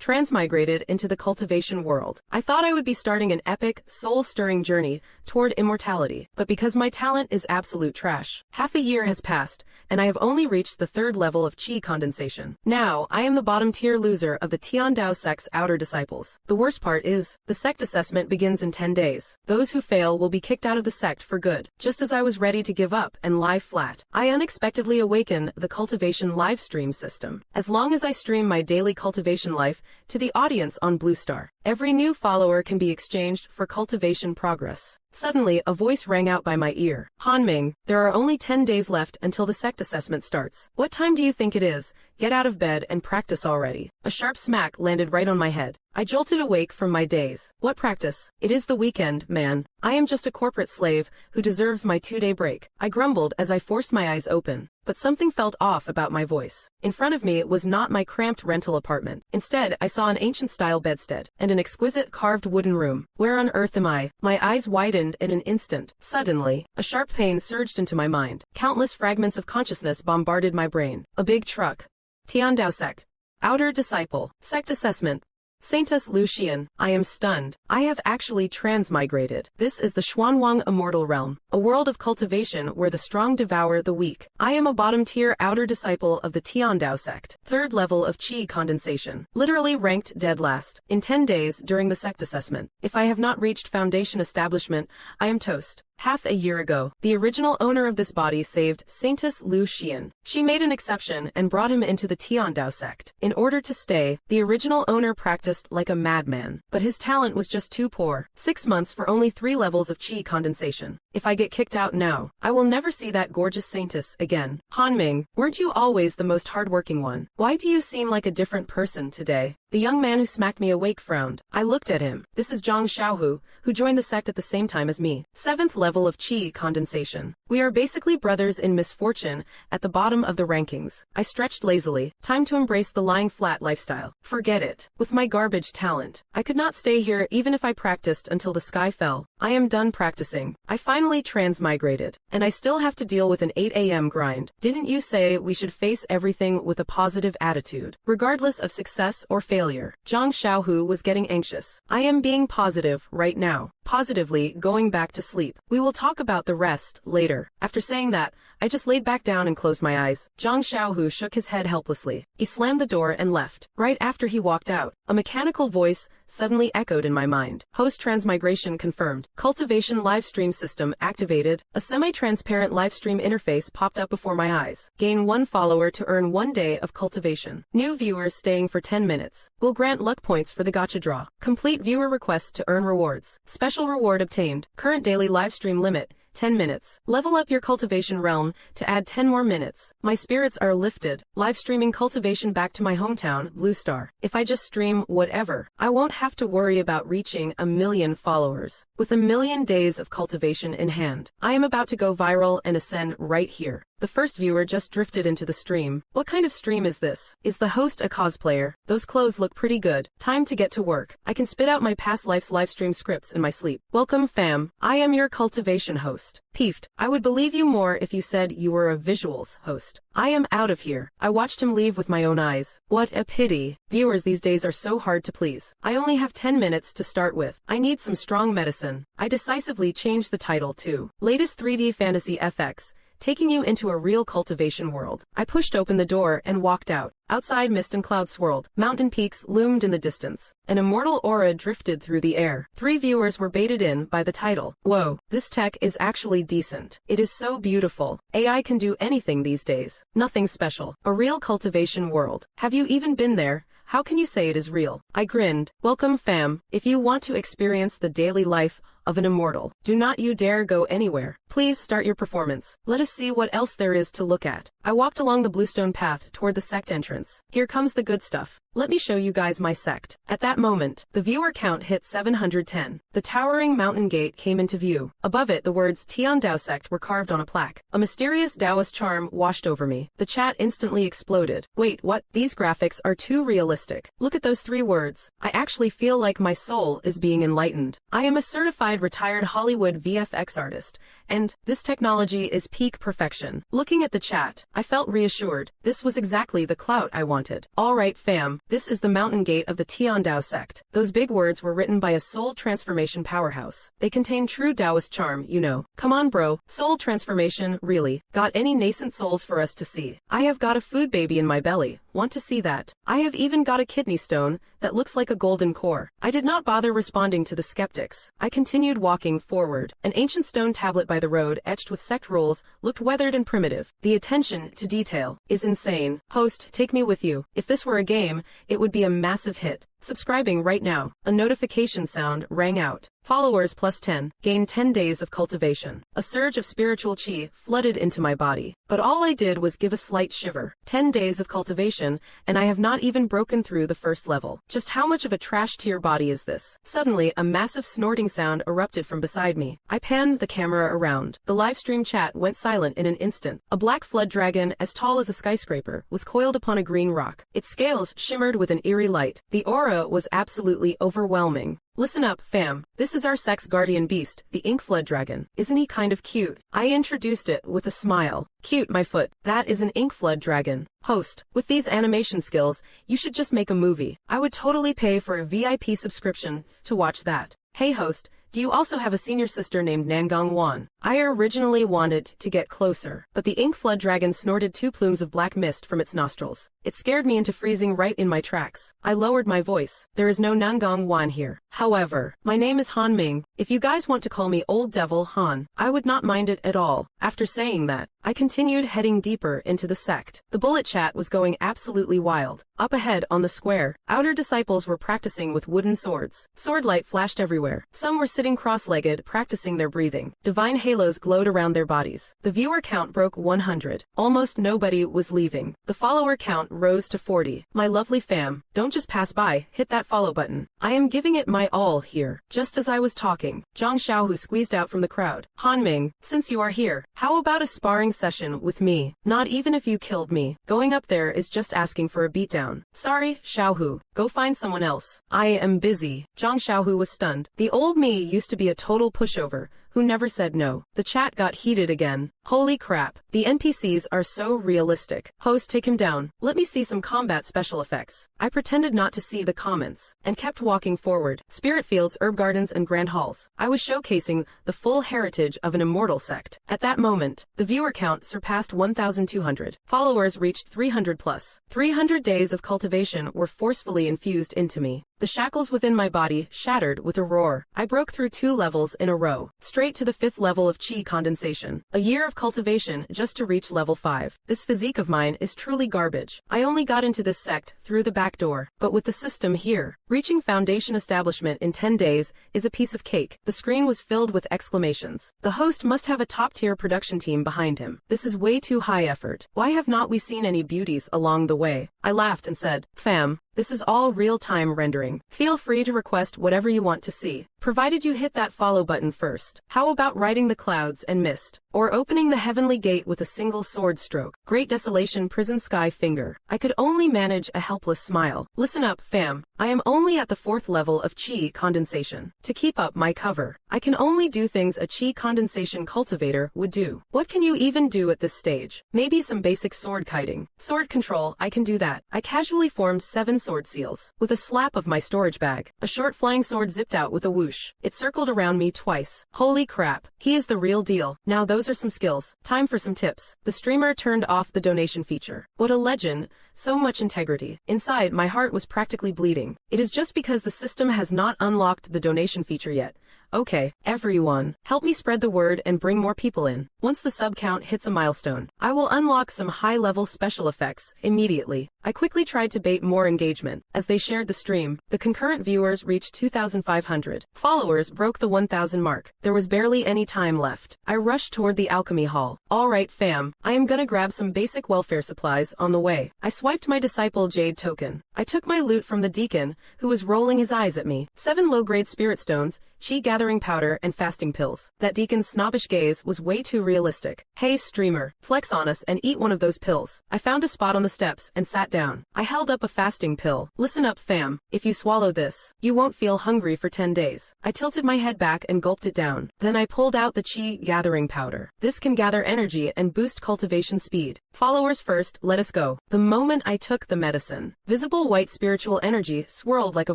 transmigrated into the cultivation world. I thought I would be starting an epic, soul-stirring journey toward immortality, but because my talent is absolute trash. Half a year has passed, and I have only reached the 3rd level of chi condensation. Now, I am the bottom-tier loser of the Tiandao Sect's outer disciples. The worst part is, the sect assessment begins in 10 days. Those who fail will be kicked out of the sect for good. Just as I was ready to give up and lie flat, I unexpectedly awaken the cultivation livestream system. As long as I stream my daily cultivation life to the audience on Blue Star, every new follower can be exchanged for cultivation progress. Suddenly, a voice rang out by my ear. Han Ming, there are only 10 days left until the sect assessment starts. What time do you think it is? Get out of bed and practice already. A sharp smack landed right on my head. I jolted awake from my daze. What practice? It is the weekend, man. I am just a corporate slave who deserves my 2-day break. I grumbled as I forced my eyes open. But something felt off about my voice. In front of me was not my cramped rental apartment. Instead, I saw an ancient-style bedstead and an exquisite carved wooden room. Where on earth am I? My eyes widened in an instant. Suddenly, a sharp pain surged into my mind. Countless fragments of consciousness bombarded my brain. A big truck. Tiandao Sect. Outer Disciple. Sect Assessment. Saintus Lucian. I am stunned. I have actually transmigrated. This is the Xuanwang Immortal Realm, a world of cultivation where the strong devour the weak. I am a bottom-tier outer disciple of the Tiandao Sect, 3rd level of chi condensation, literally ranked dead last. In 10 days during the sect assessment, if I have not reached foundation establishment, I am toast. Half a year ago, the original owner of this body saved Saintus Lucian. She made an exception and brought him into the Tiandao Sect. In order to stay, the original owner practiced like a madman, but his talent was just too poor. 6 months for only 3 levels of chi condensation. If I get kicked out now, I will never see that gorgeous Saintus again. Han Ming, weren't you always the most hardworking one? Why do you seem like a different person today? The young man who smacked me awake frowned. I looked at him. This is Zhang Xiaohu, who joined the sect at the same time as me. 7th level of chi condensation. We are basically brothers in misfortune at the bottom of the rankings. I stretched lazily. Time to embrace the lying flat lifestyle. Forget it. With my garbage talent, I could not stay here even if I practiced until the sky fell. I am done practicing. I finally transmigrated, and I still have to deal with an 8 a.m. grind. Didn't you say we should face everything with a positive attitude, regardless of success or failure? Zhang Xiaohu was getting anxious. I am being positive right now. Positively going back to sleep. We will talk about the rest later. After saying that, I just laid back down and closed my eyes. Zhang Xiaohu shook his head helplessly. He slammed the door and left. Right after he walked out, a mechanical voice suddenly echoed in my mind. Host transmigration confirmed. Cultivation livestream system activated. A semi-transparent livestream interface popped up before my eyes. Gain 1 follower to earn 1 day of cultivation. New viewers staying for 10 minutes. Will grant luck points for the gacha draw. Complete viewer requests to earn rewards. Special reward obtained. Current daily livestream limit, 10 minutes. Level up your cultivation realm to add 10 more minutes. My spirits are lifted. Live streaming cultivation back to my hometown, Blue Star. If I just stream whatever, I won't have to worry about reaching 1 million followers. With 1 million days of cultivation in hand, I am about to go viral and ascend right here. The first viewer just drifted into the stream. What kind of stream is this? Is the host a cosplayer? Those clothes look pretty good. Time to get to work. I can spit out my past life's livestream scripts in my sleep. Welcome fam. I am your cultivation host. Peeved. I would believe you more if you said you were a visuals host. I am out of here. I watched him leave with my own eyes. What a pity. Viewers these days are so hard to please. I only have 10 minutes to start with. I need some strong medicine. I decisively changed the title to Latest 3D Fantasy FX, taking you into a real cultivation world. I pushed open the door and walked out. Outside, mist and cloud swirled. Mountain peaks loomed in the distance. An immortal aura drifted through the air. 3 viewers were baited in by the title. Whoa, this tech is actually decent. It is so beautiful. AI can do anything these days. Nothing special. A real cultivation world. Have you even been there? How can you say it is real? I grinned. Welcome fam. If you want to experience the daily life of an immortal, do not you dare go anywhere. Please start your performance. Let us see what else there is to look at. I walked along the bluestone path toward the sect entrance. Here comes the good stuff. Let me show you guys my sect. At that moment, the viewer count hit 710. The towering mountain gate came into view. Above it, the words Tiandao Sect were carved on a plaque. A mysterious Taoist charm washed over me. The chat instantly exploded. Wait, what? These graphics are too realistic. Look at those 3 words. I actually feel like my soul is being enlightened. I am a certified retired Hollywood VFX artist, and this technology is peak perfection. Looking at the chat, I felt reassured. This was exactly the clout I wanted. All right, fam. This is the mountain gate of the Tiandao sect. Those big words were written by a soul transformation powerhouse. They contain true Taoist charm, you know. Come on bro, soul transformation, really? Got any nascent souls for us to see? I have got a food baby in my belly. Want to see that? I have even got a kidney stone that looks like a golden core. I did not bother responding to the skeptics. I continued walking forward. An ancient stone tablet by the road etched with sect rules looked weathered and primitive. The attention to detail is insane. Host, take me with you. If this were a game, it would be a massive hit. Subscribing right now. A notification sound rang out. Followers plus 10. Gain 10 days of cultivation. A surge of spiritual chi flooded into my body. But all I did was give a slight shiver. 10 days of cultivation, and I have not even broken through the first level. Just how much of a trash tier body is this? Suddenly, a massive snorting sound erupted from beside me. I panned the camera around. The livestream chat went silent in an instant. A black flood dragon, as tall as a skyscraper, was coiled upon a green rock. Its scales shimmered with an eerie light. The aura was absolutely overwhelming. Listen up, fam. This is our sect's guardian beast, the ink flood dragon. Isn't he kind of cute? I introduced it with a smile. Cute, my foot. That is an ink flood dragon. Host, with these animation skills, you should just make a movie. I would totally pay for a VIP subscription to watch that. Hey host, do you also have a senior sister named Nangang Wan? I originally wanted to get closer, but the ink flood dragon snorted 2 plumes of black mist from its nostrils. It scared me into freezing right in my tracks. I lowered my voice. There is no Nangang Wan here. However, my name is Han Ming. If you guys want to call me Old Devil Han, I would not mind it at all. After saying that, I continued heading deeper into the sect. The bullet chat was going absolutely wild. Up ahead on the square, outer disciples were practicing with wooden swords. Sword light flashed everywhere. Some were sitting cross-legged, practicing their breathing. Divine halos glowed around their bodies. The viewer count broke 100. Almost nobody was leaving. The follower count rose to 40. My lovely fam, don't just pass by, hit that follow button. I am giving it my all here. Just as I was talking, Zhang Xiaohu squeezed out from the crowd. Han Ming, since you are here, how about a sparring session with me? Not even if you killed me. Going up there is just asking for a beatdown. Sorry, Xiaohu. Go find someone else. I am busy. Zhang Xiaohu was stunned. The old me used to be a total pushover who never said no. The chat got heated again. Holy crap. The NPCs are so realistic. Host, take him down. Let me see some combat special effects. I pretended not to see the comments and kept walking forward. Spirit fields, herb gardens, and grand halls. I was showcasing the full heritage of an immortal sect. At that moment, the viewer count surpassed 1,200. Followers reached 300 plus. 300 days of cultivation were forcefully infused into me. The shackles within my body shattered with a roar. I broke through 2 levels in a row, straight to the 5th level of chi condensation. A year of cultivation just to reach level 5. This physique of mine is truly garbage. I only got into this sect through the back door, but with the system here, reaching foundation establishment in 10 days is a piece of cake. The screen was filled with exclamations. The host must have a top-tier production team behind him. This is way too high effort. Why have not we seen any beauties along the way? I laughed and said, fam, this is all real-time rendering. Feel free to request whatever you want to see, provided you hit that follow button first. How about riding the clouds and mist? Or opening the heavenly gate with a single sword stroke? Great desolation, prison sky finger. I could only manage a helpless smile. Listen up, fam. I am only at the 4th level of chi condensation. To keep up my cover, I can only do things a chi condensation cultivator would do. What can you even do at this stage? Maybe some basic sword kiting. Sword control, I can do that. I casually formed 7 sword seals with a slap of my storage bag. A short flying sword zipped out with a whoosh. It circled around me twice. Holy crap. He is the real deal. Now those are some skills. Time for some tips. The streamer turned off the donation feature. What a legend. So much integrity. Inside, my heart was practically bleeding. It is just because the system has not unlocked the donation feature yet. Okay, everyone, help me spread the word and bring more people in. Once the sub count hits a milestone, I will unlock some high-level special effects immediately. I quickly tried to bait more engagement. As they shared the stream, the concurrent viewers reached 2,500. Followers broke the 1,000 mark. There was barely any time left. I rushed toward the alchemy hall. Alright fam, I am gonna grab some basic welfare supplies on the way. I swiped my disciple jade token. I took my loot from the deacon, who was rolling his eyes at me. 7 low-grade spirit stones, chi gathering powder, and fasting pills. That deacon's snobbish gaze was way too realistic. Hey streamer, flex on us and eat one of those pills. I found a spot on the steps and sat down. I held up a fasting pill. Listen up fam, if you swallow this, you won't feel hungry for 10 days. I tilted my head back and gulped it down. Then I pulled out the chi gathering powder. This can gather energy and boost cultivation speed. Followers first, let us go. The moment I took the medicine, visible white spiritual energy swirled like a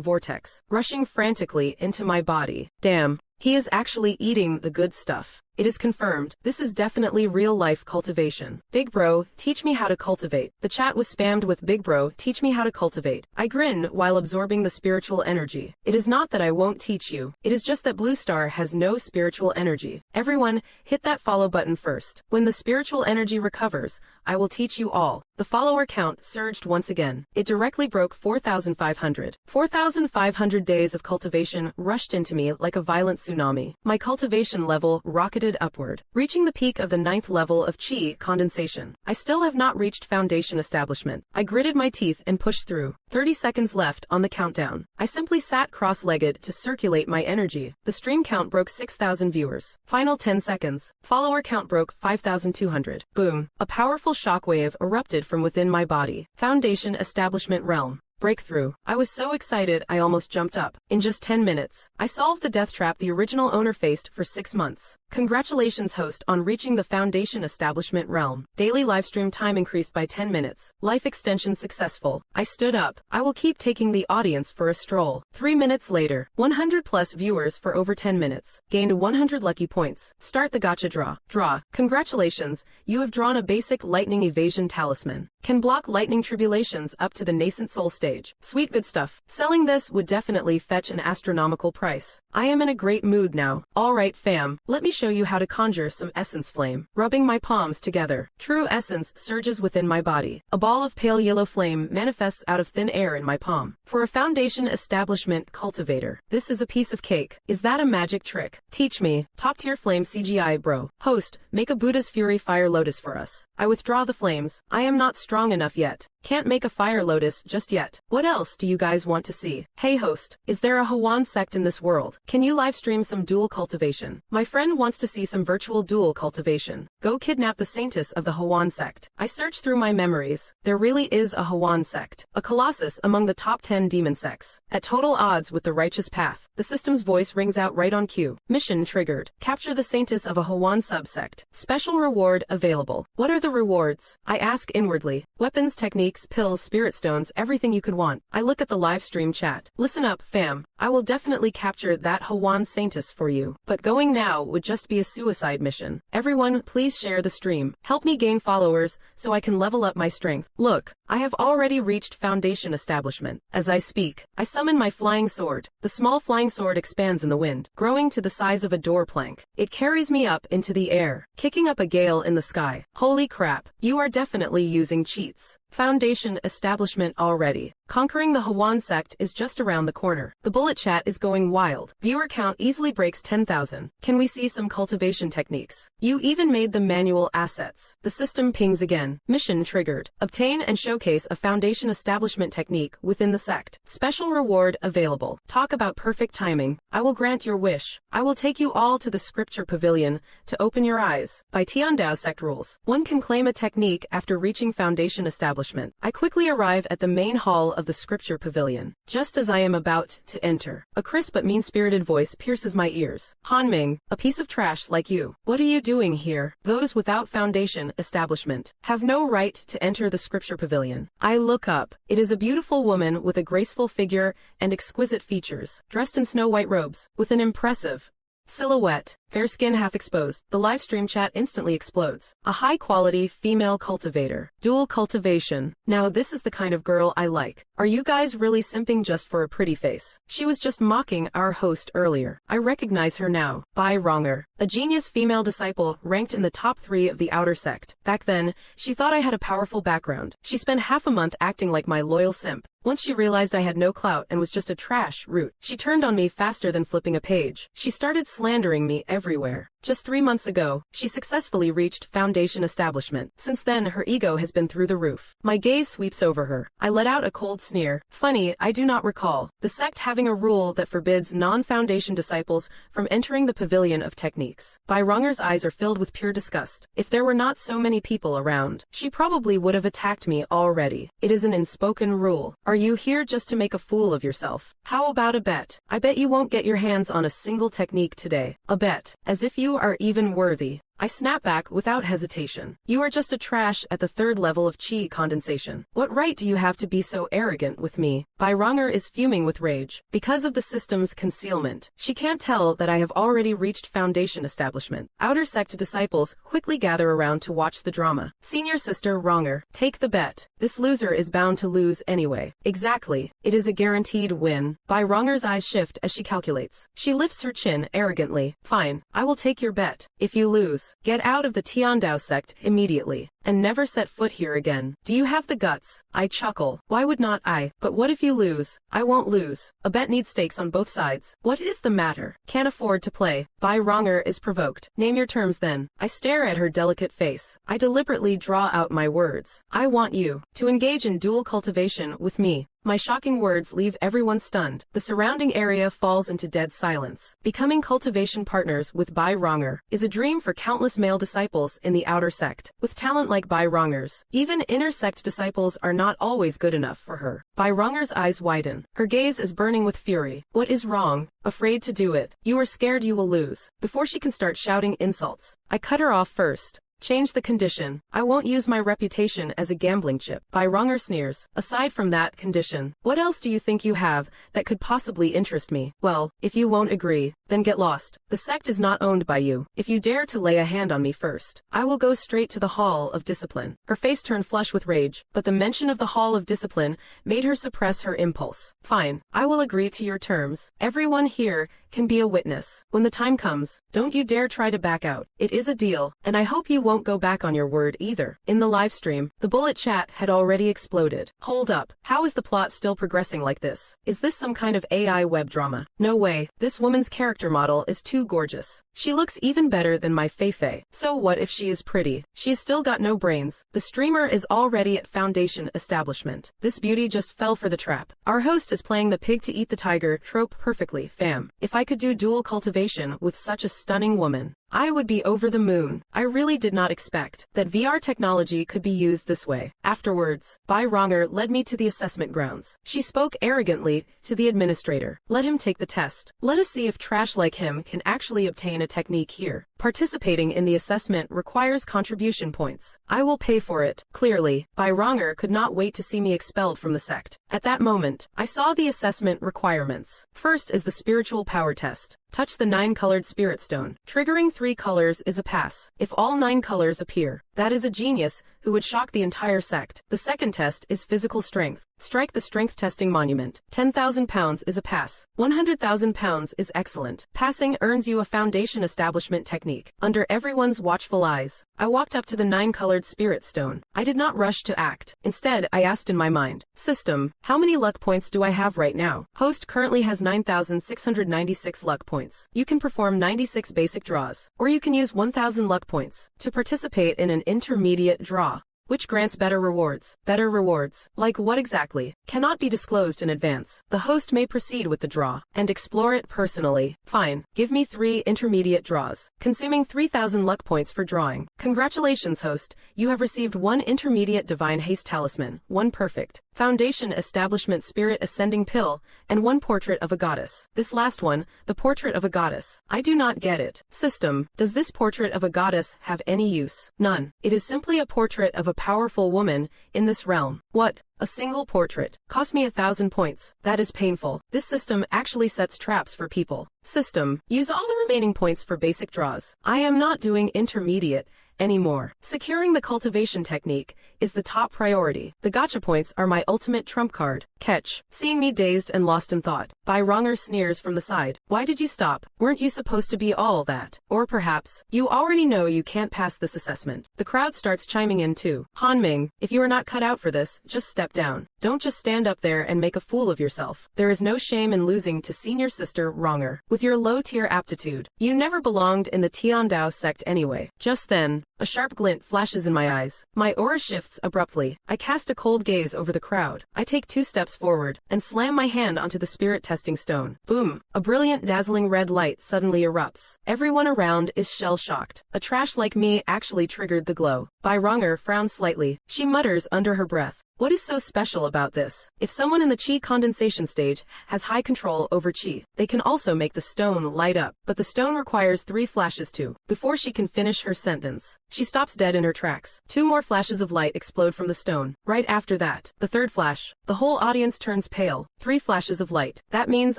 vortex, rushing frantically into my body. Damn, he is actually eating the good stuff. It is confirmed. This is definitely real-life cultivation. Big bro, teach me how to cultivate. The chat was spammed with big bro, teach me how to cultivate. I grin while absorbing the spiritual energy. It is not that I won't teach you. It is just that Blue Star has no spiritual energy. Everyone, hit that follow button first. When the spiritual energy recovers, I will teach you all. The follower count surged once again. It directly broke 4,500. 4,500 days of cultivation rushed into me like a violent tsunami. My cultivation level rocketed upward, reaching the peak of the 9th level of chi condensation. I still have not reached foundation establishment. I gritted my teeth and pushed through. 30 seconds left on the countdown. I simply sat cross-legged to circulate my energy. The stream count broke 6,000 viewers. Final 10 seconds. Follower count broke 5,200. Boom. A powerful shockwave erupted from within my body. Foundation establishment realm. Breakthrough. I was so excited I almost jumped up. In just 10 minutes, I solved the death trap the original owner faced for 6 months. Congratulations, host, on reaching the foundation establishment realm. Daily livestream time increased by 10 minutes. Life extension successful. I stood up. I will keep taking the audience for a stroll. 3 minutes later, 100 plus viewers for over 10 minutes. Gained 100 lucky points. Start the gacha draw. Draw. Congratulations, you have drawn a basic lightning evasion talisman. Can block lightning tribulations up to the nascent soul stage. Sweet good stuff. Selling this would definitely fetch an astronomical price. I am in a great mood now. Alright fam, let me show you how to conjure some essence flame. Rubbing my palms together, true essence surges within my body. A ball of pale yellow flame manifests out of thin air in my palm. For a foundation establishment cultivator, this is a piece of cake. Is that a magic trick? Teach me. Top tier flame CGI bro. Host, make a Buddha's Fury fire lotus for us. I withdraw the flames. I am not strong enough yet. Can't make a fire lotus just yet. What else do you guys want to see? Hey host, is there a Hwan sect in this world? Can you live stream some dual cultivation? My friend wants to see some virtual dual cultivation. Go kidnap the saintess of the Hwan sect. I searched through my memories. There really is a Hwan sect, a colossus among the top 10 demon sects. At total odds with the righteous path. The system's voice rings out right on cue. Mission triggered. Capture the saintess of a Hwan subsect. Special reward available. What are the rewards? I ask inwardly. Weapons, techniques, pills, spirit stones, everything you could want. I look at the live stream chat. Listen up, fam. I will definitely capture that Hwan saintess for you. But going now would just be a suicide mission. Everyone, please share the stream. Help me gain followers so I can level up my strength. Look, I have already reached foundation establishment. As I speak, I summon my flying sword. The small flying sword expands in the wind, growing to the size of a door plank. It carries me up into the air, kicking up a gale in the sky. Holy crap, you are definitely using cheats. Foundation establishment already. Conquering the Hwan sect is just around the corner. The bullet chat is going wild. Viewer count easily breaks 10,000. Can we see some cultivation techniques? You even made the manual assets. The system pings again. Mission triggered. Obtain and showcase a foundation establishment technique within the sect. Special reward available. Talk about perfect timing. I will grant your wish. I will take you all to the scripture pavilion to open your eyes. By Tiandao sect rules, one can claim a technique after reaching foundation establishment. I quickly arrive at the main hall of the scripture pavilion. Just as I am about to enter, a crisp but mean-spirited voice pierces my ears. Han Ming, a piece of trash like you. What are you doing here? Those without foundation establishment have no right to enter the scripture pavilion. I look up. It is a beautiful woman with a graceful figure and exquisite features, dressed in snow-white robes, with an impressive silhouette. Fair skin half exposed. The live stream chat instantly explodes. A high-quality female cultivator. Dual cultivation. Now this is the kind of girl I like. Are you guys really simping just for a pretty face? She was just mocking our host earlier. I recognize her now. Bye wronger. A genius female disciple ranked in the top 3 of the outer sect. Back then, she thought I had a powerful background. She spent half a month acting like my loyal simp. Once she realized I had no clout and was just a trash root, she turned on me faster than flipping a page. She started slandering me everywhere. Just 3 months ago, she successfully reached foundation establishment. Since then, her ego has been through the roof. My gaze sweeps over her. I let out a cold sneer. Funny, I do not recall the sect having a rule that forbids non-foundation disciples from entering the pavilion of techniques. Bai Ronger's eyes are filled with pure disgust. If there were not so many people around, she probably would have attacked me already. It is an unspoken rule. Are you here just to make a fool of yourself? How about a bet? I bet you won't get your hands on a single technique today. A bet, as if you are even worthy. I snap back without hesitation. You are just a trash at the third level of chi condensation. What right do you have to be so arrogant with me? Byronger is fuming with rage. Because of the system's concealment, she can't tell that I have already reached Foundation establishment. Outer Sect disciples quickly gather around to watch the drama. Senior sister Wronger, take the bet. This loser is bound to lose anyway. Exactly. It is a guaranteed win. Byronger's eyes shift as she calculates. She lifts her chin arrogantly. Fine, I will take your bet. If you lose, get out of the Tiandao sect immediately, and never set foot here again. Do you have the guts? I chuckle. Why would not I? But what if you lose? I won't lose. A bet needs stakes on both sides. What is the matter? Can't afford to play. Byronger is provoked. Name your terms then. I stare at her delicate face. I deliberately draw out my words. I want you to engage in dual cultivation with me. My shocking words leave everyone stunned. The surrounding area falls into dead silence. Becoming cultivation partners with Byronger is a dream for countless male disciples in the outer sect. With talent like Byronger's, even inner sect disciples are not always good enough for her. Byronger's eyes widen. Her gaze is burning with fury. What is wrong? Afraid to do it. You are scared you will lose. Before she can start shouting insults, I cut her off first. Change the condition. I won't use my reputation as a gambling chip. Byronger sneers. Aside from that condition, what else do you think you have that could possibly interest me? Well, if you won't agree, then get lost. The sect is not owned by you. If you dare to lay a hand on me first, I will go straight to the Hall of Discipline. Her face turned flush with rage, but the mention of the Hall of Discipline made her suppress her impulse. Fine, I will agree to your terms. Everyone here can be a witness. When the time comes, don't you dare try to back out. It is a deal, and I hope you won't go back on your word either. In the live stream, the bullet chat had already exploded. Hold up. How is the plot still progressing like this? Is this some kind of AI web drama? No way. This woman's character model is too gorgeous. She looks even better than my Feifei. So what if she is pretty? She's still got no brains. The streamer is already at Foundation establishment. This beauty just fell for the trap. Our host is playing the pig to eat the tiger trope perfectly, fam. If I could do dual cultivation with such a stunning woman, I would be over the moon. I really did not expect that VR technology could be used this way. Afterwards, Byronger led me to the assessment grounds. She spoke arrogantly to the administrator. Let him take the test. Let us see if trash like him can actually obtain a technique here. Participating in the assessment requires contribution points. I will pay for it. Clearly, Byronger could not wait to see me expelled from the sect. At that moment, I saw the assessment requirements. First is the spiritual power test. Touch the 9-colored spirit stone. Triggering 3 colors is a pass. If all 9 colors appear, that is a genius who would shock the entire sect. The second test is physical strength. Strike the strength testing monument. 10,000 pounds is a pass. 100,000 pounds is excellent. Passing earns you a foundation establishment technique. Under everyone's watchful eyes, I walked up to the 9-colored spirit stone. I did not rush to act. Instead, I asked in my mind, System, how many luck points do I have right now? Host currently has 9,696 luck points. You can perform 96 basic draws, or you can use 1,000 luck points to participate in an intermediate draw, which grants better rewards. Better rewards, like what exactly, cannot be disclosed in advance. The host may proceed with the draw and explore it personally. Fine, give me 3 intermediate draws, consuming 3,000 luck points for drawing. Congratulations, host. You have received 1 intermediate divine haste talisman, 1 perfect Foundation establishment spirit ascending pill, and 1 portrait of a goddess. This last one, the portrait of a goddess. I do not get it. System, does this portrait of a goddess have any use? None. It is simply a portrait of a powerful woman in this realm. What? A single portrait cost me 1,000 points. That is painful. This system actually sets traps for people. System, use all the remaining points for basic draws. I am not doing intermediate anymore. Securing the cultivation technique is the top priority. The gotcha points are my ultimate trump card. Catch. Seeing me dazed and lost in thought, Byronger sneers from the side. Why did you stop? Weren't you supposed to be all that? Or perhaps, you already know you can't pass this assessment. The crowd starts chiming in too. Han Ming, if you are not cut out for this, just step down. Don't just stand up there and make a fool of yourself. There is no shame in losing to senior sister Wronger. With your low-tier aptitude, you never belonged in the Tiandao sect anyway. Just then, a sharp glint flashes in my eyes. My aura shifts abruptly. I cast a cold gaze over the crowd. I take 2 steps forward and slam my hand onto the spirit testing stone. Boom! A brilliant, dazzling red light suddenly erupts. Everyone around is shell-shocked. A trash like me actually triggered the glow. Byronger frowns slightly. She mutters under her breath, What is so special about this? If someone in the chi condensation stage has high control over chi, they can also make the stone light up, but the stone requires 3 flashes before she can finish her sentence. She stops dead in her tracks. 2 more flashes of light explode from the stone. Right after that, the 3rd flash. The whole audience turns pale. 3 flashes of light. That means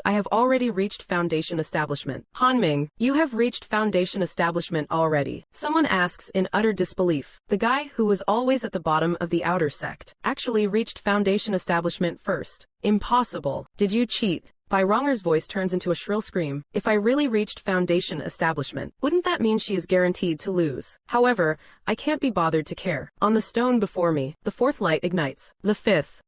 I have already reached foundation establishment. Han Ming, you have reached foundation establishment already. Someone asks in utter disbelief. The guy who was always at the bottom of the outer sect actually reached foundation establishment first. Impossible. Did you cheat? Bai Ronger's voice turns into a shrill scream. If I really reached foundation establishment, wouldn't that mean she is guaranteed to lose? However, I can't be bothered to care. On the stone before me, the 4th light ignites. The 5th.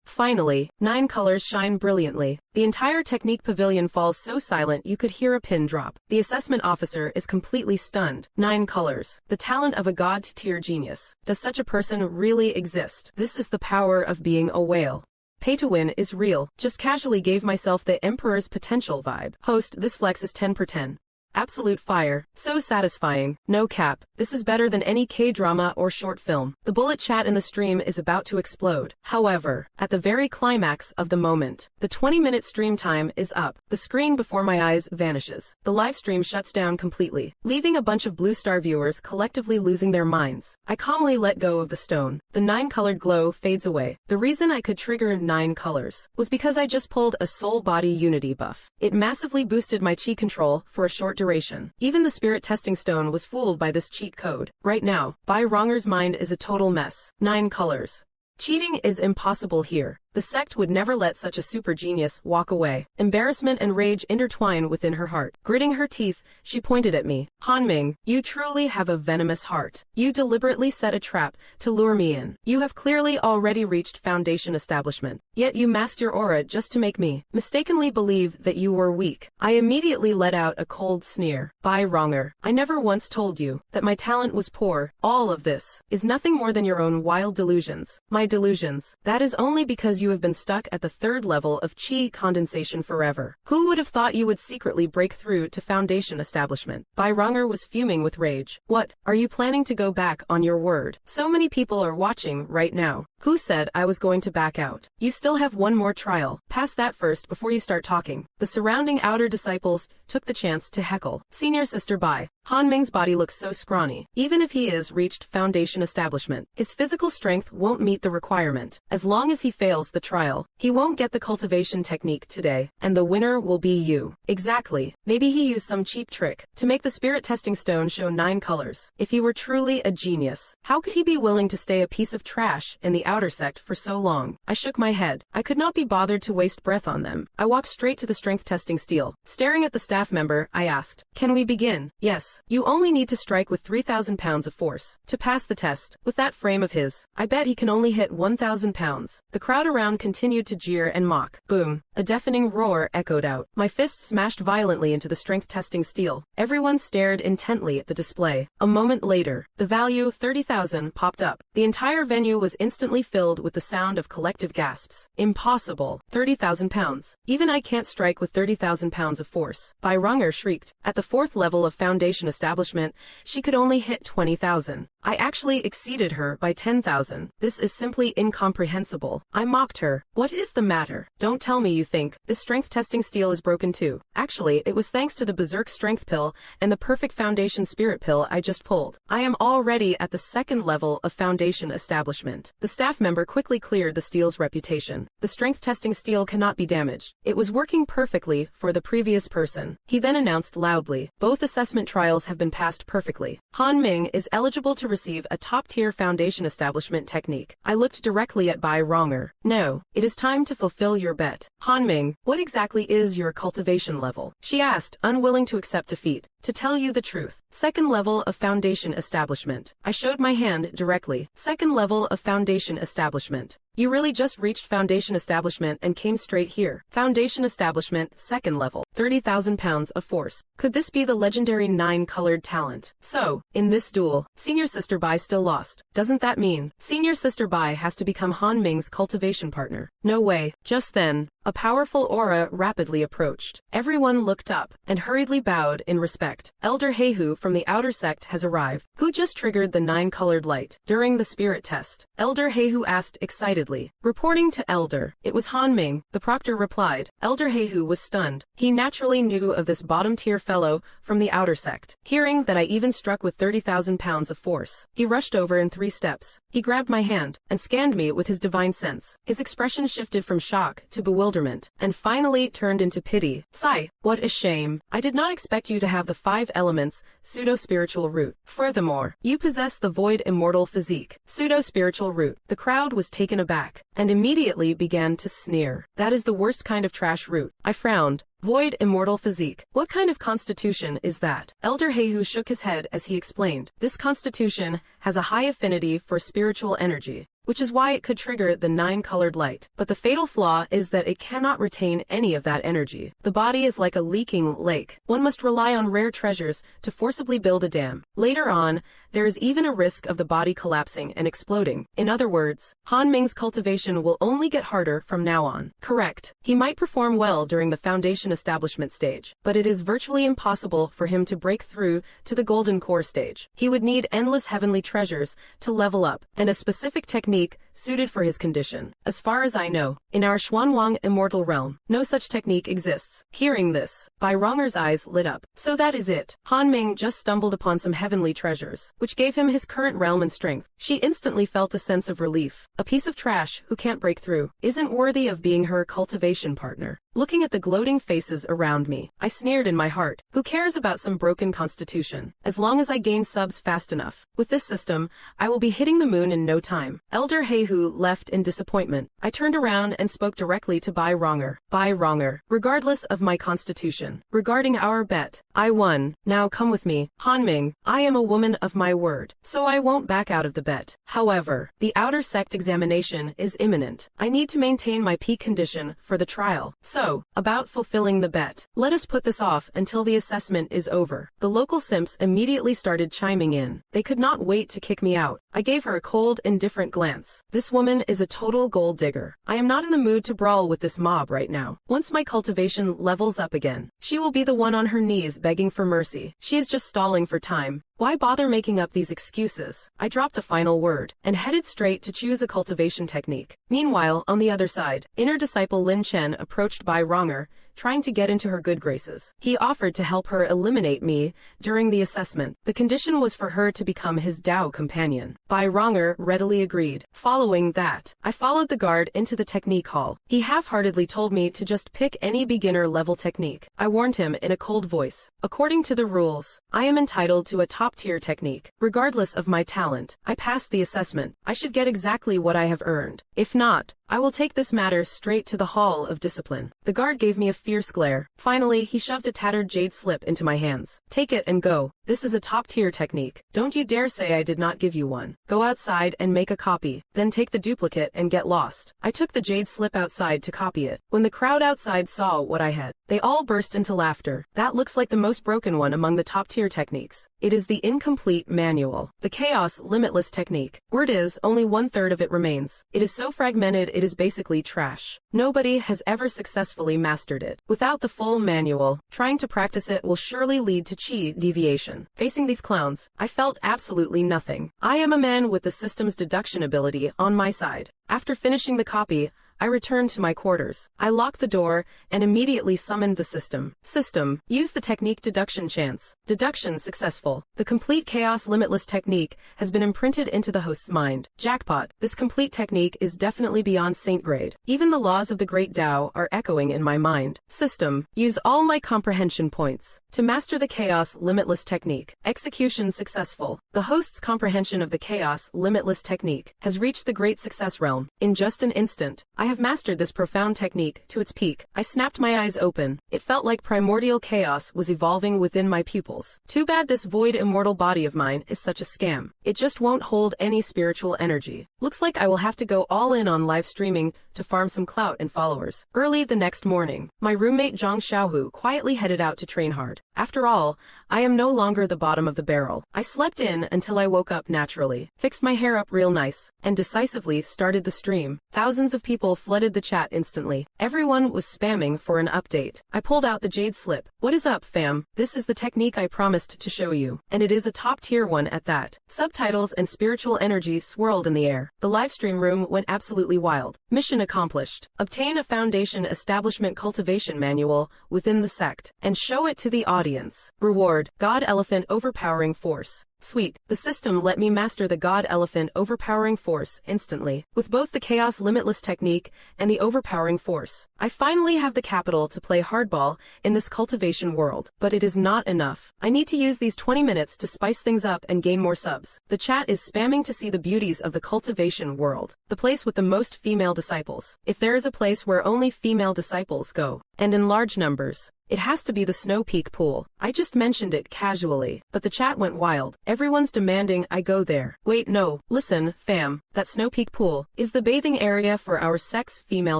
Finally, 9 colors shine brilliantly. The entire technique pavilion falls so silent you could hear a pin drop. The assessment officer is completely stunned. 9 colors. The talent of a god-tier genius. Does such a person really exist? This is the power of being a whale. Pay to win is real. Just casually gave myself the Emperor's potential vibe. Host, this flex is 10 per 10. Absolute fire. So satisfying. No cap. This is better than any K-drama or short film. The bullet chat in the stream is about to explode. However, at the very climax of the moment, the 20-minute stream time is up. The screen before my eyes vanishes. The live stream shuts down completely, leaving a bunch of Blue Star viewers collectively losing their minds. I calmly let go of the stone. The 9-colored glow fades away. The reason I could trigger 9 colors was because I just pulled a soul-body unity buff. It massively boosted my chi control for a short duration. Even the spirit testing stone was fooled by this cheat code. Right now, Bai Ronger's mind is a total mess. 9 colors. Cheating is impossible here. The sect would never let such a super genius walk away. Embarrassment and rage intertwine within her heart. Gritting her teeth, she pointed at me. Han Ming, you truly have a venomous heart. You deliberately set a trap to lure me in. You have clearly already reached foundation establishment. Yet you masked your aura just to make me mistakenly believe that you were weak. I immediately let out a cold sneer. Bai Ronger, I never once told you that my talent was poor. All of this is nothing more than your own wild delusions. My delusions. That is only because you have been stuck at the 3rd level of chi condensation forever. Who would have thought you would secretly break through to foundation establishment? Bai Ronger was fuming with rage. What, are you planning to go back on your word? So many people are watching right now. Who said I was going to back out? You still have one more trial. Pass that first before you start talking. The surrounding outer disciples took the chance to heckle. Senior Sister Bai. Han Ming's body looks so scrawny. Even if he is reached foundation establishment, his physical strength won't meet the requirement. As long as he fails the trial, he won't get the cultivation technique today, and the winner will be you. Exactly. Maybe he used some cheap trick to make the spirit testing stone show 9 colors. If he were truly a genius, how could he be willing to stay a piece of trash in the outer sect for so long? I shook my head. I could not be bothered to waste breath on them. I walked straight to the strength testing steel. Staring at the staff member, I asked, "Can we begin?" "Yes. You only need to strike with 3,000 pounds of force to pass the test." With that frame of his, I bet he can only hit 1,000 pounds. The crowd around continued to jeer and mock. Boom. A deafening roar echoed out. My fist smashed violently into the strength testing steel. Everyone stared intently at the display. A moment later, the value 30,000 popped up. The entire venue was instantly filled with the sound of collective gasps. Impossible. 30,000 pounds. Even I can't strike with 30,000 pounds of force. Bai Ronger shrieked. At the 4th level of foundation establishment, she could only hit 20,000. I actually exceeded her by 10,000. This is simply incomprehensible. I mocked her. What is the matter? Don't tell me you think this strength testing steel is broken too. Actually, it was thanks to the Berserk strength pill and the perfect foundation spirit pill I just pulled. I am already at the 2nd level of foundation establishment. The staff member quickly cleared the steel's reputation. The strength testing steel cannot be damaged. It was working perfectly for the previous person. He then announced loudly, both assessment trials have been passed perfectly. Han Ming is eligible to receive a top-tier foundation establishment technique. I looked directly at Bai Ronger. No, it is time to fulfill your bet. Han Ming, what exactly is your cultivation level? She asked, unwilling to accept defeat. To tell you the truth, 2nd level of foundation establishment. I showed my hand directly. 2nd level of foundation establishment. You really just reached foundation establishment and came straight here. Foundation establishment, 2nd level, 30,000 pounds of force. Could this be the legendary 9-colored talent? So, in this duel, Senior Sister Bai still lost. Doesn't that mean Senior Sister Bai has to become Han Ming's cultivation partner? No way. Just then, A powerful aura rapidly approached. Everyone looked up and hurriedly bowed in respect. Elder Heihu from the outer sect has arrived. Who just triggered the 9-colored light during the spirit test? Elder Heihu asked excitedly. Reporting to Elder, it was Han Ming, the proctor replied. Elder Heihu was stunned. He naturally knew of this bottom-tier fellow from the outer sect. Hearing that I even struck with 30,000 pounds of force, he rushed over in 3 steps. He grabbed my hand and scanned me with his divine sense. His expression shifted from shock to bewilderment, and finally turned into pity. Sigh, what a shame. I did not expect you to have the 5 elements, pseudo-spiritual root. Furthermore, you possess the void immortal physique. Pseudo-spiritual root. The crowd was taken aback, and immediately began to sneer. That is the worst kind of trash root. I frowned. Void immortal physique. What kind of constitution is that? Elder Heihu shook his head as he explained. This constitution has a high affinity for spiritual energy, which is why it could trigger the 9-colored light. But the fatal flaw is that it cannot retain any of that energy. The body is like a leaking lake. One must rely on rare treasures to forcibly build a dam. Later on, there is even a risk of the body collapsing and exploding. In other words, Han Ming's cultivation will only get harder from now on. Correct. He might perform well during the foundation establishment stage, but it is virtually impossible for him to break through to the golden core stage. He would need endless heavenly treasures to level up, and a specific technique suited for his condition. As far as I know, in our Xuanwang immortal realm, no such technique exists. Hearing this, Bai Ronger's eyes lit up. So that is it. Han Ming just stumbled upon some heavenly treasures, which gave him his current realm and strength. She instantly felt a sense of relief. A piece of trash who can't break through isn't worthy of being her cultivation partner. Looking at the gloating faces around me, I sneered in my heart. Who cares about some broken constitution? As long as I gain subs fast enough. With this system, I will be hitting the moon in no time. Elder Heihu left in disappointment. I turned around and spoke directly to Bai Ronger. Bai Ronger, regardless of my constitution, regarding our bet, I won. Now come with me. Han Ming, I am a woman of my word, so I won't back out of the bet. However, the outer sect examination is imminent. I need to maintain my peak condition for the trial. So, about fulfilling the bet, let us put this off until the assessment is over. The local simps immediately started chiming in. They could not wait to kick me out. I gave her a cold, indifferent glance. This woman is a total gold digger. I am not in the mood to brawl with this mob right now. Once my cultivation levels up again, she will be the one on her knees begging for mercy. She is just stalling for time. Why bother making up these excuses? I dropped a final word and headed straight to choose a cultivation technique. Meanwhile, on the other side, inner disciple Lin Chen approached Bai Ronger, trying to get into her good graces. He offered to help her eliminate me during the assessment. The condition was for her to become his Dao companion. Bai Ronger readily agreed. Following that, I followed the guard into the technique hall. He half-heartedly told me to just pick any beginner-level technique. I warned him in a cold voice. According to the rules, I am entitled to a top-tier technique. Regardless of my talent, I passed the assessment. I should get exactly what I have earned. If not, I will take this matter straight to the Hall of Discipline. The guard gave me a fierce glare. Finally, he shoved a tattered jade slip into my hands. Take it and go. This is a top-tier technique. Don't you dare say I did not give you one. Go outside and make a copy. Then take the duplicate and get lost. I took the jade slip outside to copy it. When the crowd outside saw what I had, they all burst into laughter. That looks like the most broken one among the top-tier techniques. It is the incomplete manual. The chaos limitless technique. Word is, only 1/3 of it remains. It is so fragmented it is basically trash. Nobody has ever successfully mastered it. Without the full manual, trying to practice it will surely lead to chi deviation. Facing these clowns, I felt absolutely nothing. I am a man with the system's deduction ability on my side. After finishing the copy, I returned to my quarters. I locked the door and immediately summoned the system. System, use the technique deduction chance. Deduction successful. The complete chaos limitless technique has been imprinted into the host's mind. Jackpot, this complete technique is definitely beyond saint grade. Even the laws of the great Tao are echoing in my mind. System, use all my comprehension points to master the chaos limitless technique. Execution successful. The host's comprehension of the chaos limitless technique has reached the great success realm. In just an instant, I have mastered this profound technique to its peak. I snapped my eyes open. It felt like primordial chaos was evolving within my pupils. Too bad this void immortal body of mine is such a scam. It just won't hold any spiritual energy. Looks like I will have to go all in on live streaming to farm some clout and followers. Early the next morning, my roommate Zhang Xiaohu quietly headed out to train hard. After all, I am no longer the bottom of the barrel. I slept in until I woke up naturally, fixed my hair up real nice, and decisively started the stream. Thousands of people flooded the chat instantly. Everyone was spamming for an update. I pulled out the jade slip. What is up, fam? This is the technique I promised to show you. And it is a top-tier one at that. Subtitles and spiritual energy swirled in the air. The livestream room went absolutely wild. Mission accomplished. Obtain a foundation establishment cultivation manual within the sect and show it to the audience. Reward: God Elephant Overpowering Force. Sweet, the system let me master the God Elephant Overpowering Force instantly, with both the Chaos Limitless technique and the Overpowering Force. I finally have the capital to play hardball in this cultivation world, but it is not enough. I need to use these 20 minutes to spice things up and gain more subs. The chat is spamming to see the beauties of the cultivation world, the place with the most female disciples. If there is a place where only female disciples go, and in large numbers, it has to be the Snow Peak pool. I just mentioned it casually, but the chat went wild. Everyone's demanding I go there. Wait, no, listen, fam, that Snow Peak pool is the bathing area for our sect's female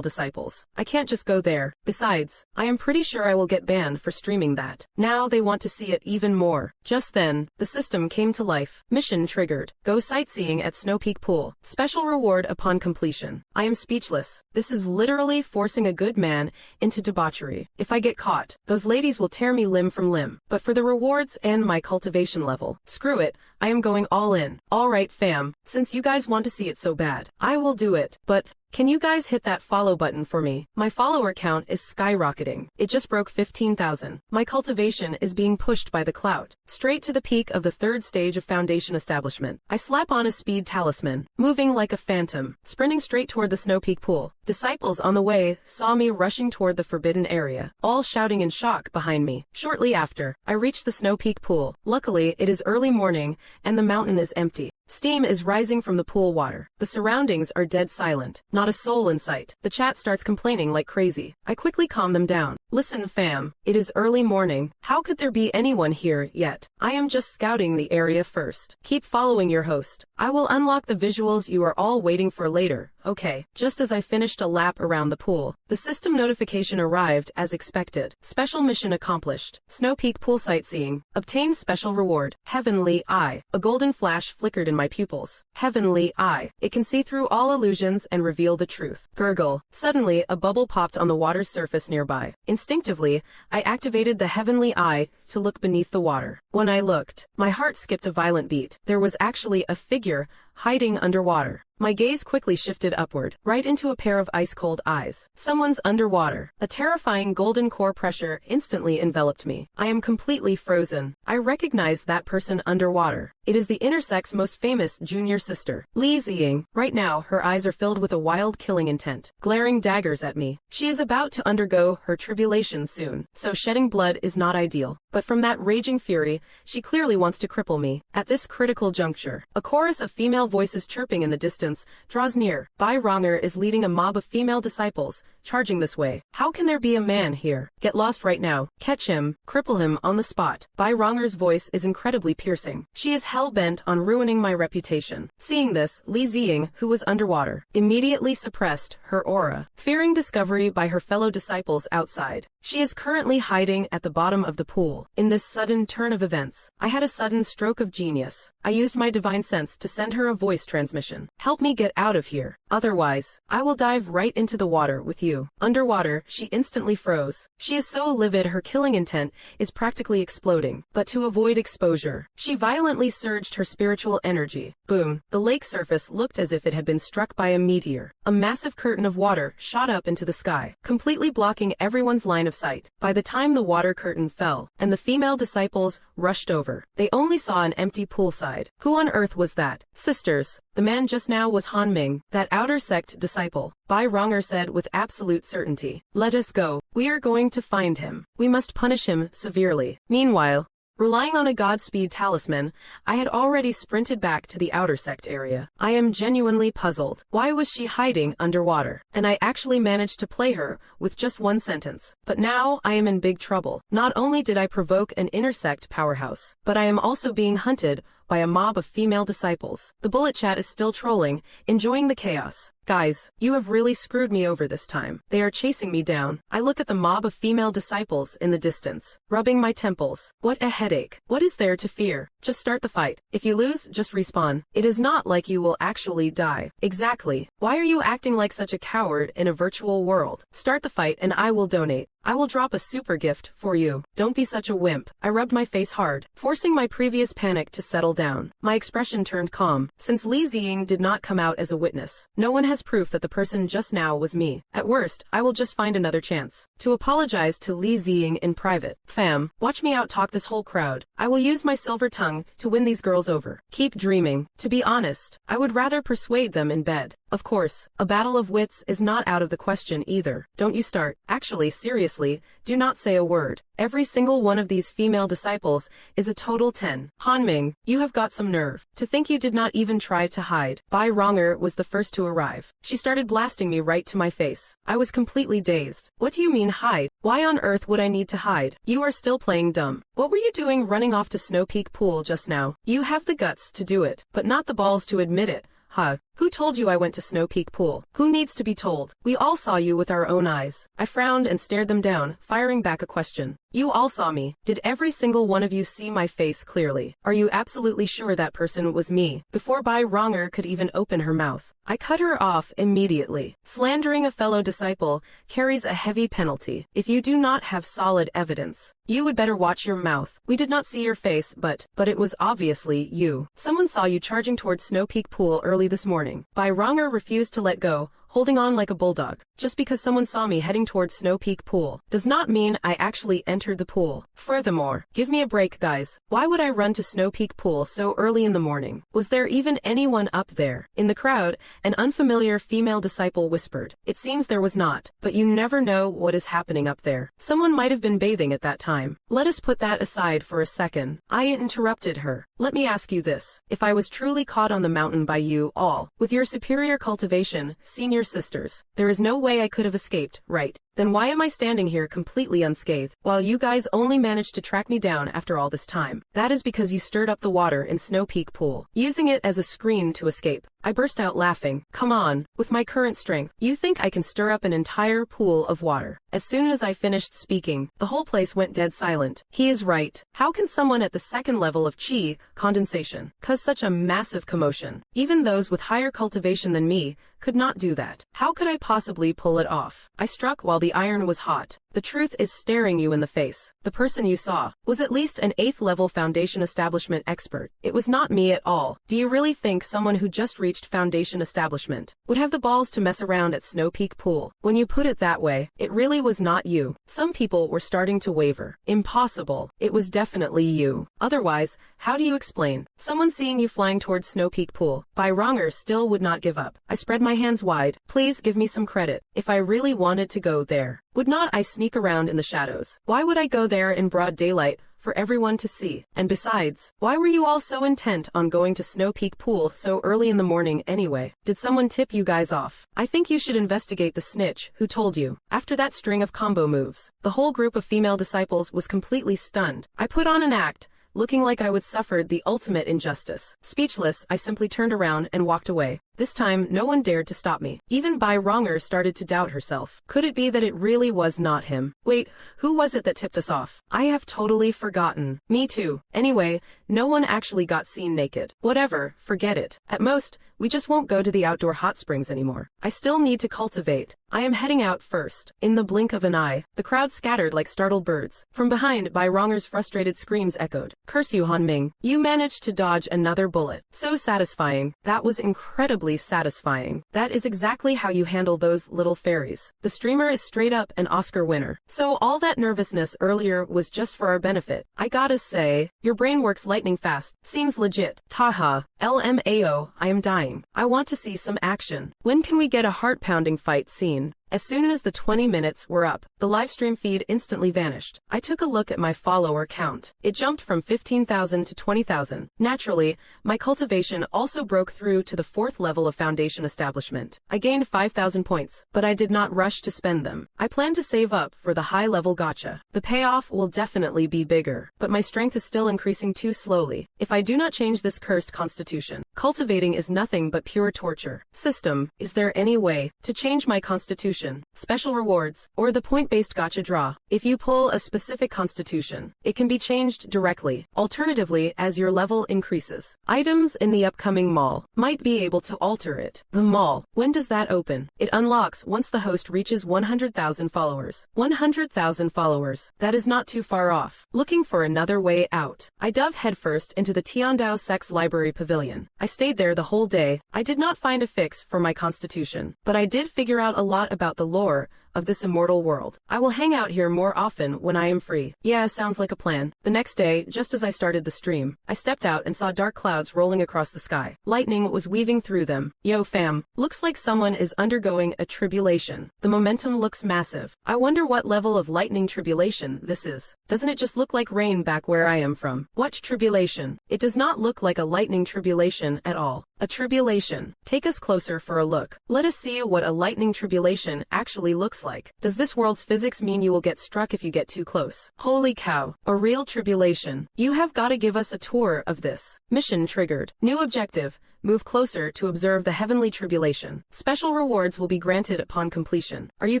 disciples. I can't just go there. Besides, I am pretty sure I will get banned for streaming that. Now they want to see it even more. Just then, the system came to life. Mission triggered. Go sightseeing at Snow Peak pool. Special reward upon completion. I am speechless. This is literally forcing a good man into debauchery. If I get caught, those ladies will tear me limb from limb. But for the rewards and my cultivation level, screw it, I am going all in. Alright fam, since you guys want to see it so bad, I will do it. But can you guys hit that follow button for me? My follower count is skyrocketing. It just broke 15,000. My cultivation is being pushed by the clout, straight to the peak of the third stage of foundation establishment. I slap on a speed talisman, moving like a phantom, sprinting straight toward the Snow Peak pool. Disciples on the way saw me rushing toward the forbidden area, all shouting in shock behind me. Shortly after, I reached the Snow Peak pool. Luckily, it is early morning, and the mountain is empty. Steam is rising from the pool water. The surroundings are dead silent. Not a soul in sight. The chat starts complaining like crazy. I quickly calm them down. Listen fam, it is early morning. How could there be anyone here yet? I am just scouting the area first. Keep following your host. I will unlock the visuals you are all waiting for later. Okay. Just as I finished a lap around the pool, the system notification arrived as expected. Special mission accomplished. Snow Peak pool sightseeing. Obtain special reward. Heavenly Eye. A golden flash flickered in my pupils. Heavenly Eye. It can see through all illusions and reveal the truth. Gurgle. Suddenly, a bubble popped on the water's surface nearby. Instinctively, I activated the Heavenly Eye to look beneath the water. When I looked, my heart skipped a violent beat. There was actually a figure hiding underwater. My gaze quickly shifted upward, right into a pair of ice-cold eyes. Someone's underwater. A terrifying golden core pressure instantly enveloped me. I am completely frozen. I recognize that person underwater. It is the Intersect's most famous junior sister, Li Ziying. Right now, her eyes are filled with a wild killing intent, glaring daggers at me. She is about to undergo her tribulation soon, so shedding blood is not ideal. But from that raging fury, she clearly wants to cripple me. At this critical juncture, a chorus of female voices chirping in the distance draws near. Bai Ronger is leading a mob of female disciples, charging this way. How can there be a man here? Get lost right now. Catch him, cripple him on the spot. Bai Ronger's voice is incredibly piercing. She is hell-bent on ruining my reputation. Seeing this, Li Ziying, who was underwater, immediately suppressed her aura, fearing discovery by her fellow disciples outside. She is currently hiding at the bottom of the pool. In this sudden turn of events, I had a sudden stroke of genius. I used my divine sense to send her a voice transmission. Help me get out of here. Otherwise, I will dive right into the water with you. Underwater, she instantly froze. She is so livid her killing intent is practically exploding. But to avoid exposure, she violently surged her spiritual energy. Boom. The lake surface looked as if it had been struck by a meteor. A massive curtain of water shot up into the sky, completely blocking everyone's line of sight. By the time the water curtain fell, and the female disciples rushed over, they only saw an empty poolside. Who on earth was that? Sisters, the man just now was Han Ming, that outer sect disciple. Bai Ronger said with absolute certainty. Let us go. We are going to find him. We must punish him severely. Meanwhile, relying on a Godspeed talisman, I had already sprinted back to the outer sect area. I am genuinely puzzled. Why was she hiding underwater? And I actually managed to play her with just one sentence. But now I am in big trouble. Not only did I provoke an intersect powerhouse, but I am also being hunted by a mob of female disciples. The bullet chat is still trolling, enjoying the chaos. Guys, you have really screwed me over this time. They are chasing me down. I look at the mob of female disciples in the distance, rubbing my temples. What a headache. What is there to fear? Just start the fight. If you lose, just respawn. It is not like you will actually die. Exactly. Why are you acting like such a coward in a virtual world? Start the fight and I will donate. I will drop a super gift for you. Don't be such a wimp. I rubbed my face hard, forcing my previous panic to settle down. My expression turned calm. Since Li Ziying did not come out as a witness, no one has proof that the person just now was me. At worst, I will just find another chance to apologize to Li Ziying in private. Fam, watch me out-talk this whole crowd. I will use my silver tongue to win these girls over. Keep dreaming. To be honest, I would rather persuade them in bed. Of course, a battle of wits is not out of the question either. Don't you start. Actually, seriously, do not say a word. Every single one of these female disciples is a total 10. Han Ming, you have got some nerve. To think you did not even try to hide. Bai Ronger was the first to arrive. She started blasting me right to my face. I was completely dazed. What do you mean hide? Why on earth would I need to hide? You are still playing dumb. What were you doing running off to Snow Peak Pool just now? You have the guts to do it, but not the balls to admit it. Huh. Who told you I went to Snow Peak Pool? Who needs to be told? We all saw you with our own eyes. I frowned and stared them down, firing back a question. You all saw me. Did every single one of you see my face clearly? Are you absolutely sure that person was me? Before Bai Ronger could even open her mouth, I cut her off immediately. Slandering a fellow disciple carries a heavy penalty. If you do not have solid evidence, you would better watch your mouth. We did not see your face, but it was obviously you. Someone saw you charging towards Snow Peak Pool early this morning. Bai Ronger refused to let go, holding on like a bulldog. Just because someone saw me heading towards Snow Peak Pool does not mean I actually entered the pool. Furthermore, give me a break, guys. Why would I run to Snow Peak Pool so early in the morning? Was there even anyone up there? In the crowd, an unfamiliar female disciple whispered. It seems there was not, but you never know what is happening up there. Someone might have been bathing at that time. Let us put that aside for a second. I interrupted her. Let me ask you this. If I was truly caught on the mountain by you all, with your superior cultivation, senior sisters, there is no way I could have escaped, right? Then why am I standing here completely unscathed, while you guys only managed to track me down after all this time? That is because you stirred up the water in Snow Peak Pool, using it as a screen to escape. I burst out laughing. Come on, with my current strength, you think I can stir up an entire pool of water? As soon as I finished speaking, the whole place went dead silent. He is right. How can someone at the second level of chi condensation cause such a massive commotion? Even those with higher cultivation than me could not do that. How could I possibly pull it off? I struck while the iron was hot. The truth is staring you in the face. The person you saw was at least an 8th level foundation establishment expert. It was not me at all. Do you really think someone who just reached foundation establishment would have the balls to mess around at Snow Peak Pool? When you put it that way, it really was not you. Some people were starting to waver. Impossible. It was definitely you. Otherwise, how do you explain someone seeing you flying towards Snow Peak Pool? Bai Ronger still would not give up. I spread my hands wide. Please give me some credit. If I really wanted to go there, would not I sneak around in the shadows? Why would I go there in broad daylight for everyone to see? And besides, why were you all so intent on going to Snow Peak Pool so early in the morning anyway? Did someone tip you guys off? I think you should investigate the snitch who told you. After that string of combo moves, the whole group of female disciples was completely stunned. I put on an act, looking like I would suffer the ultimate injustice. Speechless, I simply turned around and walked away. This time, no one dared to stop me. Even Bai Ronger started to doubt herself. Could it be that it really was not him? Wait, who was it that tipped us off? I have totally forgotten. Me too. Anyway, no one actually got seen naked. Whatever, forget it. At most, we just won't go to the outdoor hot springs anymore. I still need to cultivate. I am heading out first. In the blink of an eye, the crowd scattered like startled birds. From behind, Bai Ronger's frustrated screams echoed. Curse you, Han Ming. You managed to dodge another bullet. So satisfying. That was incredibly satisfying. That is exactly how you handle those little fairies. The streamer is straight up an Oscar winner. So all that nervousness earlier was just for our benefit. I gotta say, your brain works lightning fast. Seems legit. Haha. LMAO, I am dying. I want to see some action. When can we get a heart-pounding fight scene? As soon as the 20 minutes were up, the livestream feed instantly vanished. I took a look at my follower count. It jumped from 15,000 to 20,000. Naturally, my cultivation also broke through to the 4th level of foundation establishment. I gained 5,000 points, but I did not rush to spend them. I plan to save up for the high-level gacha. The payoff will definitely be bigger, but my strength is still increasing too slowly. If I do not change this cursed constitution, cultivating is nothing but pure torture. System, is there any way to change my constitution? Special rewards, or the point-based gacha draw. If you pull a specific constitution, it can be changed directly. Alternatively, as your level increases, items in the upcoming mall might be able to alter it. The mall, when does that open? It unlocks once the host reaches 100,000 followers. 100,000 followers. That is not too far off. Looking for another way out, I dove headfirst into the Tiandao Sect's library pavilion. I stayed there the whole day. I did not find a fix for my constitution, but I did figure out a lot about the lore of this immortal world. I will hang out here more often when I am free. Yeah, sounds like a plan. The next day, just as I started the stream, I stepped out and saw dark clouds rolling across the sky. Lightning was weaving through them. Yo fam, looks like someone is undergoing a tribulation. The momentum looks massive. I wonder what level of lightning tribulation this is. Doesn't it just look like rain back where I am from? What tribulation? It does not look like a lightning tribulation at all. A tribulation. Take us closer for a look. Let us see what a lightning tribulation actually looks like. Does this world's physics mean you will get struck if you get too close? Holy cow. A real tribulation. You have got to give us a tour of this. Mission triggered. New objective. Move closer to observe the heavenly tribulation. Special rewards will be granted upon completion. Are you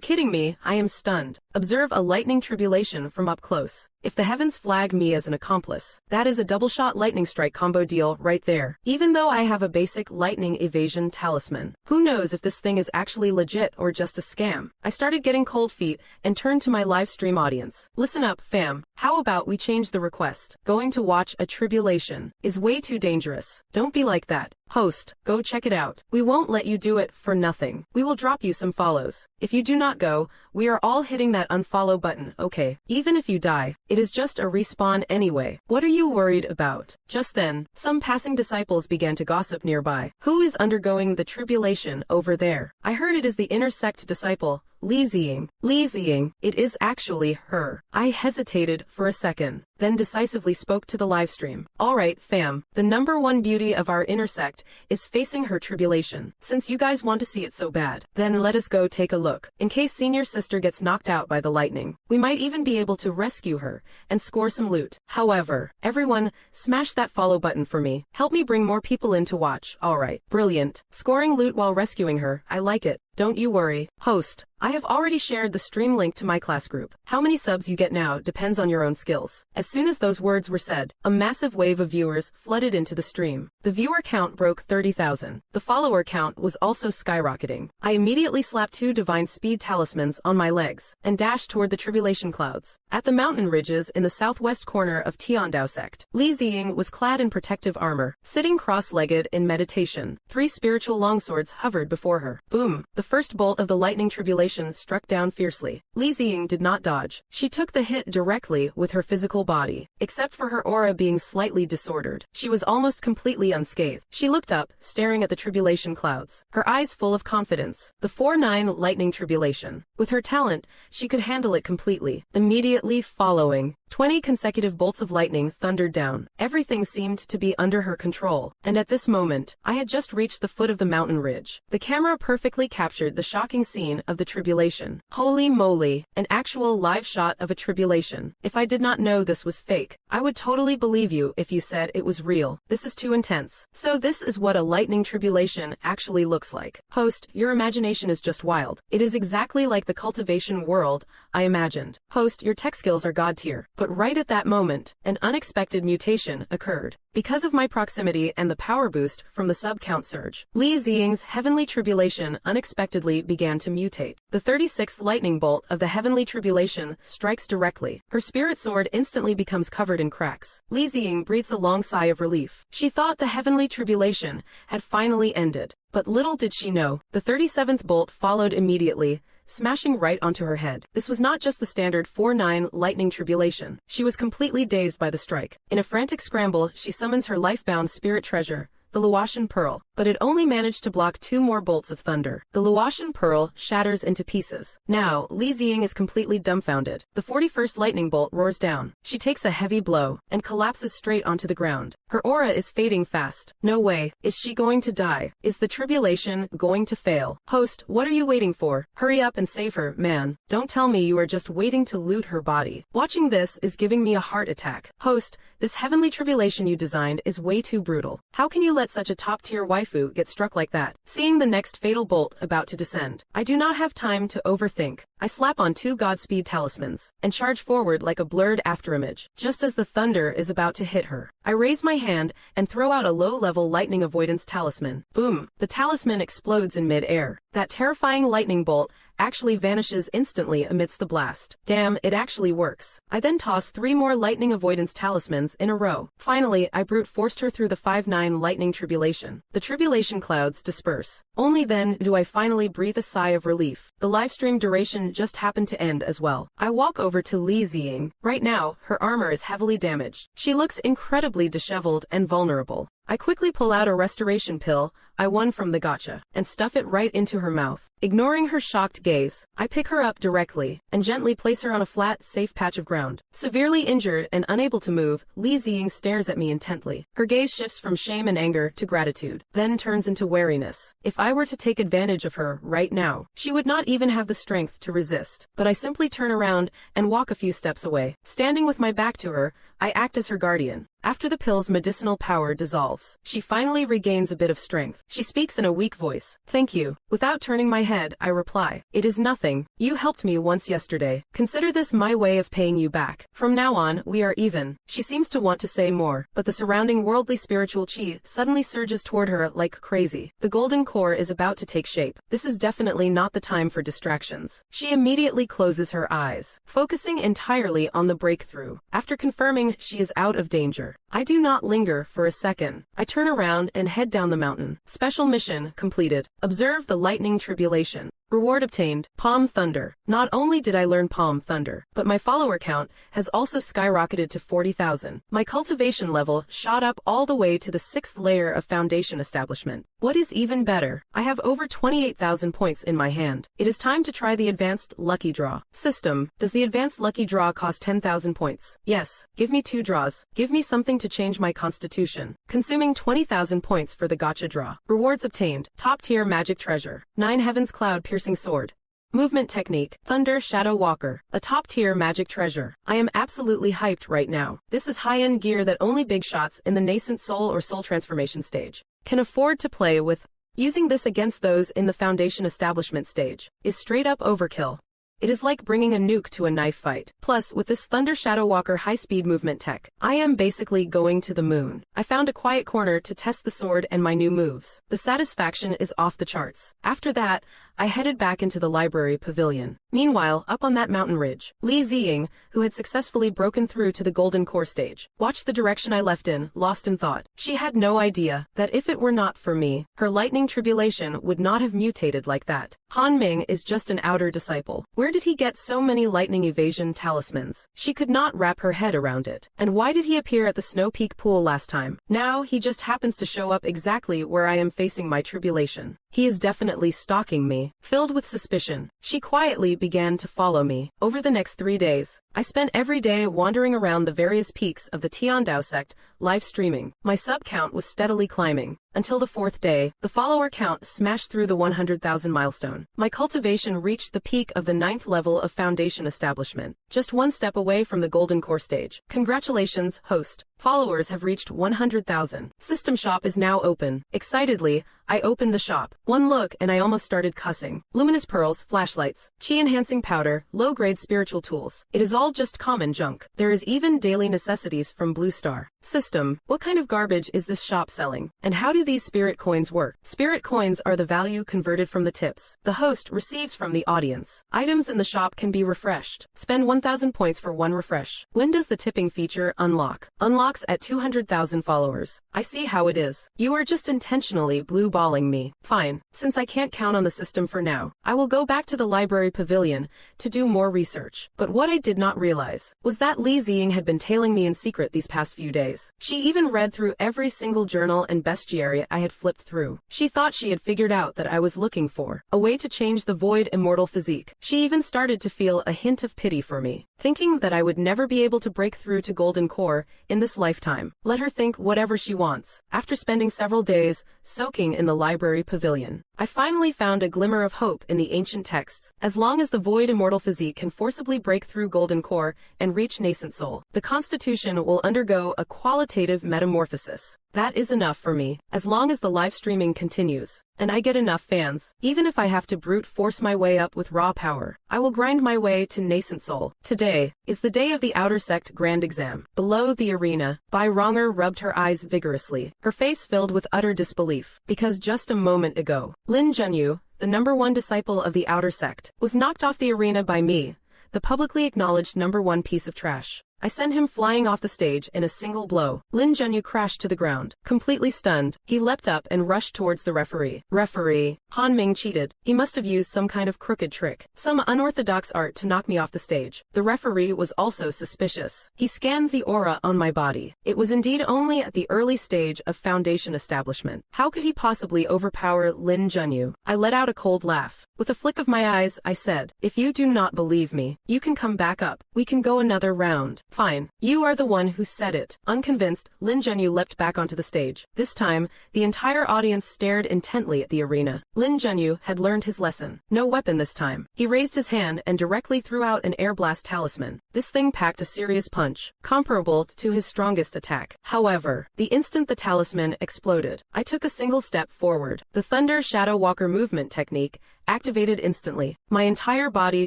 kidding me? I am stunned. Observe a lightning tribulation from up close. If the heavens flag me as an accomplice, that is a double-shot lightning strike combo deal right there. Even though I have a basic lightning evasion talisman, who knows if this thing is actually legit or just a scam? I started getting cold feet and turned to my live stream audience. Listen up, fam. How about we change the request? Going to watch a tribulation is way too dangerous. Don't be like that. Host, go check it out. We won't let you do it for nothing. We will drop you some follows. If you do not go, we are all hitting that unfollow button, okay? Even if you die, it is just a respawn anyway. What are you worried about? Just then, some passing disciples began to gossip nearby. Who is undergoing the tribulation over there? I heard it is the inner sect disciple, Li Ziying. Li Ziying, it is actually her. I hesitated for a second, then decisively spoke to the livestream. Alright fam, the #1 beauty of our inner sect is facing her tribulation. Since you guys want to see it so bad, then let us go take a look. In case senior sister gets knocked out by the lightning, we might even be able to rescue her and score some loot. However, everyone, smash that follow button for me. Help me bring more people in to watch. Alright, brilliant. Scoring loot while rescuing her, I like it. Don't you worry. Host, I have already shared the stream link to my class group. How many subs you get now depends on your own skills. As soon as those words were said, a massive wave of viewers flooded into the stream. The viewer count broke 30,000. The follower count was also skyrocketing. I immediately slapped 2 divine speed talismans on my legs and dashed toward the tribulation clouds. At the mountain ridges in the southwest corner of Tiandao Sect, Li Ziying was clad in protective armor, sitting cross-legged in meditation. 3 spiritual longswords hovered before her. Boom! The first bolt of the lightning tribulation struck down fiercely. Li Ziying did not dodge. She took the hit directly with her physical body. Except for her aura being slightly disordered, she was almost completely unscathed. She looked up, staring at the tribulation clouds, her eyes full of confidence. The 4-9 lightning tribulation. With her talent, she could handle it completely. Immediately following, 20 consecutive bolts of lightning thundered down. Everything seemed to be under her control, and at this moment, I had just reached the foot of the mountain ridge. The camera perfectly captured the shocking scene of the tribulation. Holy moly, an actual live shot of a tribulation. If I did not know this was fake, I would totally believe you if you said it was real. This is too intense. So this is what a lightning tribulation actually looks like. Host, your imagination is just wild. It is exactly like the cultivation world I imagined. Host, your tech skills are god tier. But right at that moment, an unexpected mutation occurred. Because of my proximity and the power boost from the sub-count surge, Li Ziying's heavenly tribulation unexpectedly began to mutate. The 36th lightning bolt of the heavenly tribulation strikes directly. Her spirit sword instantly becomes covered in cracks. Li Ziying breathes a long sigh of relief. She thought the heavenly tribulation had finally ended. But little did she know, the 37th bolt followed immediately, smashing right onto her head. This was not just the standard 4-9 lightning tribulation. She was completely dazed by the strike. In a frantic scramble, she summons her life-bound spirit treasure, the Luotian Pearl, but it only managed to block 2 more bolts of thunder. The Luotian Pearl shatters into pieces. Now, Li Ziying is completely dumbfounded. The 41st lightning bolt roars down. She takes a heavy blow and collapses straight onto the ground. Her aura is fading fast. No way. Is she going to die? Is the tribulation going to fail? Host, what are you waiting for? Hurry up and save her, man. Don't tell me you are just waiting to loot her body. Watching this is giving me a heart attack. Host, this heavenly tribulation you designed is way too brutal. How can you let such a top-tier waifu get struck like that? Seeing the next fatal bolt about to descend, I do not have time to overthink. I slap on 2 Godspeed talismans and charge forward like a blurred afterimage. Just as the thunder is about to hit her, I raise my hand and throw out a low-level lightning avoidance talisman. Boom! The talisman explodes in mid-air. That terrifying lightning bolt actually vanishes instantly amidst the blast. Damn, it actually works. I then toss 3 more lightning avoidance talismans in a row. Finally, I brute forced her through the 5-9 lightning tribulation. The tribulation clouds disperse. Only then do I finally breathe a sigh of relief. The livestream duration just happened to end as well. I walk over to Li Ziying. Right now, her armor is heavily damaged. She looks incredibly disheveled and vulnerable. I quickly pull out a restoration pill I won from the gacha and stuff it right into her mouth. Ignoring her shocked gaze, I pick her up directly and gently place her on a flat, safe patch of ground. Severely injured and unable to move, Li Ziying stares at me intently. Her gaze shifts from shame and anger to gratitude, then turns into wariness. If I were to take advantage of her right now, she would not even have the strength to resist. But I simply turn around and walk a few steps away. Standing with my back to her, I act as her guardian. After the pill's medicinal power dissolves, she finally regains a bit of strength. She speaks in a weak voice. Thank you. Without turning my head, I reply. It is nothing. You helped me once yesterday. Consider this my way of paying you back. From now on, we are even. She seems to want to say more, but the surrounding worldly spiritual chi suddenly surges toward her like crazy. The golden core is about to take shape. This is definitely not the time for distractions. She immediately closes her eyes, focusing entirely on the breakthrough. After confirming she is out of danger, I do not linger for a second. I turn around and head down the mountain. Special mission completed. Observe the lightning tribulation. Reward obtained, Palm Thunder. Not only did I learn Palm Thunder, but my follower count has also skyrocketed to 40,000. My cultivation level shot up all the way to the 6th layer of foundation establishment. What is even better, I have over 28,000 points in my hand. It is time to try the advanced lucky draw. System, does the advanced lucky draw cost 10,000 points? Yes, give me 2 draws. Give me something to change my constitution. Consuming 20,000 points for the gacha draw. Rewards obtained, top tier magic treasure. 9 heavens cloud piercing sword. Movement technique, Thunder Shadow Walker, a top-tier magic treasure. I am absolutely hyped right now. This is high-end gear that only big shots in the nascent soul or soul transformation stage can afford to play with. Using this against those in the foundation establishment stage is straight-up overkill. It is like bringing a nuke to a knife fight. Plus, with this Thunder Shadow Walker high-speed movement tech, I am basically going to the moon. I found a quiet corner to test the sword and my new moves. The satisfaction is off the charts. After that, I headed back into the library pavilion. Meanwhile, up on that mountain ridge, Li Ziying, who had successfully broken through to the golden core stage, watched the direction I left in, lost in thought. She had no idea that if it were not for me, her lightning tribulation would not have mutated like that. Han Ming is just an outer disciple. Where did he get so many lightning evasion talismans? She could not wrap her head around it. And why did he appear at the Snow Peak pool last time? Now he just happens to show up exactly where I am facing my tribulation. He is definitely stalking me. Filled with suspicion, she quietly began to follow me. Over the next 3 days, I spent every day wandering around the various peaks of the Tiandao sect, live streaming. My sub count was steadily climbing. Until the 4th day, the follower count smashed through the 100,000 milestone. My cultivation reached the peak of the 9th level of foundation establishment, just 1 step away from the golden core stage. Congratulations, host. Followers have reached 100,000. System shop is now open. Excitedly, I opened the shop. One look and I almost started cussing. Luminous pearls, flashlights, chi enhancing powder, low-grade spiritual tools. It is all just common junk. There is even daily necessities from Blue Star. System, what kind of garbage is this shop selling? And how do these spirit coins work? Spirit coins are the value converted from the tips the host receives from the audience. Items in the shop can be refreshed. Spend 1,000 points for 1 refresh. When does the tipping feature unlock? Unlocks at 200,000 followers. I see how it is. You are just intentionally blue-balling eyeballing me. Fine, since I can't count on the system for now, I will go back to the library pavilion to do more research. But what I did not realize was that Li Ziying had been tailing me in secret these past few days. She even read through every single journal and bestiary I had flipped through. She thought she had figured out that I was looking for a way to change the void immortal physique. She even started to feel a hint of pity for me, thinking that I would never be able to break through to golden core in this lifetime. Let her think whatever she wants. After spending several days soaking in the library pavilion, I finally found a glimmer of hope in the ancient texts. As long as the void immortal physique can forcibly break through golden core and reach nascent soul, the constitution will undergo a qualitative metamorphosis. That is enough for me, as long as the live streaming continues, and I get enough fans. Even if I have to brute force my way up with raw power, I will grind my way to nascent soul. Today is the day of the Outer Sect Grand Exam. Below the arena, Bai Ronger rubbed her eyes vigorously, her face filled with utter disbelief, because just a moment ago, Lin Junyu, the #1 disciple of the Outer Sect, was knocked off the arena by me, the publicly acknowledged #1 piece of trash. I sent him flying off the stage in a single blow. Lin Junyu crashed to the ground. Completely stunned, he leapt up and rushed towards the referee. Referee, Han Ming cheated. He must have used some kind of crooked trick, some unorthodox art to knock me off the stage. The referee was also suspicious. He scanned the aura on my body. It was indeed only at the early stage of foundation establishment. How could he possibly overpower Lin Junyu? I let out a cold laugh. With a flick of my eyes, I said, "If you do not believe me, you can come back up. We can go another round." "Fine. You are the one who said it." Unconvinced, Lin Junyu leapt back onto the stage. This time, the entire audience stared intently at the arena. Lin Junyu had learned his lesson. No weapon this time. He raised his hand and directly threw out an air blast talisman. This thing packed a serious punch, comparable to his strongest attack. However, the instant the talisman exploded, I took a single step forward. The Thunder Shadow Walker movement technique activated instantly. My entire body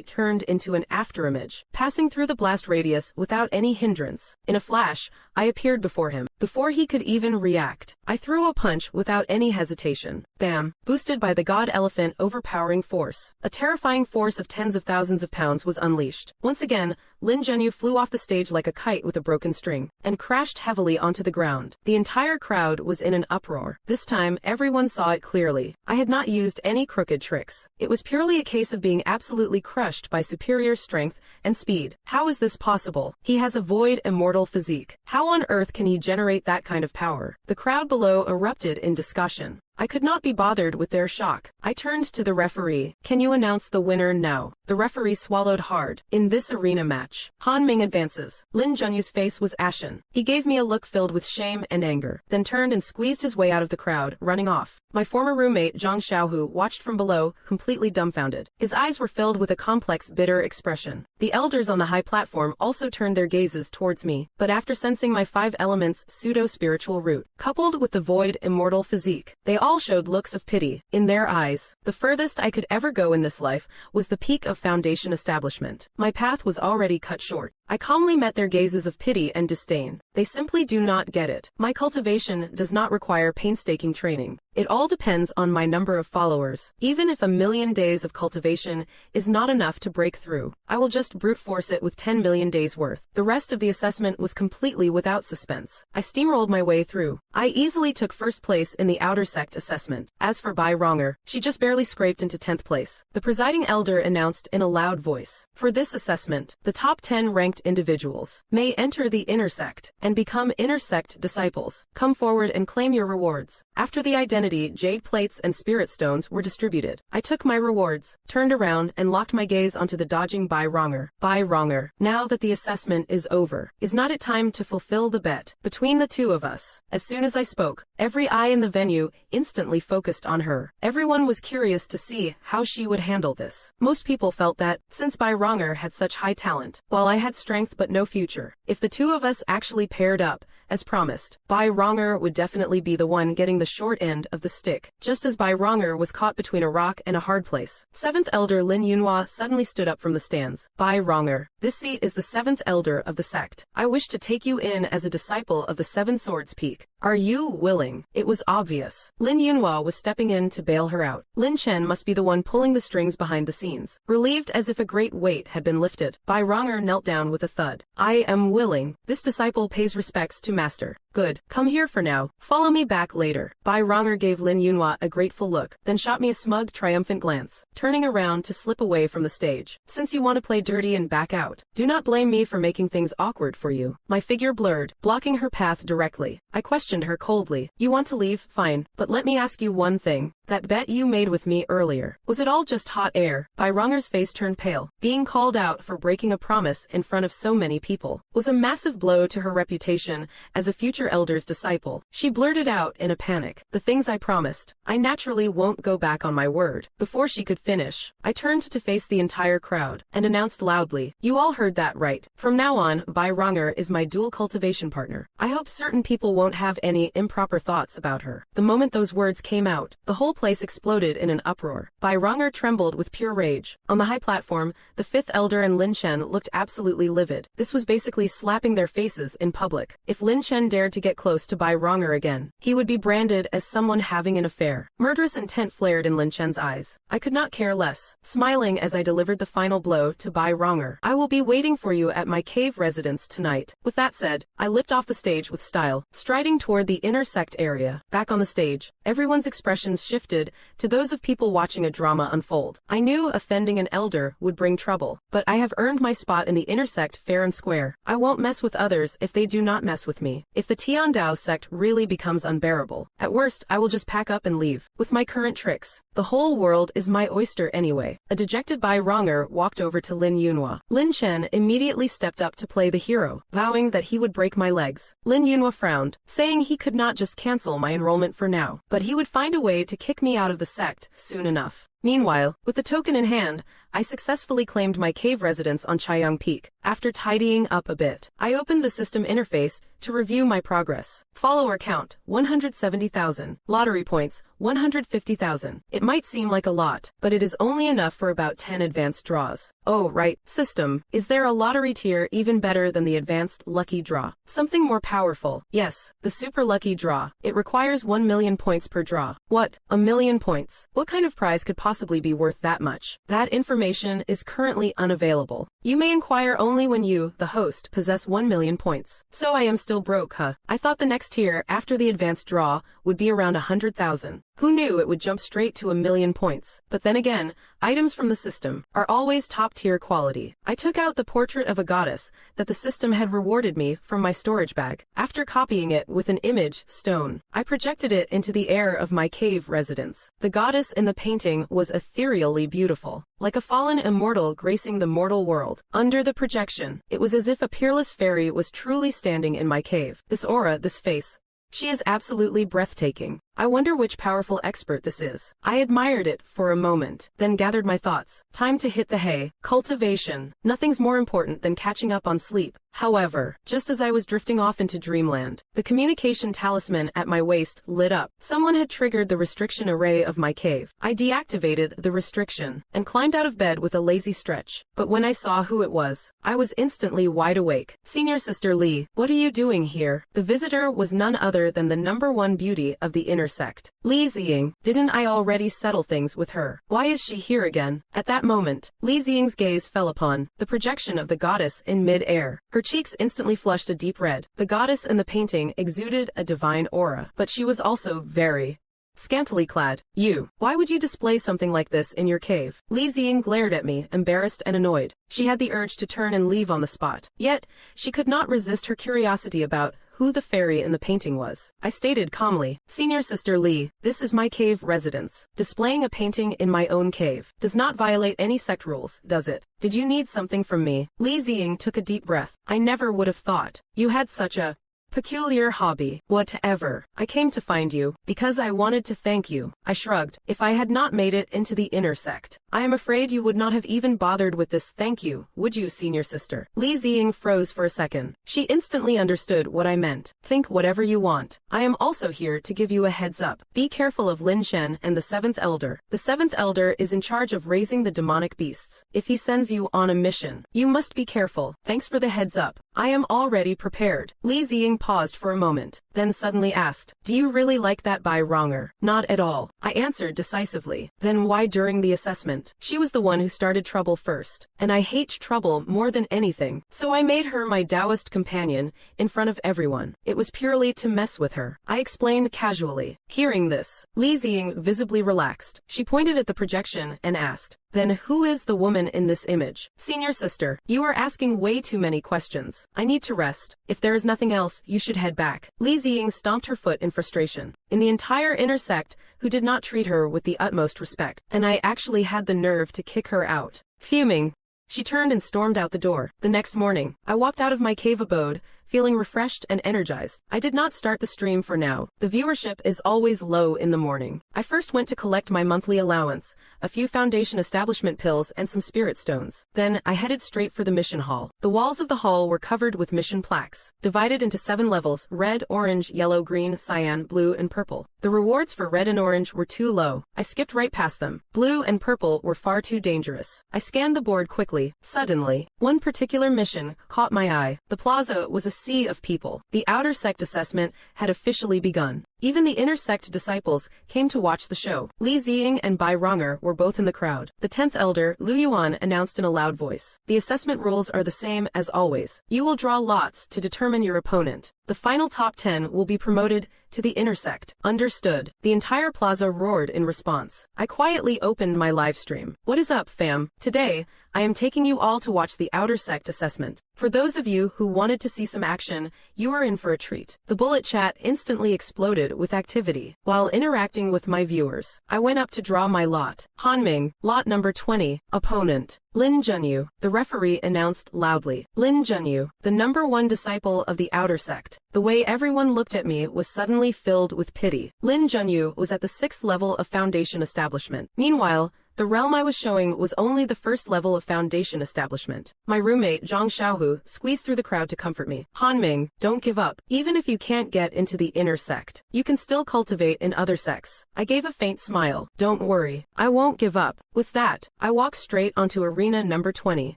turned into an afterimage, passing through the blast radius without any hindrance. In a flash, I appeared before him. Before he could even react, I threw a punch without any hesitation. Bam! Boosted by the God Elephant overpowering force, a terrifying force of tens of thousands of pounds was unleashed. Once again, Lin Junyu flew off the stage like a kite with a broken string, and crashed heavily onto the ground. The entire crowd was in an uproar. This time, everyone saw it clearly. I had not used any crooked tricks. It was purely a case of being absolutely crushed by superior strength and speed. How is this possible? He has a void immortal physique. How on earth can he generate that kind of power? The crowd below erupted in discussion. I could not be bothered with their shock. I turned to the referee. "Can you announce the winner now?" The referee swallowed hard. "In this arena match, Han Ming advances." Lin Junyu's face was ashen. He gave me a look filled with shame and anger, then turned and squeezed his way out of the crowd, running off. My former roommate Zhang Xiaohu watched from below, completely dumbfounded. His eyes were filled with a complex, bitter expression. The elders on the high platform also turned their gazes towards me, but after sensing my 5 elements pseudo-spiritual root, coupled with the void immortal physique, they all showed looks of pity. In their eyes, the furthest I could ever go in this life was the peak of foundation establishment. My path was already cut short. I calmly met their gazes of pity and disdain. They simply do not get it. My cultivation does not require painstaking training. It all depends on my number of followers. Even if 1,000,000 days of cultivation is not enough to break through, I will just brute force it with 10 million days worth. The rest of the assessment was completely without suspense. I steamrolled my way through. I easily took first place in the Outer Sect assessment. As for Bai Ronger, she just barely scraped into 10th place. The presiding elder announced in a loud voice, "For this assessment, the top 10 ranked individuals may enter the Inner Sect and become Inner Sect disciples. Come forward and claim your rewards." After the identity, jade plates and spirit stones were distributed, I took my rewards, turned around and locked my gaze onto the dodging Bai Ronger. "Bai Ronger, now that the assessment is over, is not it time to fulfill the bet between the two of us?" As soon as I spoke, every eye in the venue instantly focused on her. Everyone was curious to see how she would handle this. Most people felt that, since Bai Ronger had such high talent, while I had strength but no future, if the two of us actually paired up, as promised, Bai Ronger would definitely be the one getting the short end of the stick. Just as Bai Ronger was caught between a rock and a hard place, 7th Elder Lin Yunhua suddenly stood up from the stands. "Bai Ronger, this seat is the 7th Elder of the sect. I wish to take you in as a disciple of the 7 Swords Peak." Are you willing? It was obvious. Lin Yunhua was stepping in to bail her out. Lin Chen must be the one pulling the strings behind the scenes. Relieved as if a great weight had been lifted, Bai Ronger knelt down with a thud. I am willing. This disciple pays respects to master. Good. Come here for now. Follow me back later. Bai Ronger gave Lin Yunhua a grateful look, then shot me a smug, triumphant glance, turning around to slip away from the stage. Since you want to play dirty and back out, do not blame me for making things awkward for you. My figure blurred, blocking her path directly. I questioned her coldly. You want to leave? Fine. But let me ask you one thing. That bet you made with me earlier, was it all just hot air? Bai Ronger's face turned pale. Being called out for breaking a promise in front of so many people was a massive blow to her reputation as a future elder's disciple. She blurted out in a panic. The things I promised. I naturally won't go back on my word. Before she could finish, I turned to face the entire crowd and announced loudly, you all heard that right. From now on, Bai Ronger is my dual cultivation partner. I hope certain people won't have any improper thoughts about her. The moment those words came out, the whole place exploded in an uproar. Bai Ronger trembled with pure rage. On the high platform, the fifth elder and Lin Chen looked absolutely livid. This was basically slapping their faces in public. If Lin Chen dared to get close to Bai Ronger again, he would be branded as someone having an affair. Murderous intent flared in Lin Chen's eyes. I could not care less, smiling as I delivered the final blow to Bai Ronger. I will be waiting for you at my cave residence tonight. With that said, I leapt off the stage with style, striding toward the inner sect area. Back on the stage, everyone's expressions shifted to those of people watching a drama unfold. I knew offending an elder would bring trouble, but I have earned my spot in the inner sect fair and square. I won't mess with others if they do not mess with me. If the Tiandao sect really becomes unbearable, at worst I will just pack up and leave. With my current tricks, the whole world is my oyster anyway. A dejected Bai Ronger walked over to Lin Yunhua. Lin Chen immediately stepped up to play the hero, vowing that he would break my legs. Lin Yunhua frowned, saying he could not just cancel my enrollment for now, but he would find a way to kick me out of the sect soon enough. Meanwhile, with the token in hand, I successfully claimed my cave residence on Chaiyang Peak. After tidying up a bit, I opened the system interface to review my progress. Follower count, 170,000. Lottery points, 150,000. It might seem like a lot, but it is only enough for about 10 advanced draws. Oh, right. System, is there a lottery tier even better than the advanced lucky draw? Something more powerful. Yes, the super lucky draw. It requires 1 million points per draw. What? A million points? What kind of prize could possibly be worth that much? That information is currently unavailable. You may inquire only when you, the host, possess 1 million points. So I am still broke, huh? I thought the next tier after the advanced draw would be around 100,000. Who knew it would jump straight to 1 million points? But then again, items from the system are always top-tier quality. I took out the portrait of a goddess that the system had rewarded me from my storage bag. After copying it with an image stone, I projected it into the air of my cave residence. The goddess in the painting was ethereally beautiful, like a fallen immortal gracing the mortal world. Under the projection, it was as if a peerless fairy was truly standing in my cave. This aura, this face. She is absolutely breathtaking. I wonder which powerful expert this is. I admired it for a moment, then gathered my thoughts. Time to hit the hay. Cultivation. Nothing's more important than catching up on sleep. However, just as I was drifting off into dreamland, the communication talisman at my waist lit up. Someone had triggered the restriction array of my cave. I deactivated the restriction and climbed out of bed with a lazy stretch. But when I saw who it was, I was instantly wide awake. Senior Sister Li, what are you doing here? The visitor was none other than the #1 beauty of the inner sect. Li Ziying, didn't I already settle things with her? Why is she here again? At that moment, Li Ziying's gaze fell upon the projection of the goddess in mid-air. Her cheeks instantly flushed a deep red. The goddess in the painting exuded a divine aura, but she was also very scantily clad. You, why would you display something like this in your cave? Li Ziying glared at me, embarrassed and annoyed. She had the urge to turn and leave on the spot. Yet, she could not resist her curiosity about who the fairy in the painting was. I stated calmly, Senior Sister Li, this is my cave residence. Displaying a painting in my own cave does not violate any sect rules, does it? Did you need something from me? Li Ziying took a deep breath. I never would have thought you had such a peculiar hobby. Whatever. I came to find you because I wanted to thank you. I shrugged. If I had not made it into the inner sect, I am afraid you would not have even bothered with this thank you, would you, Senior Sister? Li Ziying froze for a second. She instantly understood what I meant. Think whatever you want. I am also here to give you a heads up. Be careful of Lin Chen and the 7th Elder. The 7th Elder is in charge of raising the demonic beasts. If he sends you on a mission, you must be careful. Thanks for the heads up. I am already prepared. Li Ziying paused for a moment, then suddenly asked, "Do you really like that by wronger?" "Not at all," I answered decisively. "Then why during the assessment?" She was the one who started trouble first, and I hate trouble more than anything, so I made her my Taoist companion in front of everyone. It was purely to mess with her, I explained casually. Hearing this, Li Ziying visibly relaxed. She pointed at the projection and asked, "Then who is the woman in this image?" "Senior sister, you are asking way too many questions. I need to rest. If there is nothing else, you should head back." Li Ziying stomped her foot in frustration. In the entire inner sect, who did not treat her with the utmost respect, and I actually had the nerve to kick her out. Fuming, she turned and stormed out the door. The next morning, I walked out of my cave abode, feeling refreshed and energized. I did not start the stream for now. The viewership is always low in the morning. I first went to collect my monthly allowance, a few foundation establishment pills and some spirit stones. Then, I headed straight for the mission hall. The walls of the hall were covered with mission plaques, divided into 7 levels: red, orange, yellow, green, cyan, blue, and purple. The rewards for red and orange were too low. I skipped right past them. Blue and purple were far too dangerous. I scanned the board quickly. Suddenly, one particular mission caught my eye. The plaza was a sea of people. The outer sect assessment had officially begun. Even the inner sect disciples came to watch the show. Li Ziying and Bai Ronger were both in the crowd. The 10th elder, Lu Yuan, announced in a loud voice, "The assessment rules are the same as always. You will draw lots to determine your opponent. The final top 10 will be promoted to the inner sect." Understood. The entire plaza roared in response. I quietly opened my live stream. "What is up, fam? Today, I am taking you all to watch the outer sect assessment. For those of you who wanted to see some action, you are in for a treat." The bullet chat instantly exploded with activity. While interacting with my viewers, I went up to draw my lot. Han Ming, lot number 20, opponent, Lin Junyu. The referee announced loudly. Lin Junyu, the #1 disciple of the outer sect. The way everyone looked at me was suddenly filled with pity. Lin Junyu was at the 6th level of foundation establishment. Meanwhile, the realm I was showing was only the 1st level of foundation establishment. My roommate, Zhang Xiaohu, squeezed through the crowd to comfort me. "Han Ming, don't give up. Even if you can't get into the inner sect, you can still cultivate in other sects." I gave a faint smile. "Don't worry. I won't give up." With that, I walked straight onto arena number 20.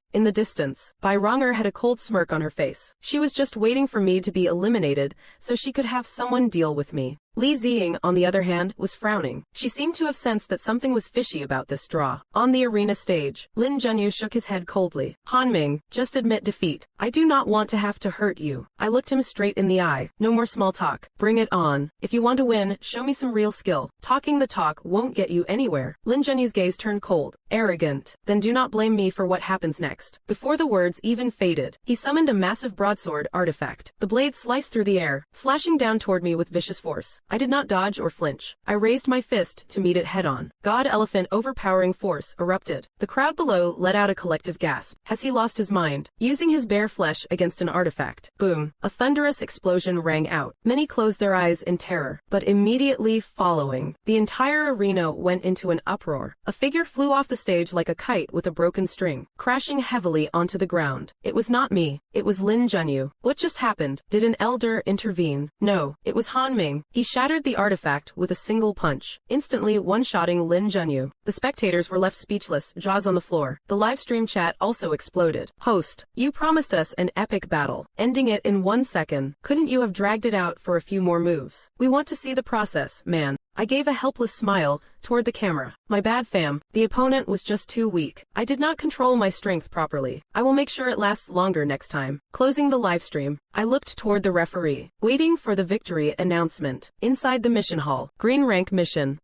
In the distance, Bai Ronger had a cold smirk on her face. She was just waiting for me to be eliminated so she could have someone deal with me. Li Ziying, on the other hand, was frowning. She seemed to have sensed that something was fishy about this draw. On the arena stage, Lin Junyu shook his head coldly. "Han Ming, just admit defeat. I do not want to have to hurt you." I looked him straight in the eye. "No more small talk. Bring it on. If you want to win, show me some real skill. Talking the talk won't get you anywhere." Lin Junyu's gaze turned cold. "Arrogant. Then do not blame me for what happens next." Before the words even faded, he summoned a massive broadsword artifact. The blade sliced through the air, slashing down toward me with vicious force. I did not dodge or flinch. I raised my fist to meet it head-on. God Elephant overpowering force erupted. The crowd below let out a collective gasp. Has he lost his mind? Using his bare flesh against an artifact. Boom. A thunderous explosion rang out. Many closed their eyes in terror, but immediately following, the entire arena went into an uproar. A figure flew off the stage like a kite with a broken string, crashing heavily onto the ground. It was not me. It was Lin Junyu. What just happened? Did an elder intervene? No, it was Han Ming. He shattered the artifact with a single punch, instantly one-shotting Lin Junyu. The spectators were left speechless, jaws on the floor. The livestream chat also exploded. "Host, you promised us an epic battle, ending it in 1 second. Couldn't you have dragged it out for a few more moves? We want to see the process, man." I gave a helpless smile toward the camera. "My bad, fam. The opponent was just too weak. I did not control my strength properly. I will make sure it lasts longer next time." Closing the livestream, I looked toward the referee, waiting for the victory announcement. Inside the mission hall, green rank mission.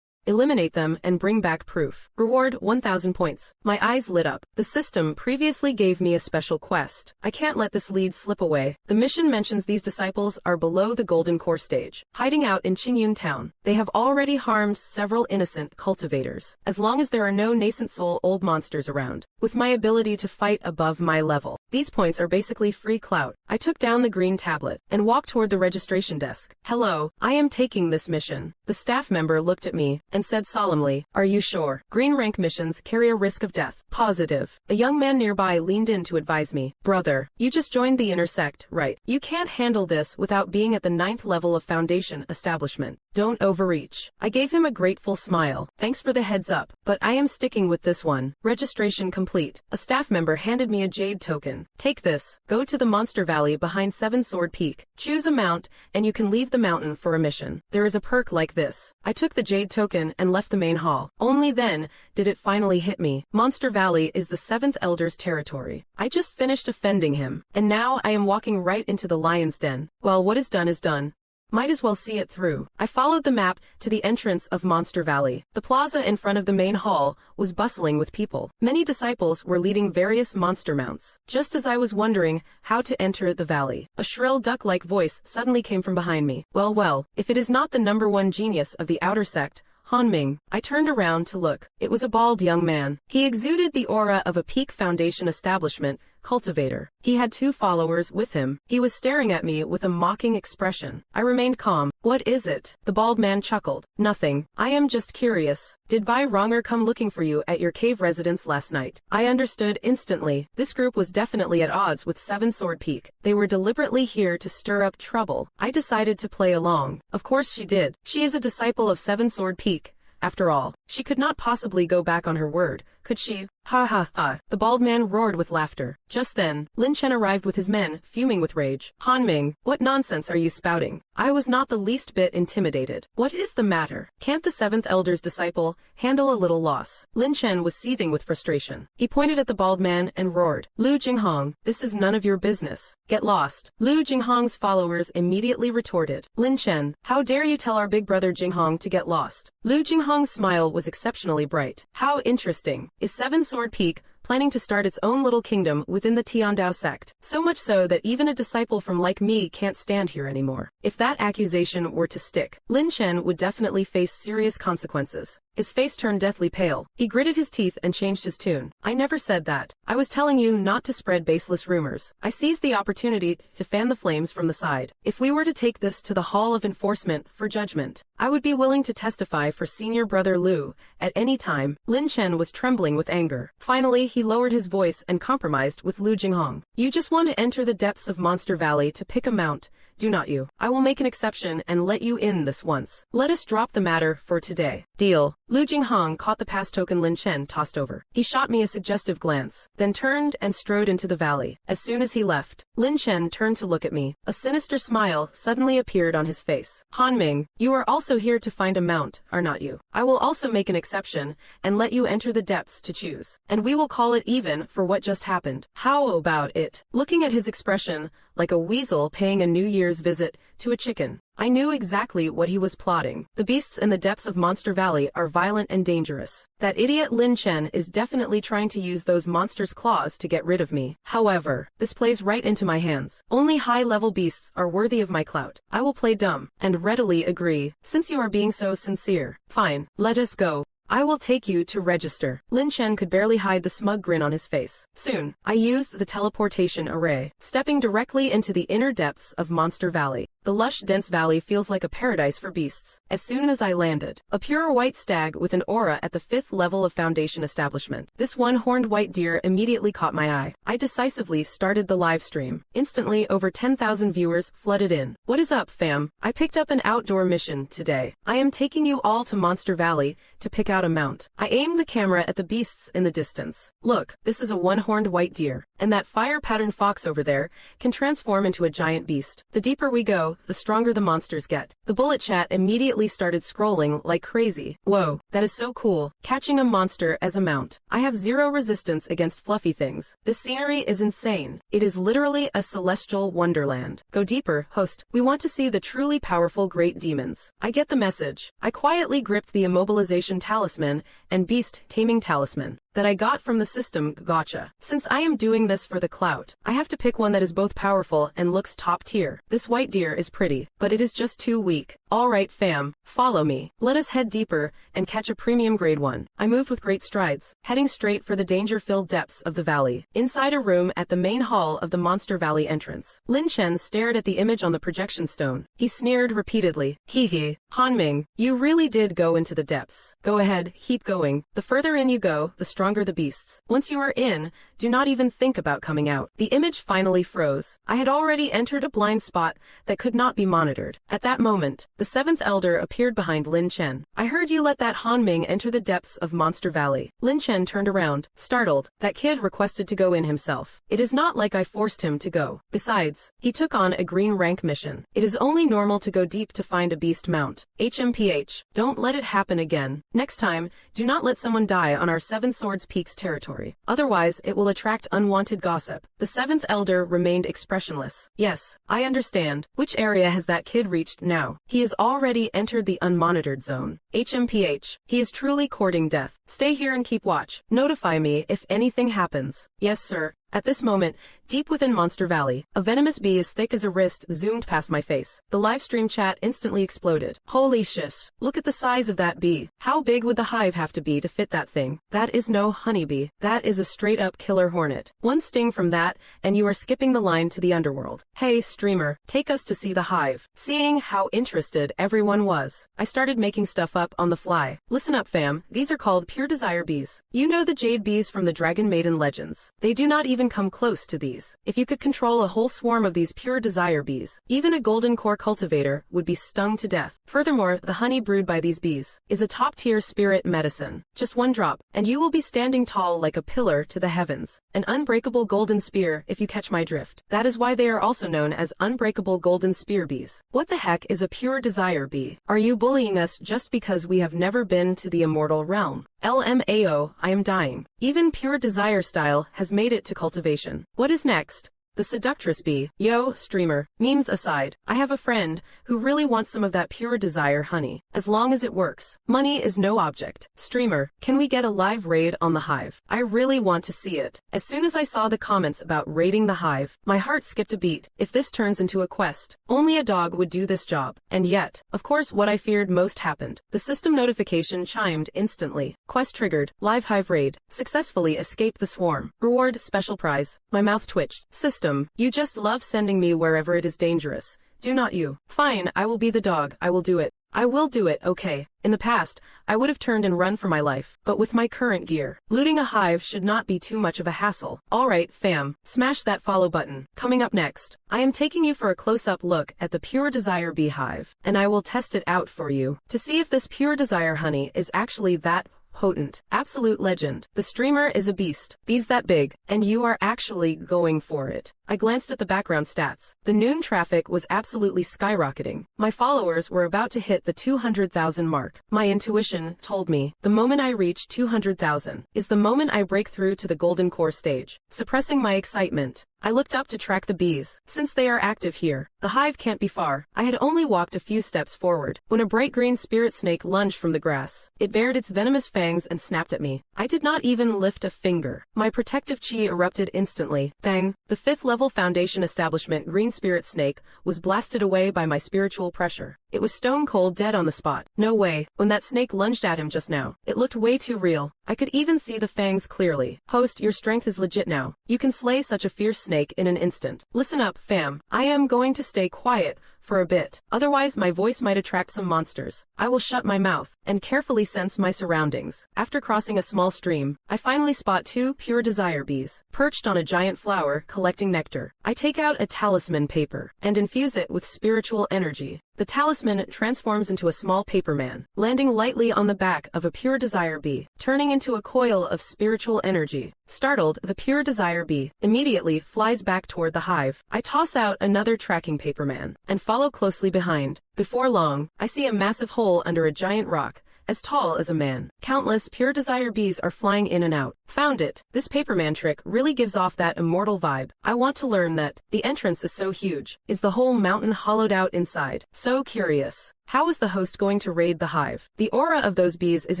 Eliminate them and bring back proof. Reward 1,000 points. My eyes lit up. The system previously gave me a special quest. I can't let this lead slip away. The mission mentions these disciples are below the Golden Core stage, hiding out in Qingyun town. They have already harmed several innocent cultivators. As long as there are no nascent soul old monsters around, with my ability to fight above my level, these points are basically free clout. I took down the green tablet and walked toward the registration desk. "Hello, I am taking this mission." The staff member looked at me and said solemnly, "Are you sure? Green rank missions carry a risk of death." "Positive." A young man nearby leaned in to advise me. "Brother, you just joined the inner sect, right? You can't handle this without being at the 9th level of Foundation establishment. Don't overreach." I gave him a grateful smile. "Thanks for the heads up, but I am sticking with this one." Registration complete. A staff member handed me a jade token. "Take this. Go to the monster valley behind Seven Sword Peak. Choose a mount, and you can leave the mountain for a mission. There is a perk like this." I took the jade token and left the main hall. Only then did it finally hit me. Monster Valley is the 7th Elder's territory. I just finished offending him, and now I am walking right into the lion's den. Well, what is done is done. Might as well see it through. I followed the map to the entrance of Monster Valley. The plaza in front of the main hall was bustling with people. Many disciples were leading various monster mounts. Just as I was wondering how to enter the valley, a shrill duck-like voice suddenly came from behind me. Well, if it is not the #1 genius of the outer sect, Han Ming. I turned around to look. It was a bald young man. He exuded the aura of a peak Foundation establishment cultivator. He had 2 followers with him. He was staring at me with a mocking expression. I remained calm. "What is it?" The bald man chuckled. "Nothing. I am just curious. Did Bai Ronger come looking for you at your cave residence last night?" I understood instantly. This group was definitely at odds with Seven Sword Peak. They were deliberately here to stir up trouble. I decided to play along. Of course she did. She is a disciple of Seven Sword Peak. After all, she could not possibly go back on her word, could she? Ha ha ha. The bald man roared with laughter. Just then, Lin Chen arrived with his men, fuming with rage. "Han Ming, what nonsense are you spouting?" I was not the least bit intimidated. "What is the matter? Can't the 7th Elder's disciple handle a little loss?" Lin Chen was seething with frustration. He pointed at the bald man and roared, "Lu Jinghong, this is none of your business. Get lost." Lu Jinghong's followers immediately retorted, "Lin Chen, how dare you tell our big brother Jinghong to get lost?" Lu Jinghong's smile was exceptionally bright. "How interesting. Is Seven Sword Peak planning to start its own little kingdom within the Tiandao sect? So much so that even a disciple from like me can't stand here anymore." If that accusation were to stick, Lin Chen would definitely face serious consequences. His face turned deathly pale. He gritted his teeth and changed his tune. "I never said that. I was telling you not to spread baseless rumors." I seized the opportunity to fan the flames from the side. If we were to take this to the Hall of Enforcement for judgment, I would be willing to testify for senior brother Lu at any time. Lin Chen was trembling with anger. Finally, he lowered his voice and compromised with Lu Jinghong. "You just want to enter the depths of Monster Valley to pick a mount, do not you? I will make an exception and let you in this once. Let us drop the matter for today. Deal." Lu Jinghong caught the pass token Lin Chen tossed over. He shot me a suggestive glance, then turned and strode into the valley. As soon as he left, Lin Chen turned to look at me. A sinister smile suddenly appeared on his face. "Han Ming, you are also here to find a mount, are not you? I will also make an exception and let you enter the depths to choose. And we will call it even for what just happened. How about it?" Looking at his expression, like a weasel paying a New Year's visit to a chicken, I knew exactly what he was plotting. The beasts in the depths of Monster Valley are violent and dangerous. That idiot Lin Chen is definitely trying to use those monsters' claws to get rid of me. However, this plays right into my hands. Only high-level beasts are worthy of my clout. I will play dumb and readily agree, since you are being so sincere. Fine, let us go. I will take you to register. Lin Chen could barely hide the smug grin on his face. Soon, I used the teleportation array, stepping directly into the inner depths of Monster Valley. The lush, dense valley feels like a paradise for beasts. As soon as I landed, a pure white stag with an aura at the 5th level of Foundation establishment. This one-horned white deer immediately caught my eye. I decisively started the live stream. Instantly, over 10,000 viewers flooded in. "What is up, fam? I picked up an outdoor mission today. I am taking you all to Monster Valley to pick out a mount." I aimed the camera at the beasts in the distance. "Look, this is a one-horned white deer, and that fire-patterned fox over there can transform into a giant beast. The deeper we go, the stronger the monsters get." The bullet chat immediately started scrolling like crazy. "Whoa, that is so cool. Catching a monster as a mount. I have zero resistance against fluffy things. This scenery is insane. It is literally a celestial wonderland. Go deeper, host. We want to see the truly powerful great demons." I get the message. I quietly gripped the immobilization talisman and beast taming talisman. that I got from the system. Gotcha. Since I am doing this for the clout, I have to pick one that is both powerful and looks top tier. This white deer is pretty, but it is just too weak. Alright fam, follow me. Let us head deeper and catch a premium grade one. I moved with great strides, heading straight for the danger-filled depths of the valley. Inside a room at the main hall of the Monster Valley entrance, Lin Chen stared at the image on the projection stone. He sneered repeatedly. Hee hee. Han Ming, you really did go into the depths. Go ahead, keep going. The further in you go, the stronger the beasts. Once you are in, do not even think about coming out. The image finally froze. I had already entered a blind spot that could not be monitored. At that moment, the seventh elder appeared behind Lin Chen. I heard you let that Han Ming enter the depths of Monster Valley. Lin Chen turned around, startled. That kid requested to go in himself. It is not like I forced him to go. Besides, he took on a green rank mission. It is only normal to go deep to find a beast mount. HMPH. Don't let it happen again. Next time, do not let someone die on our Seven Swords Peaks territory. Otherwise, it will attract unwanted gossip. The seventh elder remained expressionless. Yes, I understand. Which area has that kid reached now? He has already entered the unmonitored zone. HMPH. He is truly courting death. Stay here and keep watch. Notify me if anything happens. Yes, sir. At this moment, deep within Monster Valley, a venomous bee as thick as a wrist zoomed past my face. The livestream chat instantly exploded. Holy shish. Look at the size of that bee. How big would the hive have to be to fit that thing? That is no honeybee. That is a straight-up killer hornet. One sting from that, and you are skipping the line to the underworld. Hey, streamer, take us to see the hive. Seeing how interested everyone was, I started making stuff up on the fly. Listen up, fam. These are called pure desire bees. You know the jade bees from the Dragon Maiden legends. They do not even come close to these. If you could control a whole swarm of these pure desire bees, even a golden core cultivator would be stung to death. Furthermore, the honey brewed by these bees is a top-tier spirit medicine. Just one drop, and you will be standing tall like a pillar to the heavens. An unbreakable golden spear, if you catch my drift. That is why they are also known as unbreakable golden spear bees. What the heck is a pure desire bee? Are you bullying us just because we have never been to the immortal realm? LMAO, I am dying. Even pure desire style has made it to cultivation. What is next? The seductress bee. Yo, streamer, memes aside, I have a friend who really wants some of that pure desire honey. As long as it works. Money is no object. Streamer, can we get a live raid on the hive? I really want to see it. As soon as I saw the comments about raiding the hive, my heart skipped a beat. If this turns into a quest, only a dog would do this job. And yet, of course, what I feared most happened. The system notification chimed instantly. Quest triggered. Live hive raid. Successfully escaped the swarm. Reward, special prize. My mouth twitched. System, you just love sending me wherever it is dangerous. Do not you? Fine, I will be the dog. I will do it. I will do it, okay. In the past, I would have turned and run for my life, but with my current gear, looting a hive should not be too much of a hassle. Alright, fam, smash that follow button. Coming up next, I am taking you for a close-up look at the Pure Desire beehive, and I will test it out for you, to see if this Pure Desire honey is actually that potent. Absolute legend. The streamer is a beast. Bees that big, and you are actually going for it. I glanced at the background stats. The noon traffic was absolutely skyrocketing. My followers were about to hit the 200,000 mark. My intuition told me the moment I reach 200,000 is the moment I break through to the golden core stage. Suppressing my excitement, I looked up to track the bees. Since they are active here, the hive can't be far. I had only walked a few steps forward when a bright green spirit snake lunged from the grass. It bared its venomous fangs and snapped at me. I did not even lift a finger. My protective chi erupted instantly. Bang! The 5th level foundation establishment green spirit snake was blasted away by my spiritual pressure. It was stone cold dead on the spot. No way. When that snake lunged at him just now, it looked way too real. I could even see the fangs clearly. Host, your strength is legit now. You can slay such a fierce snake in an instant. Listen up, fam. I am going to stay quiet for a bit. Otherwise, my voice might attract some monsters. I will shut my mouth and carefully sense my surroundings. After crossing a small stream, I finally spot 2 pure desire bees, perched on a giant flower, collecting nectar. I take out a talisman paper and infuse it with spiritual energy. The talisman transforms into a small paper man, landing lightly on the back of a pure desire bee, turning into a coil of spiritual energy. Startled, the pure desire bee immediately flies back toward the hive. I toss out another tracking paper man and follow closely behind. Before long, I see a massive hole under a giant rock, as tall as a man. Countless pure desire bees are flying in and out. Found it. This paperman trick really gives off that immortal vibe. I want to learn that. The entrance is so huge. Is the whole mountain hollowed out inside? So curious. How is the host going to raid the hive? The aura of those bees is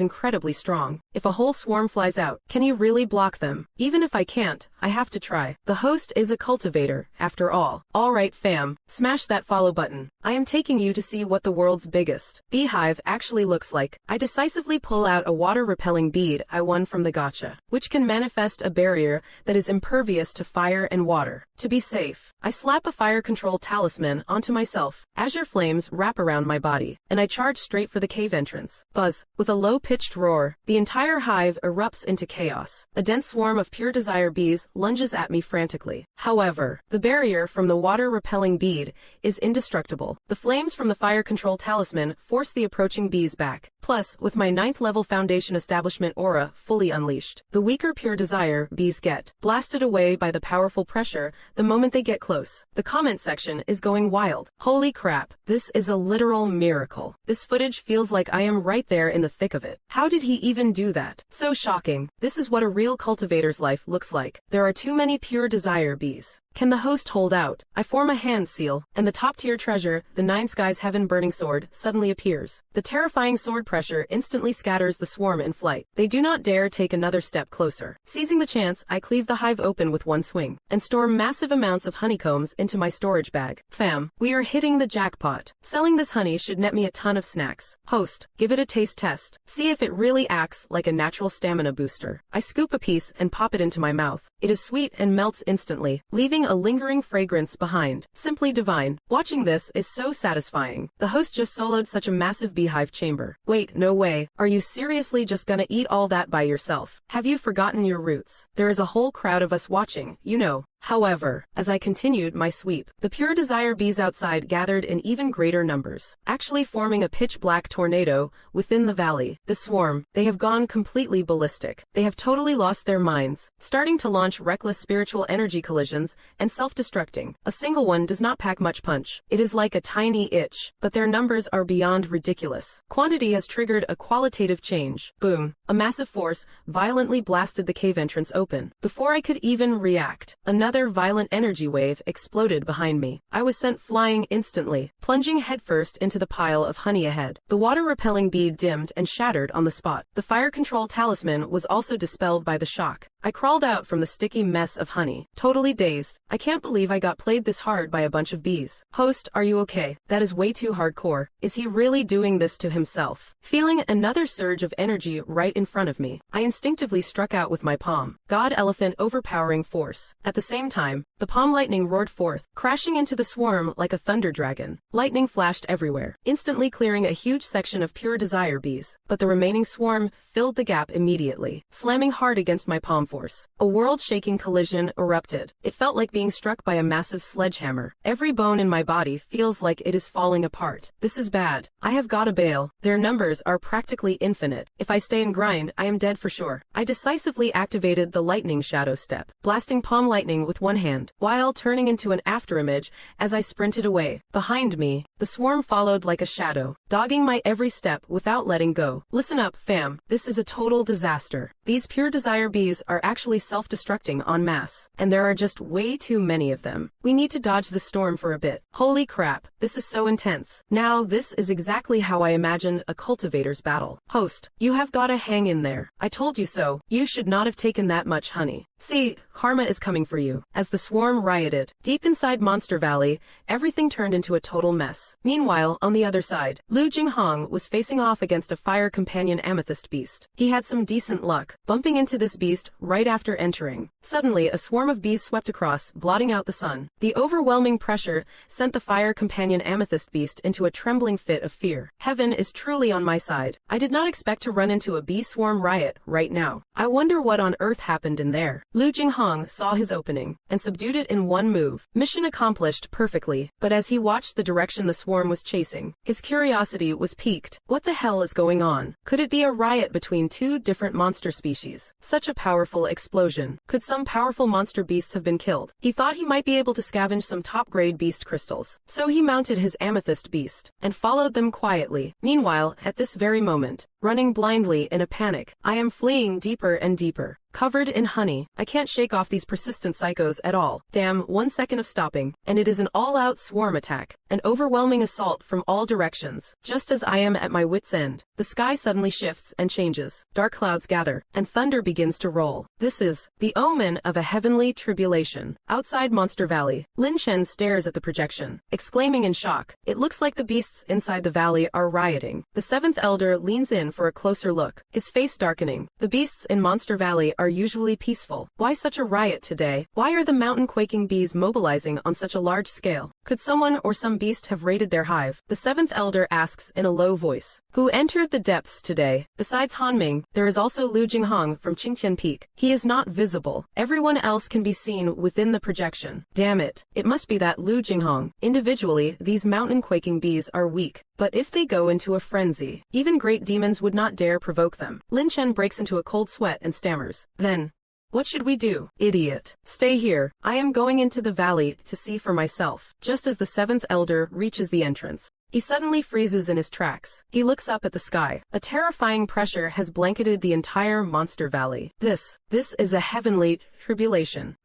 incredibly strong. If a whole swarm flies out, can he really block them? Even if I can't, I have to try. The host is a cultivator, after all. Alright fam, smash that follow button. I am taking you to see what the world's biggest beehive actually looks like. I decisively pull out a water-repelling bead I won from the gacha, which can manifest a barrier that is impervious to fire and water. To be safe, I slap a fire control talisman onto myself. Azure flames wrap around my body, and I charge straight for the cave entrance. Buzz. With a low-pitched roar, the entire hive erupts into chaos. A dense swarm of pure desire bees lunges at me frantically. However, the barrier from the water-repelling bead is indestructible. The flames from the fire control talisman force the approaching bees back. Plus, with my 9th level foundation establishment aura fully unleashed, the weaker pure desire bees get blasted away by the powerful pressure the moment they get close. The comment section is going wild. Holy crap, this is a literal miracle. This footage feels like I am right there in the thick of it. How did he even do that? So shocking. This is what a real cultivator's life looks like. There are too many pure desire bees. Can the host hold out? I form a hand seal, and the top-tier treasure, the Nine Skies Heaven Burning Sword, suddenly appears. The terrifying sword pressure instantly scatters the swarm in flight. They do not dare take another step closer. Seizing the chance, I cleave the hive open with one swing, and store massive amounts of honeycombs into my storage bag. Fam, we are hitting the jackpot. Selling this honey should net me a ton of snacks. Host, give it a taste test. See if it really acts like a natural stamina booster. I scoop a piece and pop it into my mouth. It is sweet and melts instantly, leaving a lingering fragrance behind. Simply divine. Watching this is so satisfying. The host just soloed such a massive beehive chamber. Wait, no way. Are you seriously just gonna eat all that by yourself? Have you forgotten your roots? There is a whole crowd of us watching, you know. However, as I continued my sweep, the pure desire bees outside gathered in even greater numbers, actually forming a pitch-black tornado within the valley. The swarm, they have gone completely ballistic. They have totally lost their minds, starting to launch reckless spiritual energy collisions and self-destructing. A single one does not pack much punch. It is like a tiny itch, but their numbers are beyond ridiculous. Quantity has triggered a qualitative change. Boom. A massive force violently blasted the cave entrance open. Before I could even react, another violent energy wave exploded behind me. I was sent flying instantly, plunging headfirst into the pile of honey ahead. The water-repelling bead dimmed and shattered on the spot. The fire control talisman was also dispelled by the shock. I crawled out from the sticky mess of honey, totally dazed. I can't believe I got played this hard by a bunch of bees. Host, are you okay? That is way too hardcore. Is he really doing this to himself? Feeling another surge of energy right in front of me, I instinctively struck out with my palm. God Elephant overpowering force. At the same time, the palm lightning roared forth, crashing into the swarm like a thunder dragon. Lightning flashed everywhere, instantly clearing a huge section of pure desire bees, but the remaining swarm filled the gap immediately, slamming hard against my palm force. A world-shaking collision erupted. It felt like being struck by a massive sledgehammer. Every bone in my body feels like it is falling apart. This is bad. I have got to bail. Their numbers are practically infinite. If I stay and grind, I am dead for sure. I decisively activated the lightning shadow step, blasting palm lightning with one hand, while turning into an afterimage as I sprinted away. Behind me, the swarm followed like a shadow, dogging my every step without letting go. Listen up, fam. This is a total disaster. These pure desire bees are actually self-destructing en masse, and there are just way too many of them. We need to dodge the storm for a bit. Holy crap, this is so intense. Now, this is exactly how I imagined a cultivator's battle. Host, you have gotta hang in there. I told you so. You should not have taken that much honey. See, karma is coming for you. As the swarm rioted, deep inside Monster Valley, everything turned into a total mess. Meanwhile, on the other side, Lu Jinghong was facing off against a fire companion amethyst beast. He had some decent luck, bumping into this beast right after entering. Suddenly, a swarm of bees swept across, blotting out the sun. The overwhelming pressure sent the fire companion amethyst beast into a trembling fit of fear. Heaven is truly on my side. I did not expect to run into a bee swarm riot right now. I wonder what on earth happened in there. Lu Jinghong saw his opening and subdued it in one move. Mission accomplished perfectly, but as he watched the direction the swarm was chasing, his curiosity was piqued. What the hell is going on? Could it be a riot between two different monster species? Such a powerful explosion. Could some powerful monster beasts have been killed? He thought he might be able to scavenge some top-grade beast crystals, so he mounted his amethyst beast and followed them quietly. Meanwhile, at this very moment, running blindly in a panic. I am fleeing deeper and deeper. Covered in honey, I can't shake off these persistent psychos at all. Damn, 1 second of stopping, and it is an all-out swarm attack, an overwhelming assault from all directions. Just as I am at my wit's end, the sky suddenly shifts and changes. Dark clouds gather, and thunder begins to roll. This is the omen of a heavenly tribulation. Outside Monster Valley, Lin Chen stares at the projection, exclaiming in shock. It looks like the beasts inside the valley are rioting. The seventh elder leans in for a closer look, his face darkening. The beasts in Monster Valley are usually peaceful. Why such a riot today? Why are the mountain-quaking bees mobilizing on such a large scale? Could someone or some beast have raided their hive? The seventh elder asks in a low voice. Who entered the depths today? Besides Han Ming, there is also Lu Jinghong from Qingtian Peak. He is not visible. Everyone else can be seen within the projection. Damn it. It must be that Lu Jinghong. Individually, these mountain-quaking bees are weak. But if they go into a frenzy, even great demons would not dare provoke them. Lin Chen breaks into a cold sweat and stammers. Then, what should we do? Idiot. Stay here. I am going into the valley to see for myself. Just as the seventh elder reaches the entrance, he suddenly freezes in his tracks. He looks up at the sky. A terrifying pressure has blanketed the entire Monster Valley. This is a heavenly tribulation.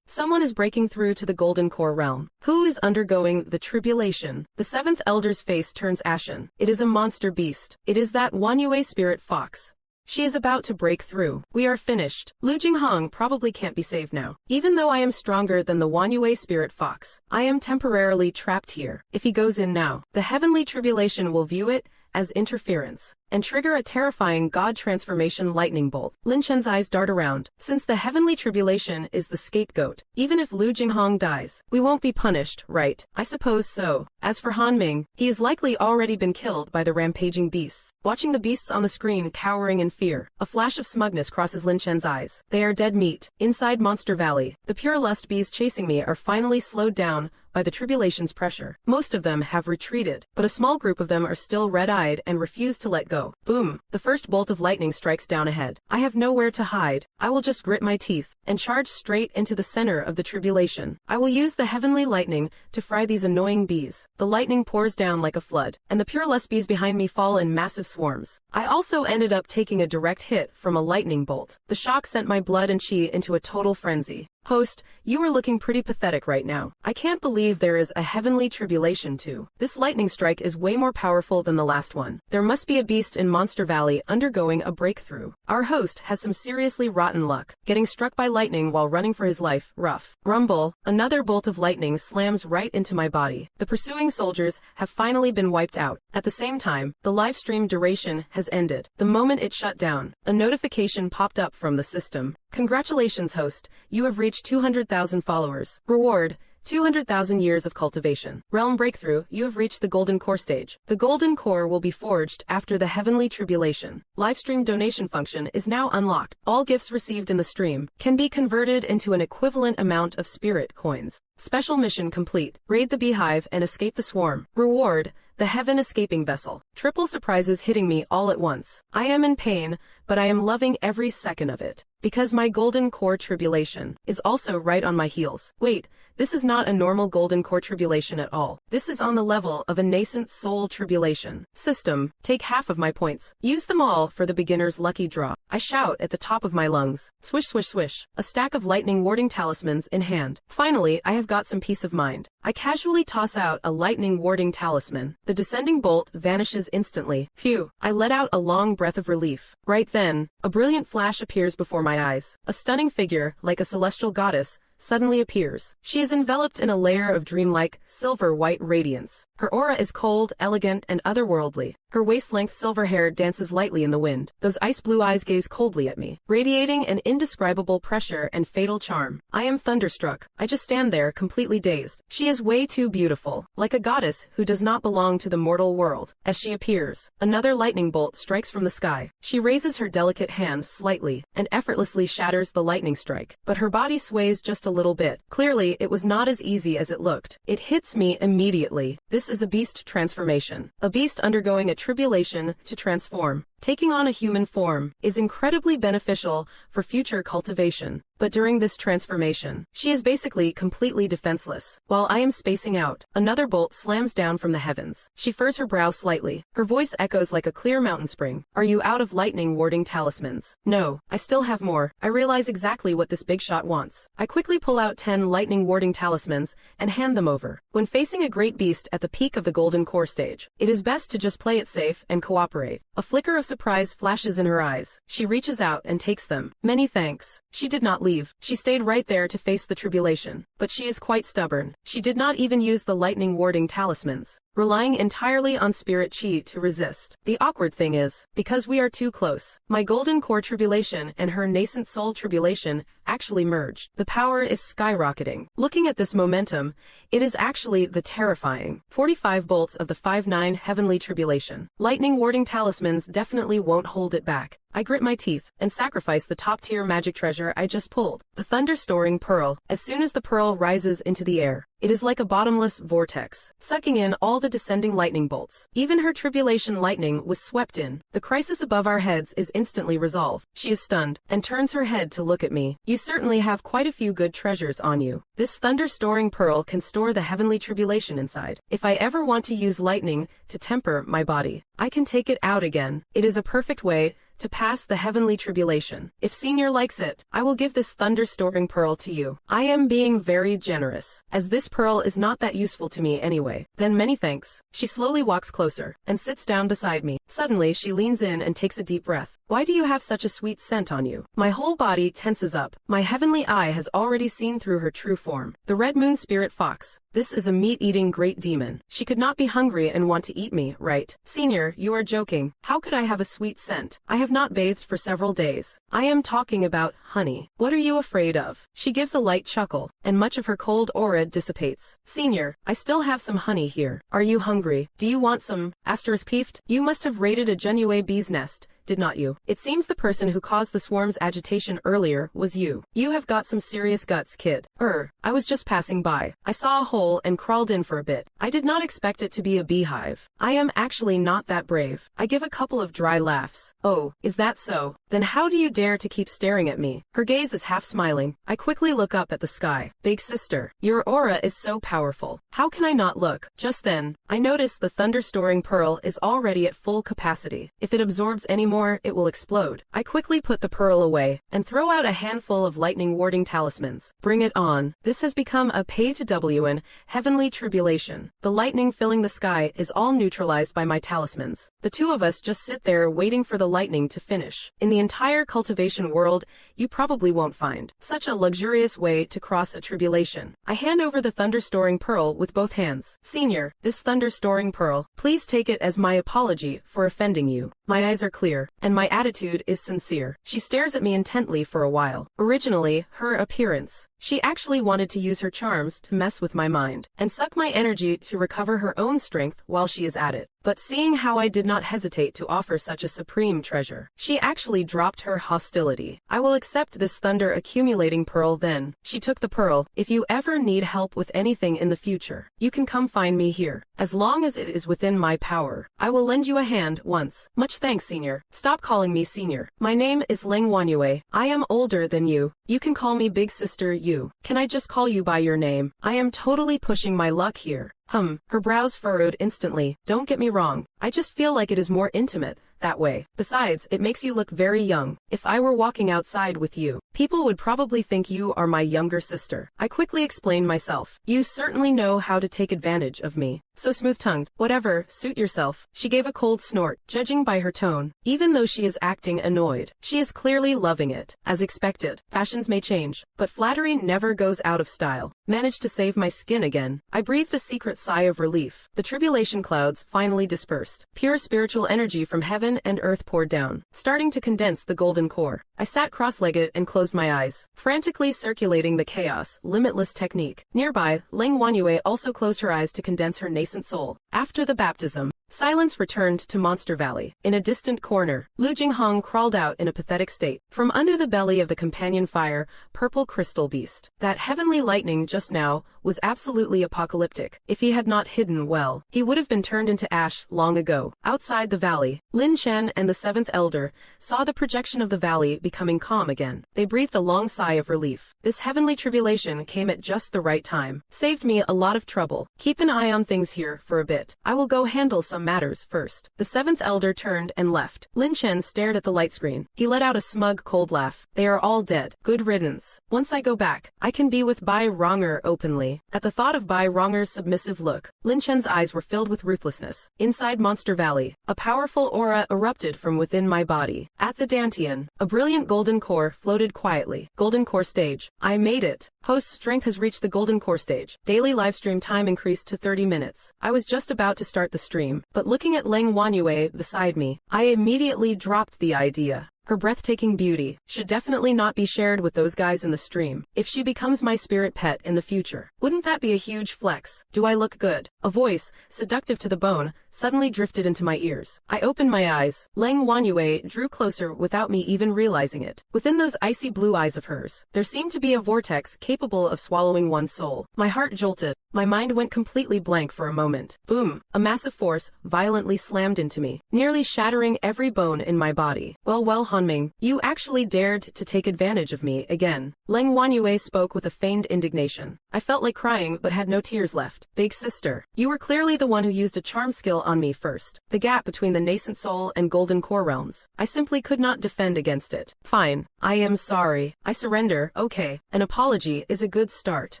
Someone is breaking through to the Golden Core realm. Who is undergoing the tribulation? The seventh elder's face turns ashen. It is a monster beast. It is that Wanyue spirit fox. She is about to break through. We are finished. Lu Jinghong probably can't be saved now. Even though I am stronger than the Wanyue spirit fox, I am temporarily trapped here. If he goes in now, the heavenly tribulation will view it as interference and trigger a terrifying god transformation lightning bolt. Lin Chen's eyes dart around. Since the heavenly tribulation is the scapegoat, even if Lu Jinghong dies, we won't be punished, right? I suppose so. As for Han Ming, he has likely already been killed by the rampaging beasts. Watching the beasts on the screen cowering in fear, a flash of smugness crosses Lin Chen's eyes. They are dead meat. Inside Monster Valley, the pure lust bees chasing me are finally slowed down by the tribulation's pressure. Most of them have retreated, but a small group of them are still red-eyed and refuse to let go. Boom! The first bolt of lightning strikes down ahead. I have nowhere to hide. I will just grit my teeth and charge straight into the center of the tribulation. I will use the heavenly lightning to fry these annoying bees. The lightning pours down like a flood, and the pure lust bees behind me fall in massive swarms. I also ended up taking a direct hit from a lightning bolt. The shock sent my blood and chi into a total frenzy. Host, you are looking pretty pathetic right now. I can't believe there is a heavenly tribulation too. This lightning strike is way more powerful than the last one. There must be a beast in Monster Valley undergoing a breakthrough. Our host has some seriously rotten luck. Getting struck by lightning while running for his life, rough. Rumble, another bolt of lightning slams right into my body. The pursuing soldiers have finally been wiped out. At the same time, the live stream duration has ended. The moment it shut down, a notification popped up from the system. Congratulations, host. You have reached 200,000 followers. Reward: 200,000 years of cultivation. Realm breakthrough: you have reached the Golden Core stage. The Golden Core will be forged after the heavenly tribulation. Livestream donation function is now unlocked. All gifts received in the stream can be converted into an equivalent amount of spirit coins. Special mission complete. Raid the beehive and escape the swarm. Reward: the heaven escaping vessel. Triple surprises hitting me all at once. I am in pain, but I am loving every second of it. Because my Golden Core tribulation is also right on my heels. Wait, this is not a normal Golden Core tribulation at all. This is on the level of a nascent soul tribulation. System, take half of my points. Use them all for the beginner's lucky draw. I shout at the top of my lungs. Swish, swish, swish. A stack of lightning warding talismans in hand. Finally, I have got some peace of mind. I casually toss out a lightning warding talisman. The descending bolt vanishes instantly. Phew. I let out a long breath of relief. Right then, a brilliant flash appears before my eyes. A stunning figure, like a celestial goddess, suddenly appears. She is enveloped in a layer of dreamlike, silver-white radiance. Her aura is cold, elegant, and otherworldly. Her waist-length silver hair dances lightly in the wind. Those ice-blue eyes gaze coldly at me, radiating an indescribable pressure and fatal charm. I am thunderstruck. I just stand there, completely dazed. She is way too beautiful, like a goddess who does not belong to the mortal world. As she appears, another lightning bolt strikes from the sky. She raises her delicate hand slightly, and effortlessly shatters the lightning strike. But her body sways just a little bit. Clearly, it was not as easy as it looked. It hits me immediately. This is a beast transformation. A beast undergoing a tribulation to transform. taking on a human form, is incredibly beneficial for future cultivation. But during this transformation, she is basically completely defenseless. While I am spacing out, another bolt slams down from the heavens. She furs her brow slightly. Her voice echoes like a clear mountain spring. Are you out of lightning warding talismans? No, I still have more. I realize exactly what this big shot wants. I quickly pull out 10 lightning warding talismans and hand them over. When facing a great beast at the peak of the golden core stage, it is best to just play it safe and cooperate. A flicker of surprise flashes in her eyes. She reaches out and takes them. Many thanks. She did not leave. She stayed right there to face the tribulation. But she is quite stubborn. She did not even use the lightning warding talismans, relying entirely on spirit chi to resist. The awkward thing is, because we are too close, my golden core tribulation and her nascent soul tribulation actually merged. The power is skyrocketing. Looking at this momentum, it is actually the terrifying 45 bolts of the 5-9 heavenly tribulation. Lightning warding talismans definitely won't hold it back. I grit my teeth and sacrifice the top-tier magic treasure I just pulled, the thunder-storing pearl. As soon as the pearl rises into the air, it is like a bottomless vortex, sucking in all the descending lightning bolts. Even her tribulation lightning was swept in. The crisis above our heads is instantly resolved. She is stunned and turns her head to look at me. You certainly have quite a few good treasures on you. This thunder-storing pearl can store the heavenly tribulation inside. If I ever want to use lightning to temper my body, I can take it out again. It is a perfect way to pass the heavenly tribulation. If Senior likes it, I will give this thunder-storing pearl to you. I am being very generous, as this pearl is not that useful to me anyway. Then many thanks. She slowly walks closer and sits down beside me. Suddenly she leans in and takes a deep breath. Why do you have such a sweet scent on you? My whole body tenses up. My heavenly eye has already seen through her true form. The red moon spirit fox. This is a meat-eating great demon. She could not be hungry and want to eat me, right? Senior, you are joking. How could I have a sweet scent? I have not bathed for several days. I am talking about honey. What are you afraid of? She gives a light chuckle, and much of her cold aura dissipates. Senior, I still have some honey here. Are you hungry? Do you want some? Asterisk peeved. You must have raided a genuine bee's nest, did not you? It seems the person who caused the swarm's agitation earlier was you. You have got some serious guts, kid. I was just passing by. I saw a hole and crawled in for a bit. I did not expect it to be a beehive. I am actually not that brave. I give a couple of dry laughs. Oh, is that so? Then how do you dare to keep staring at me? Her gaze is half smiling. I quickly look up at the sky. Big sister, your aura is so powerful. How can I not look? Just then, I notice the thunder-storing pearl is already at full capacity. If it absorbs any more, it will explode. I quickly put the pearl away and throw out a handful of lightning warding talismans. Bring it on. This has become a pay-to-win heavenly tribulation. The lightning filling the sky is all neutralized by my talismans. The two of us just sit there waiting for the lightning to finish. In the entire cultivation world, you probably won't find such a luxurious way to cross a tribulation. I hand over the thunder-storing pearl with both hands. Senior, this thunder-storing pearl, please take it as my apology for offending you. My eyes are clear, and my attitude is sincere. She stares at me intently for a while. Originally, her appearance. She actually wanted to use her charms to mess with my mind and suck my energy to recover her own strength while she is at it. But seeing how I did not hesitate to offer such a supreme treasure, she actually dropped her hostility. I will accept this thunder accumulating pearl then. She took the pearl. If you ever need help with anything in the future, you can come find me here. As long as it is within my power, I will lend you a hand once. Much thanks, Senior. Stop calling me Senior. My name is Ling Wanyue. I am older than you. You can call me Big Sister you. Can I just call you by your name? I am totally pushing my luck here. Her brows furrowed instantly. Don't get me wrong. I just feel like it is more intimate that way. Besides, it makes you look very young. If I were walking outside with you, people would probably think you are my younger sister. I quickly explained myself. You certainly know how to take advantage of me. So smooth-tongued. Whatever, suit yourself. She gave a cold snort, judging by her tone. Even though she is acting annoyed, she is clearly loving it. As expected, fashions may change, but flattery never goes out of style. Managed to save my skin again. I breathed a secret sigh of relief. The tribulation clouds finally dispersed. Pure spiritual energy from heaven and earth poured down, starting to condense the golden core. I sat cross-legged and closed my eyes, frantically circulating the chaos, limitless technique. Nearby, Ling Wanyue also closed her eyes to condense her nascent soul. After the baptism, Silence returned to Monster Valley. In a distant corner, Lu Jinghong crawled out in a pathetic state. From under the belly of the companion fire, purple crystal beast. That heavenly lightning just now was absolutely apocalyptic. If he had not hidden well, he would have been turned into ash long ago. Outside the valley, Lin Chen and the seventh elder saw the projection of the valley becoming calm again. They breathed a long sigh of relief. This heavenly tribulation came at just the right time. Saved me a lot of trouble. Keep an eye on things here for a bit. I will go handle some matters first. The seventh elder turned and left. Lin Chen stared at the light screen. He let out a smug, cold laugh. They are all dead. Good riddance. Once I go back, I can be with Bai Ronger openly. At the thought of Bai Ronger's submissive look, Lin Chen's eyes were filled with ruthlessness. Inside Monster Valley, a powerful aura erupted from within my body. At the Dantian, a brilliant golden core floated quietly. Golden core stage. I made it. Host's strength has reached the golden core stage. Daily livestream time increased to 30 minutes. I was just about to start the stream, but looking at Leng Wanyue beside me, I immediately dropped the idea. Her breathtaking beauty should definitely not be shared with those guys in the stream. If she becomes my spirit pet in the future, wouldn't that be a huge flex? Do I look good? A voice, seductive to the bone, suddenly drifted into my ears. I opened my eyes. Leng Wanyue drew closer without me even realizing it. Within those icy blue eyes of hers, there seemed to be a vortex capable of swallowing one's soul. My heart jolted. My mind went completely blank for a moment. Boom! A massive force violently slammed into me, nearly shattering every bone in my body. Well, Han Ming, you actually dared to take advantage of me again. Leng Wanyue spoke with a feigned indignation. I felt like crying but had no tears left. Big sister, you were clearly the one who used a charm skill on me first. The gap between the nascent soul and golden core realms. I simply could not defend against it. Fine. I am sorry. I surrender. Okay. An apology is a good start.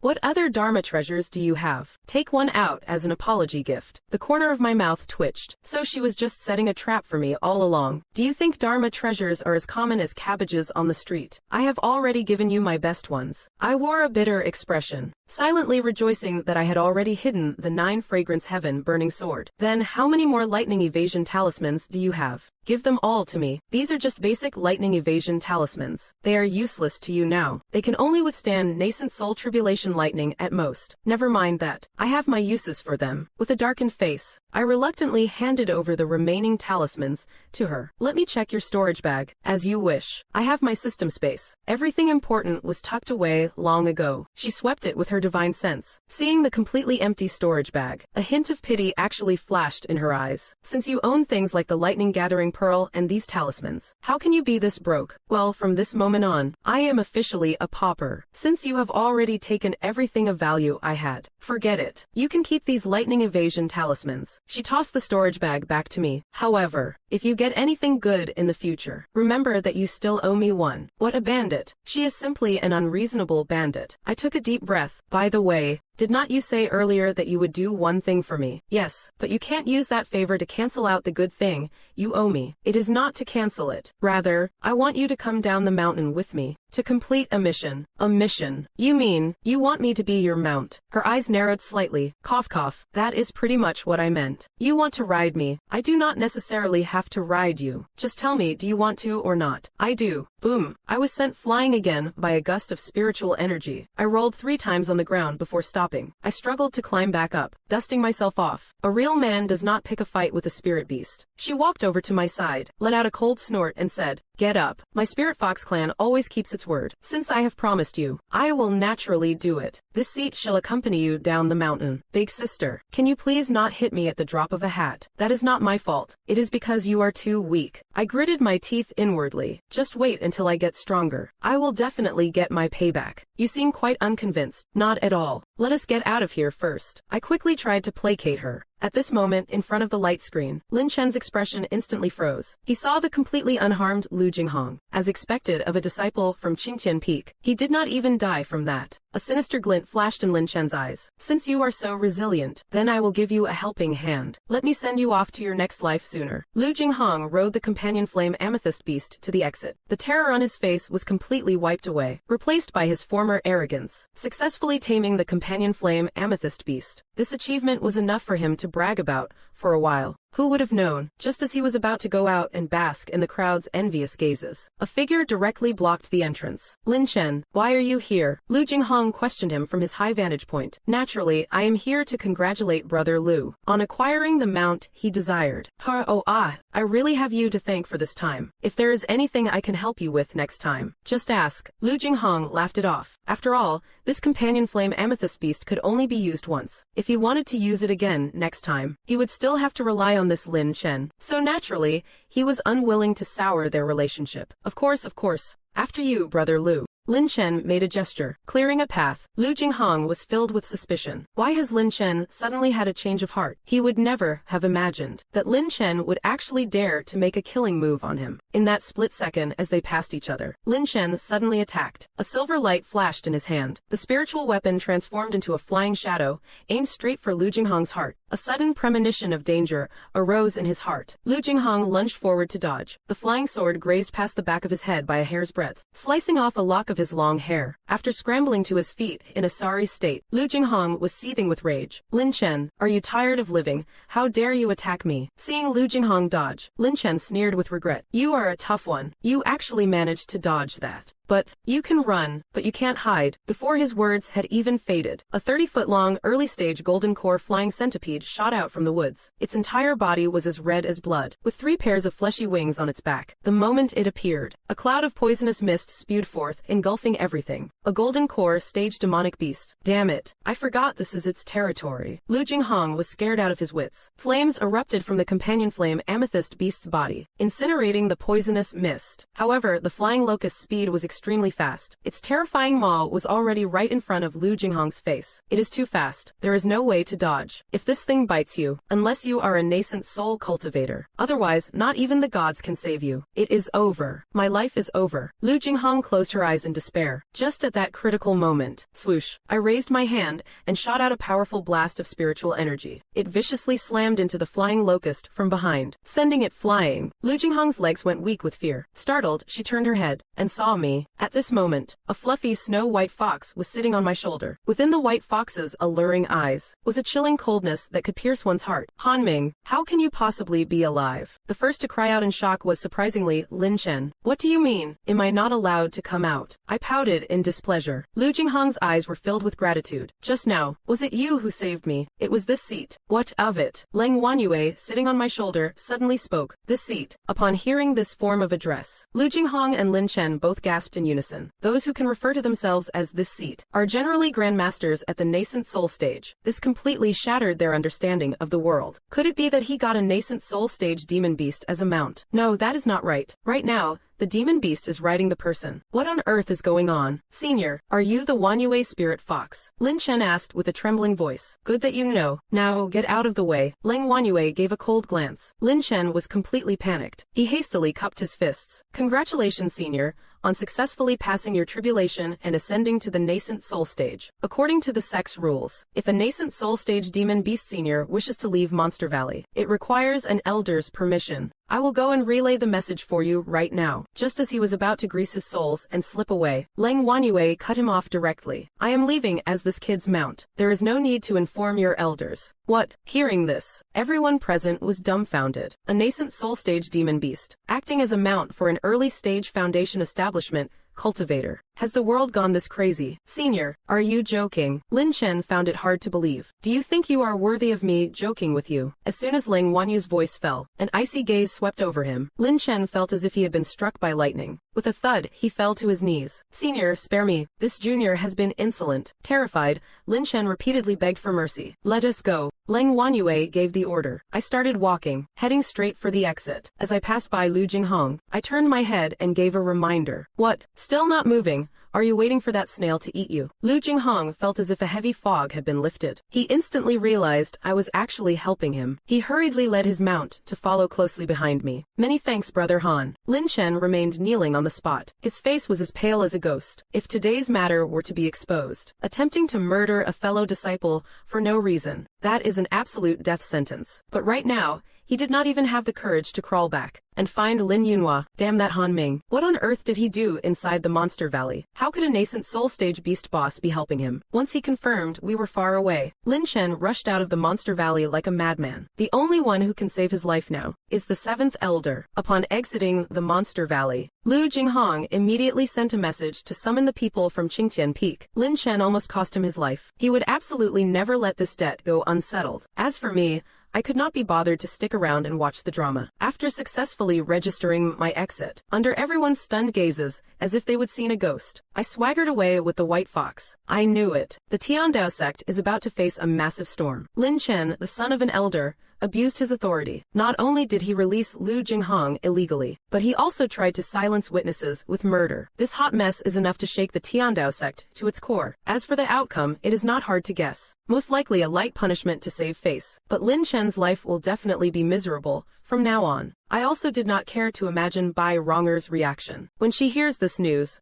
What other Dharma treasures do you have? Take one out as an apology gift. The corner of my mouth twitched. So she was just setting a trap for me all along. Do you think Dharma treasures are as common as cabbages on the street? I have already given you my best ones. I wore a bitter expression, silently rejoicing that I had already hidden the 9 fragrance heaven burning sword. Then how many more lightning evasion talismans do you have? Give them all to me. These are just basic lightning evasion talismans. They are useless to you now. They can only withstand nascent soul tribulation lightning at most. Never mind that. I have my uses for them. With a darkened face, I reluctantly handed over the remaining talismans to her. Let me check your storage bag. As you wish. I have my system space. Everything important was tucked away long ago. She swept it with her divine sense. Seeing the completely empty storage bag, a hint of pity actually flashed in her eyes. Since you own things like the lightning gathering pearl and these talismans, how can you be this broke? Well, from this moment on, I am officially a pauper. Since you have already taken everything of value I had, forget it. You can keep these lightning evasion talismans. She tossed the storage bag back to me. However, if you get anything good in the future, remember that you still owe me one. What a bandit. She is simply an unreasonable bandit. I took a deep breath. By the way, did not you say earlier that you would do one thing for me? Yes, but you can't use that favor to cancel out the good thing you owe me. It is not to cancel it. Rather, I want you to come down the mountain with me to complete a mission. A mission? You mean, you want me to be your mount? Her eyes narrowed slightly. Cough cough. That is pretty much what I meant. You want to ride me. I do not necessarily have to ride you. Just tell me, do you want to or not? I do. Boom. I was sent flying again by a gust of spiritual energy. I rolled 3 times on the ground before stopping. I struggled to climb back up, dusting myself off. A real man does not pick a fight with a spirit beast. She walked over to my side, let out a cold snort and said, "Get up. My Spirit Fox clan always keeps its word. Since I have promised you, I will naturally do it. This seat shall accompany you down the mountain. Big sister, can you please not hit me at the drop of a hat? That is not my fault. It is because you are too weak." I gritted my teeth inwardly. Just wait until I get stronger. I will definitely get my payback. You seem quite unconvinced. Not at all. Let us get out of here first. I quickly tried to placate her. At this moment, in front of the light screen, Lin Chen's expression instantly froze. He saw the completely unharmed Lu Jinghong. As expected of a disciple from Qingtian Peak, he did not even die from that. A sinister glint flashed in Lin Chen's eyes. "Since you are so resilient, then I will give you a helping hand. Let me send you off to your next life sooner." Lu Jinghong rode the companion flame amethyst beast to the exit. The terror on his face was completely wiped away, replaced by his former arrogance. Successfully taming the companion flame amethyst beast. This achievement was enough for him to brag about for a while. Who would have known? Just as he was about to go out and bask in the crowd's envious gazes, a figure directly blocked the entrance. Lin Chen, why are you here? Lu Jinghong questioned him from his high vantage point. Naturally, I am here to congratulate Brother Lu on acquiring the mount he desired. I really have you to thank for this time. If there is anything I can help you with next time, just ask. Lu Jinghong laughed it off. After all, this companion flame amethyst beast could only be used once. If he wanted to use it again next time, he would still have to rely on this Lin Chen. So naturally, he was unwilling to sour their relationship. Of course. After you, Brother Lu. Lin Chen made a gesture, clearing a path. Lu Jinghong was filled with suspicion. Why has Lin Chen suddenly had a change of heart? He would never have imagined that Lin Chen would actually dare to make a killing move on him. In that split second as they passed each other, Lin Chen suddenly attacked. A silver light flashed in his hand. The spiritual weapon transformed into a flying shadow, aimed straight for Lu Jinghong's heart. A sudden premonition of danger arose in his heart. Lu Jinghong lunged forward to dodge. The flying sword grazed past the back of his head by a hair's breadth, slicing off a lock of his long hair. After scrambling to his feet in a sorry state, Lu Jinghong was seething with rage. Lin Chen, are you tired of living? How dare you attack me? Seeing Lu Jinghong dodge, Lin Chen sneered with regret. You are a tough one. You actually managed to dodge that. But you can run, but you can't hide. Before his words had even faded, a 30-foot-long, early-stage golden core flying centipede shot out from the woods. Its entire body was as red as blood, with 3 pairs of fleshy wings on its back. The moment it appeared, a cloud of poisonous mist spewed forth, engulfing everything. A golden core stage demonic beast. Damn it, I forgot this is its territory. Lu Jinghong was scared out of his wits. Flames erupted from the companion flame amethyst beast's body, incinerating the poisonous mist. However, the flying locust's speed was extremely fast. Its terrifying maw was already right in front of Lu Jinghong's face. It is too fast. There is no way to dodge. If this thing bites you, unless you are a nascent soul cultivator, otherwise not even the gods can save you. It is over. My life is over. Lu Jinghong closed her eyes in despair. Just at that critical moment, swoosh, I raised my hand and shot out a powerful blast of spiritual energy. It viciously slammed into the flying locust from behind, sending it flying. Lu Jinghong's legs went weak with fear. Startled, she turned her head and saw me. At this moment, a fluffy snow-white fox was sitting on my shoulder. Within the white fox's alluring eyes was a chilling coldness that could pierce one's heart. Han Ming, how can you possibly be alive? The first to cry out in shock was surprisingly Lin Chen. What do you mean? Am I not allowed to come out? I pouted in displeasure. Lu Jinghong's eyes were filled with gratitude. Just now, was it you who saved me? It was this seat. What of it? Leng Wanyue, sitting on my shoulder, suddenly spoke. This seat. Upon hearing this form of address, Lu Jinghong and Lin Chen both gasped in unison. Those who can refer to themselves as this seat are generally grandmasters at the nascent soul stage. This completely shattered their understanding of the world. Could it be that he got a nascent soul stage demon beast as a mount? No, that is not right. Right now, the demon beast is riding the person. What on earth is going on? Senior, are you the Wanyue spirit fox? Lin Chen asked with a trembling voice. Good that you know. Now, get out of the way. Leng Wanyue gave a cold glance. Lin Chen was completely panicked. He hastily cupped his fists. Congratulations, Senior, on successfully passing your tribulation and ascending to the nascent soul stage. According to the Sect's rules, if a nascent soul stage demon beast senior wishes to leave Monster Valley, it requires an elder's permission. I will go and relay the message for you right now. Just as he was about to grease his soles and slip away, Leng Wanyue cut him off directly. I am leaving as this kid's mount. There is no need to inform your elders. What? Hearing this, everyone present was dumbfounded. A nascent soul stage demon beast, acting as a mount for an early stage foundation establishment, cultivator. Has the world gone this crazy? Senior, are you joking? Lin Chen found it hard to believe. Do you think you are worthy of me joking with you? As soon as Leng Wanyu's voice fell, an icy gaze swept over him. Lin Chen felt as if he had been struck by lightning. With a thud, he fell to his knees. Senior, spare me. This junior has been insolent. Terrified, Lin Chen repeatedly begged for mercy. Let us go. Leng Wanyue gave the order. I started walking, heading straight for the exit. As I passed by Lu Jinghong, I turned my head and gave a reminder. What? Still not moving? Are you waiting for that snail to eat you? Lu Jinghong felt as if a heavy fog had been lifted. He instantly realized I was actually helping him. He hurriedly led his mount to follow closely behind me. Many thanks, Brother Han. Lin Chen remained kneeling on the spot. His face was as pale as a ghost. If today's matter were to be exposed, attempting to murder a fellow disciple for no reason, That is an absolute death sentence. But right now, he did not even have the courage to crawl back and find Lin Yunhua. Damn that Han Ming. What on earth did he do inside the Monster Valley? How could a nascent soul stage beast boss be helping him? Once he confirmed we were far away, Lin Chen rushed out of the Monster Valley like a madman. The only one who can save his life now is the 7th Elder. Upon exiting the Monster Valley, Lu Jinghong immediately sent a message to summon the people from Qingtian Peak. Lin Chen almost cost him his life. He would absolutely never let this debt go unsettled. As for me, I could not be bothered to stick around and watch the drama. After successfully registering my exit, under everyone's stunned gazes, as if they would seen a ghost, I swaggered away with the white fox. I knew it. The Tiandao sect is about to face a massive storm. Lin Chen, the son of an elder, abused his authority. Not only did he release Lu Jinghong illegally, but he also tried to silence witnesses with murder. This hot mess is enough to shake the Tiandao sect to its core. As for the outcome, it is not hard to guess. Most likely a light punishment to save face. But Lin Chen's life will definitely be miserable from now on. I also did not care to imagine Bai Ronger's reaction when she hears this news.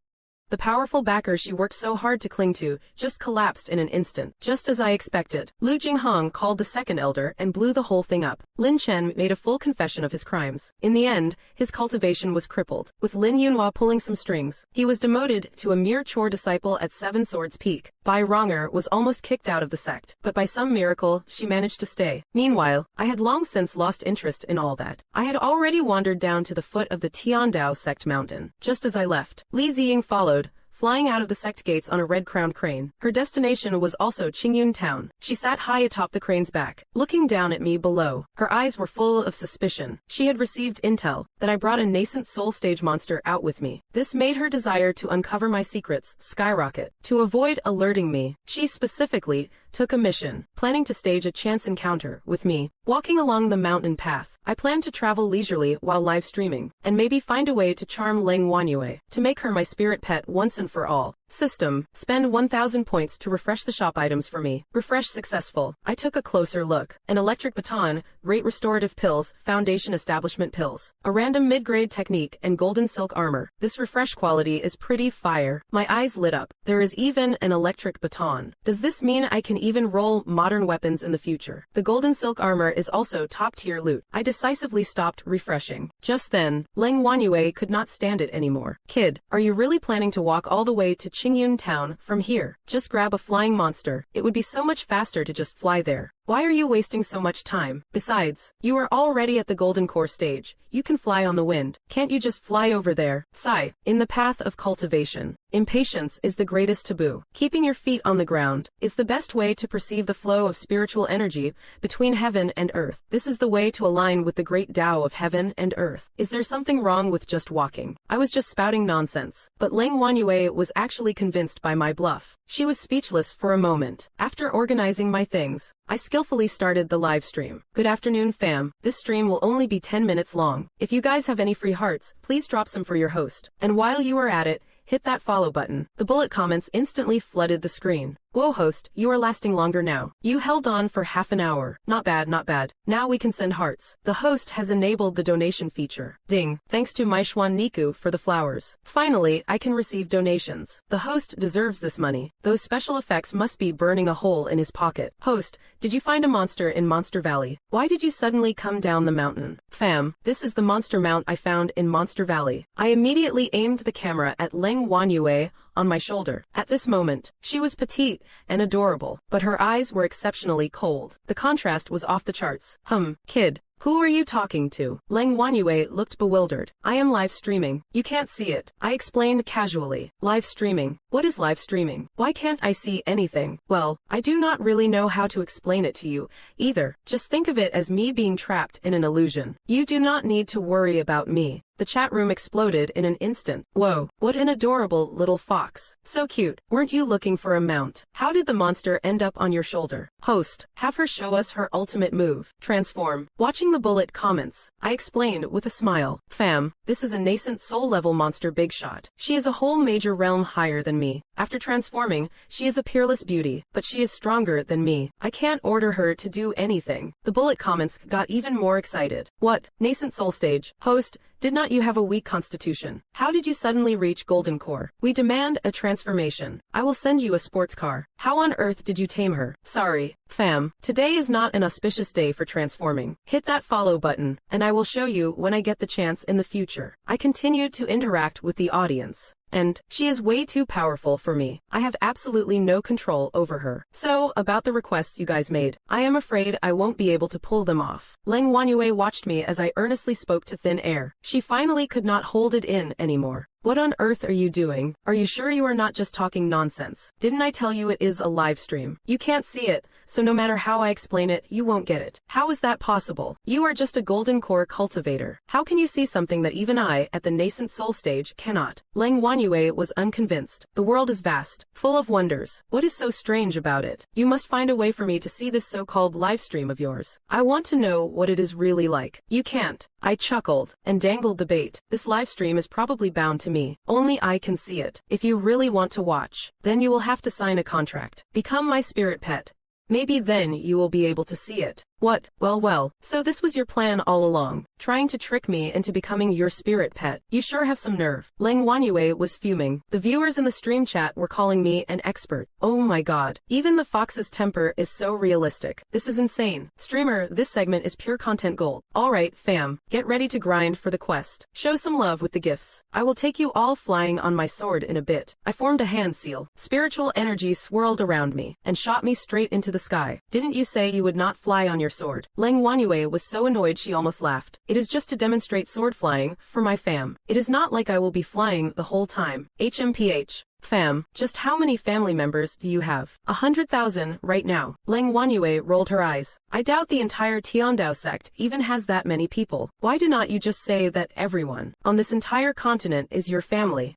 The powerful backer she worked so hard to cling to just collapsed in an instant. Just as I expected, Lu Jinghong called the 2nd Elder and blew the whole thing up. Lin Chen made a full confession of his crimes. In the end, his cultivation was crippled. With Lin Yunhua pulling some strings, he was demoted to a mere chore disciple at 7 Swords Peak. Bai Ronger was almost kicked out of the sect, but by some miracle, she managed to stay. Meanwhile, I had long since lost interest in all that. I had already wandered down to the foot of the Tiandao sect mountain. Just as I left, Li Ziying followed, flying out of the sect gates on a red-crowned crane. Her destination was also Qingyun town. She sat high atop the crane's back, looking down at me below. Her eyes were full of suspicion. She had received intel that I brought a nascent soul stage monster out with me. This made her desire to uncover my secrets skyrocket. To avoid alerting me, she specifically took a mission, planning to stage a chance encounter with me. Walking along the mountain path, I planned to travel leisurely while live streaming, and maybe find a way to charm Leng Wanyue, to make her my spirit pet once and for all. System, spend 1,000 points to refresh the shop items for me. Refresh successful. I took a closer look. An electric baton, great restorative pills, foundation establishment pills, a random mid-grade technique, and golden silk armor. This refresh quality is pretty fire. My eyes lit up. There is even an electric baton. Does this mean I can even roll modern weapons in the future? The golden silk armor is also top-tier loot. I decisively stopped refreshing. Just then, Leng Wanyue could not stand it anymore. Kid, are you really planning to walk all the way to Qingyun town from here? Just grab a flying monster. It would be so much faster to just fly there. Why are you wasting so much time? Besides, you are already at the Golden Core stage. You can fly on the wind. Can't you just fly over there? Sigh. In the path of cultivation, impatience is the greatest taboo. Keeping your feet on the ground is the best way to perceive the flow of spiritual energy between heaven and earth. This is the way to align with the great Tao of heaven and earth. Is there something wrong with just walking? I was just spouting nonsense. But Leng Wanyue was actually convinced by my bluff. She was speechless for a moment. After organizing my things, I skillfully started the live stream. Good afternoon, fam. This stream will only be 10 minutes long. If you guys have any free hearts, please drop some for your host. And while you are at it, hit that follow button. The bullet comments instantly flooded the screen. Whoa, host, you are lasting longer now. You held on for half an hour. Not bad, not bad. Now we can send hearts. The host has enabled the donation feature. Ding. Thanks to Maishuan Niku for the flowers. Finally, I can receive donations. The host deserves this money. Those special effects must be burning a hole in his pocket. Host, did you find a monster in Monster Valley? Why did you suddenly come down the mountain? Fam, this is the monster mount I found in Monster Valley. I immediately aimed the camera at Leng Wanyue on my shoulder. At this moment, she was petite and adorable, but her eyes were exceptionally cold. The contrast was off the charts. Kid. Who are you talking to? Leng Wanyue looked bewildered. I am live streaming. You can't see it. I explained casually. Live streaming. What is live streaming? Why can't I see anything? Well, I do not really know how to explain it to you either. Just think of it as me being trapped in an illusion. You do not need to worry about me. The chat room exploded in an instant. Whoa, what an adorable little fox. So cute. Weren't you looking for a mount? How did the monster end up on your shoulder? Host, have her show us her ultimate move. Transform. Watching the bullet comments, I explained with a smile. Fam, this is a nascent soul-level monster big shot. She is a whole major realm higher than me. After transforming, she is a peerless beauty, but she is stronger than me. I can't order her to do anything. The bullet comments got even more excited. What? Nascent soul stage. Host, Did not you have a weak constitution? How did you suddenly reach golden core? We demand a transformation. I will send you a sports car. How on earth did you tame her? Sorry, fam. Today is not an auspicious day for transforming. Hit that follow button, and I will show you when I get the chance in the future. I continued to interact with the audience. And she is way too powerful for me. I have absolutely no control over her. So, about the requests you guys made, I am afraid I won't be able to pull them off. Leng Wanyue watched me as I earnestly spoke to thin air. She finally could not hold it in anymore. What on earth are you doing? Are you sure you are not just talking nonsense? Didn't I tell you it is a live stream? You can't see it, so no matter how I explain it, you won't get it. How is that possible? You are just a golden core cultivator. How can you see something that even I, at the nascent soul stage, cannot? Leng Wanyue was unconvinced. The world is vast, full of wonders. What is so strange about it? You must find a way for me to see this so-called live stream of yours. I want to know what it is really like. You can't. I chuckled and dangled the bait. This live stream is probably bound to me. Only I can see it. If you really want to watch, then you will have to sign a contract. Become my spirit pet. Maybe then you will be able to see it. What? Well, so this was your plan all along, trying to trick me into becoming your spirit pet. You sure have some nerve. Leng Wanyue was fuming. The viewers in the stream chat were calling me an expert. Oh my god. Even the fox's temper is so realistic. This is insane. Streamer, this segment is pure content gold. Alright, fam, get ready to grind for the quest. Show some love with the gifts. I will take you all flying on my sword in a bit. I formed a hand seal. Spiritual energy swirled around me and shot me straight into the sky. Didn't you say you would not fly on your sword? Leng Wanyue was so annoyed she almost laughed. It is just to demonstrate sword flying for my fam. It is not like I will be flying the whole time. HMPH. Fam, just how many family members do you have? 100,000 right now. Leng Wanyue rolled her eyes. I doubt the entire Tiandao sect even has that many people. Why do not you just say that everyone on this entire continent is your family?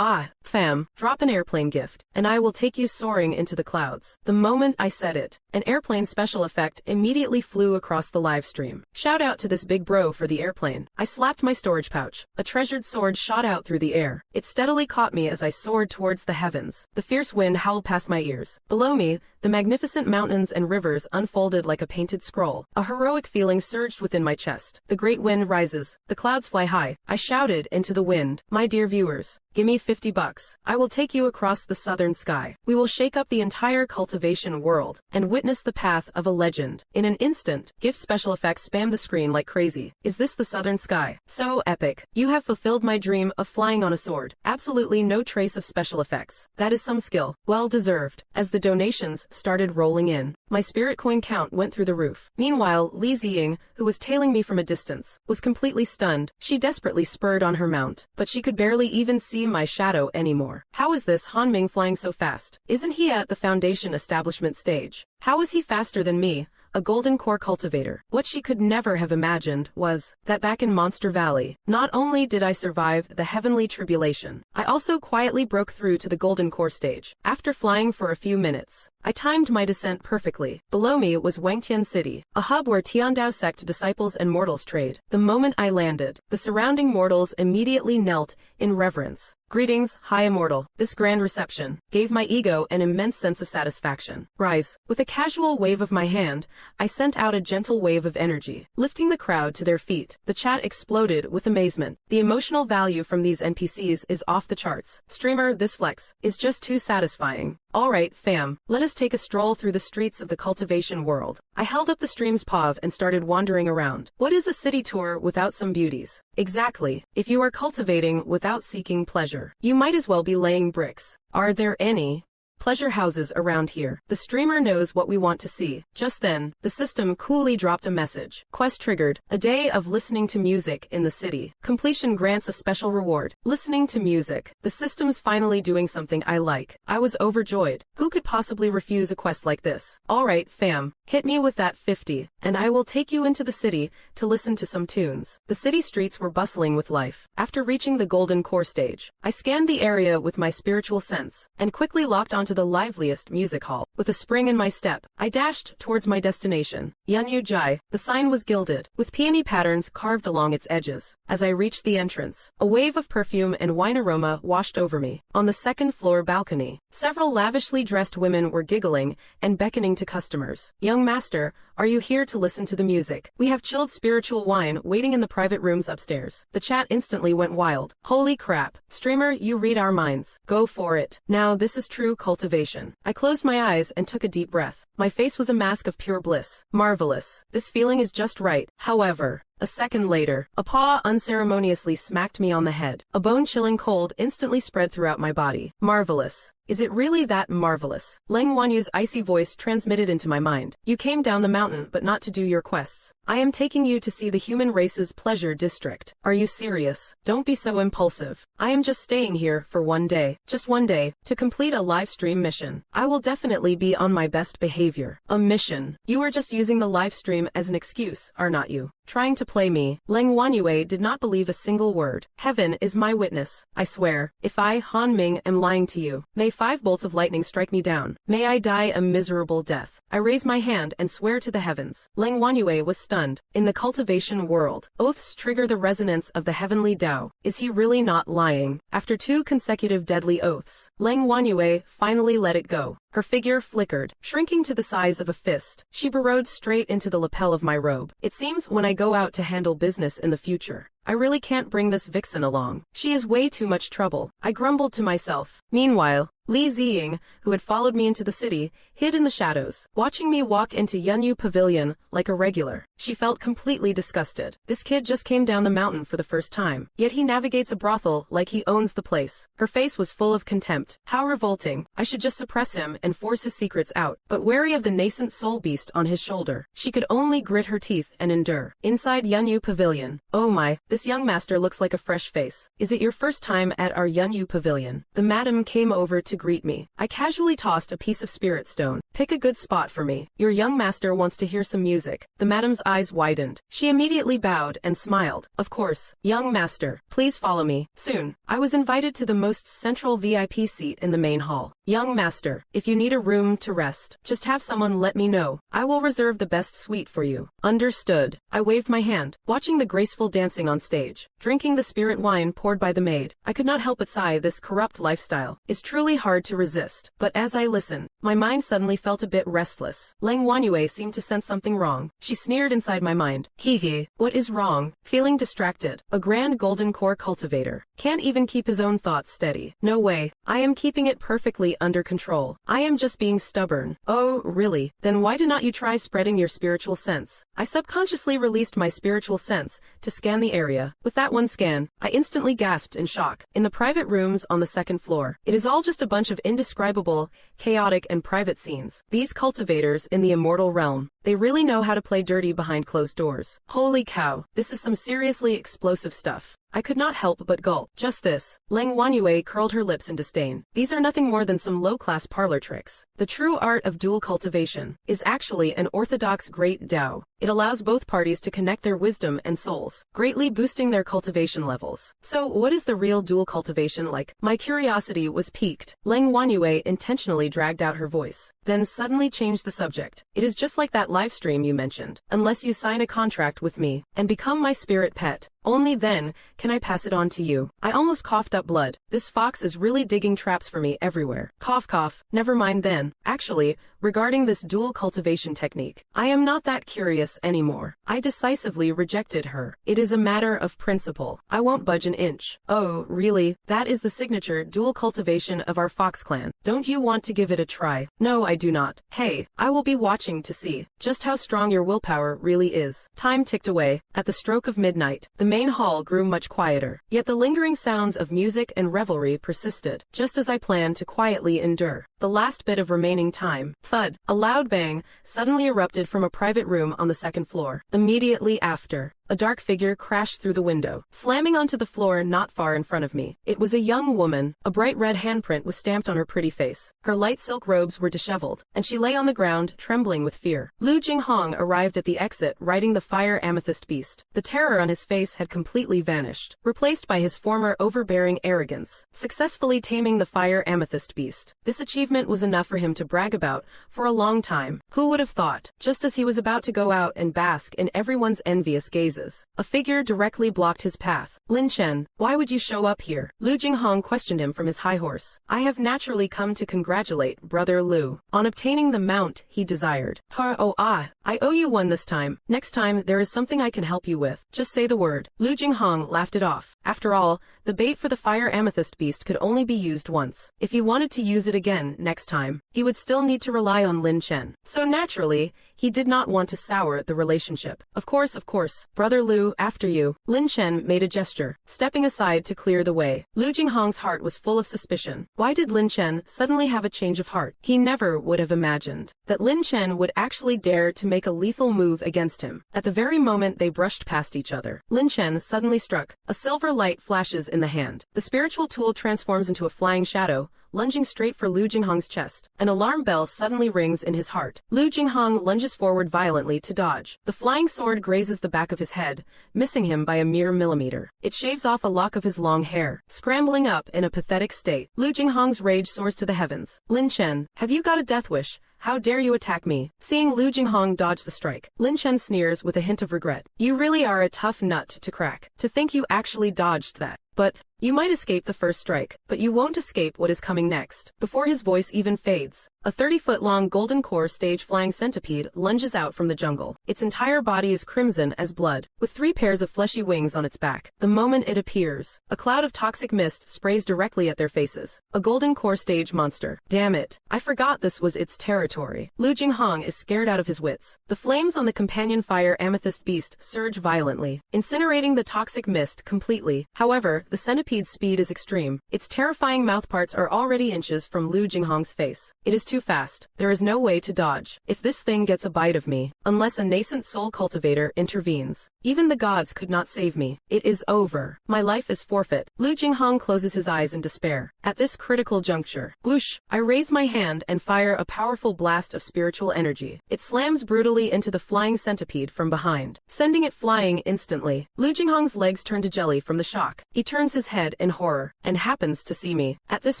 Fam, drop an airplane gift, and I will take you soaring into the clouds. The moment I said it, an airplane special effect immediately flew across the live stream. Shout out to this big bro for the airplane. I slapped my storage pouch. A treasured sword shot out through the air. It steadily caught me as I soared towards the heavens. The fierce wind howled past my ears. Below me, the magnificent mountains and rivers unfolded like a painted scroll. A heroic feeling surged within my chest. The great wind rises. The clouds fly high. I shouted into the wind. My dear viewers, give me $50. I will take you across the southern sky. We will shake up the entire cultivation world and witness the path of a legend. In an instant, gift special effects spammed the screen like crazy. Is this the southern sky? So epic. You have fulfilled my dream of flying on a sword. Absolutely no trace of special effects. That is some skill. Well deserved. As the donations started rolling in, my spirit coin count went through the roof. Meanwhile, Li Ziying, who was tailing me from a distance, was completely stunned. She desperately spurred on her mount, but she could barely even see my shadow anymore. How is this Han Ming flying so fast? Isn't he at the foundation establishment stage? How is he faster than me, a golden core cultivator? What she could never have imagined was that back in Monster Valley, not only did I survive the heavenly tribulation, I also quietly broke through to the golden core stage. After flying for a few minutes, I timed my descent perfectly. Below me was Wangtian City, a hub where Tiandao sect disciples and mortals trade. The moment I landed, the surrounding mortals immediately knelt in reverence. Greetings, High Immortal. This grand reception gave my ego an immense sense of satisfaction. Rise. With a casual wave of my hand, I sent out a gentle wave of energy, lifting the crowd to their feet. The chat exploded with amazement. The emotional value from these NPCs is off the charts. Streamer, this flex is just too satisfying. Alright, fam, let us take a stroll through the streets of the cultivation world. I held up the stream's POV and started wandering around. What is a city tour without some beauties? Exactly. If you are cultivating without seeking pleasure, you might as well be laying bricks. Are there any pleasure houses around here? The streamer knows what we want to see. Just then, the system coolly dropped a message. Quest triggered. A day of listening to music in the city. Completion grants a special reward. Listening to music. The system's finally doing something I like. I was overjoyed. Who could possibly refuse a quest like this? Alright, fam. Hit me with that 50, and I will take you into the city to listen to some tunes. The city streets were bustling with life. After reaching the golden core stage, I scanned the area with my spiritual sense, and quickly locked onto into the liveliest music hall. With a spring in my step, I dashed towards my destination, Yunyu Jai. The sign was gilded, with peony patterns carved along its edges. As I reached the entrance, a wave of perfume and wine aroma washed over me. On the second-floor balcony, several lavishly dressed women were giggling and beckoning to customers. "Young master, are you here to listen to the music? We have chilled spiritual wine waiting in the private rooms upstairs." The chat instantly went wild. "Holy crap. Streamer, you read our minds. Go for it. Now this is true cultivation." I closed my eyes and took a deep breath. My face was a mask of pure bliss. Marvelous. This feeling is just right. However, a second later, a paw unceremoniously smacked me on the head. A bone-chilling cold instantly spread throughout my body. Marvelous. Is it really that marvelous? Leng Wanyu's icy voice transmitted into my mind. "You came down the mountain but not to do your quests. I am taking you to see the human race's pleasure district." "Are you serious? Don't be so impulsive. I am just staying here for one day. Just one day, to complete a live stream mission. I will definitely be on my best behavior." "A mission? You are just using the live stream as an excuse, are not you? Trying to play me?" Leng Wanyue did not believe a single word. "Heaven is my witness. I swear, if I, Han Ming, am lying to you, may 5 bolts of lightning strike me down. May I die a miserable death. I raise my hand and swear to the heavens." Leng Wanyue was stunned. In the cultivation world, oaths trigger the resonance of the heavenly Tao. Is he really not lying? After 2 consecutive deadly oaths, Leng Wanyue finally let it go. Her figure flickered, shrinking to the size of a fist. She burrowed straight into the lapel of my robe. "It seems when I go out to handle business in the future, I really can't bring this vixen along. She is way too much trouble," I grumbled to myself. Meanwhile, Li Ziying, who had followed me into the city, hid in the shadows, watching me walk into Yunyu Pavilion like a regular. She felt completely disgusted. This kid just came down the mountain for the first time, yet he navigates a brothel like he owns the place. Her face was full of contempt. How revolting. I should just suppress him and force his secrets out. But wary of the nascent soul beast on his shoulder, she could only grit her teeth and endure. Inside Yunyu Pavilion. "Oh my, this young master looks like a fresh face. Is it your first time at our Yunyu Pavilion?" The madam came over to greet me. I casually tossed a piece of spirit stone. "Pick a good spot for me. Your young master wants to hear some music." The madam's eyes widened. She immediately bowed and smiled. "Of course, young master. Please follow me." Soon, I was invited to the most central VIP seat in the main hall. "Young master, if you need a room to rest, just have someone let me know. I will reserve the best suite for you." "Understood." I waved my hand, watching the graceful dancing on stage, drinking the spirit wine poured by the maid. I could not help but sigh. This corrupt lifestyle is truly hard to resist. But as I listened, my mind suddenly felt a bit restless. Leng Wanyue seemed to sense something wrong. She sneered inside my mind. "Hee, what is wrong?" Feeling distracted, a grand golden core cultivator can't even keep his own thoughts steady. "No way. I am keeping it perfectly under control. I am just being stubborn." "Oh, really? Then why did not you try spreading your spiritual sense?" I subconsciously released my spiritual sense to scan the area. With that one scan, I instantly gasped in shock. In the private rooms on the second floor, it is all just a bunch of indescribable, chaotic and private scenes. These cultivators in the immortal realm, they really know how to play dirty behind closed doors. Holy cow, this is some seriously explosive stuff. I could not help but gulp. "Just this." Leng Wanyue curled her lips in disdain. "These are nothing more than some low-class parlor tricks. The true art of dual cultivation is actually an orthodox great Tao. It allows both parties to connect their wisdom and souls, greatly boosting their cultivation levels." "So what is the real dual cultivation like?" My curiosity was piqued. Leng Wanyue intentionally dragged out her voice, then suddenly changed the subject. "It is just like that live stream you mentioned. Unless you sign a contract with me and become my spirit pet, only then can I pass it on to you." I almost coughed up blood. This fox is really digging traps for me everywhere. Cough cough. Never mind then. Actually, regarding this dual cultivation technique, I am not that curious anymore. I decisively rejected her. It is a matter of principle. I won't budge an inch. "Oh, really? That is the signature dual cultivation of our fox clan. Don't you want to give it a try?" "No, I do not." "Hey, I will be watching to see just how strong your willpower really is." Time ticked away. At the stroke of midnight, the main hall grew much quieter, yet the lingering sounds of music and revelry persisted, just as I planned to quietly endure the last bit of remaining time. Thud! A loud bang suddenly erupted from a private room on the second floor. Immediately after, a dark figure crashed through the window, slamming onto the floor not far in front of me. It was a young woman. A bright red handprint was stamped on her pretty face. Her light silk robes were disheveled, and she lay on the ground, trembling with fear. Lu Jinghong arrived at the exit riding the fire amethyst beast. The terror on his face had completely vanished, replaced by his former overbearing arrogance, successfully taming the fire amethyst beast. This achievement was enough for him to brag about for a long time. Who would have thought? Just as he was about to go out and bask in everyone's envious gazes, a figure directly blocked his path. Lin Chen, why would you show up here? Lu Jinghong questioned him from his high horse. I have naturally come to congratulate Brother Lu on obtaining the mount he desired. I owe you one this time. Next time there is something I can help you with. Just say the word. Lu Jinghong laughed it off. After all, the bait for the fire amethyst beast could only be used once. If he wanted to use it again next time, he would still need to rely on Lin Chen. So naturally, he did not want to sour the relationship. Of course, Brother Lu, after you. Lin Chen made a gesture, stepping aside to clear the way. Lu Jinghong's heart was full of suspicion. Why did Lin Chen suddenly have a change of heart? He never would have imagined that Lin Chen would actually dare to make a lethal move against him. At the very moment they brushed past each other, Lin Chen suddenly struck. A silver light flashes in the hand. The spiritual tool transforms into a flying shadow, lunging straight for Lu Jinghong's chest. An alarm bell suddenly rings in his heart. Lu Jinghong lunges forward violently to dodge. The flying sword grazes the back of his head, missing him by a mere millimeter. It shaves off a lock of his long hair. Scrambling up in a pathetic state, Lu Jinghong's rage soars to the heavens. Lin Chen, have you got a death wish? How dare you attack me? Seeing Lu Jinghong dodge the strike, Lin Chen sneers with a hint of regret. You really are a tough nut to crack. To think you actually dodged that. But you might escape the first strike, but you won't escape what is coming next. Before his voice even fades, a 30-foot-long golden core stage flying centipede lunges out from the jungle. Its entire body is crimson as blood, with 3 pairs of fleshy wings on its back. The moment it appears, a cloud of toxic mist sprays directly at their faces. A golden core stage monster. Damn it. I forgot this was its territory. Lu Jinghong is scared out of his wits. The flames on the companion fire amethyst beast surge violently, incinerating the toxic mist completely. However, the centipede's speed is extreme. Its terrifying mouthparts are already inches from Lu Jinghong's face. It is too fast. There is no way to dodge. If this thing gets a bite of me, unless a nascent soul cultivator intervenes, even the gods could not save me. It is over. My life is forfeit. Lu Jinghong closes his eyes in despair. At this critical juncture, whoosh, I raise my hand and fire a powerful blast of spiritual energy. It slams brutally into the flying centipede from behind, sending it flying instantly. Lu Jinghong's legs turn to jelly from the shock. He turns his head in horror, and happens to see me. At this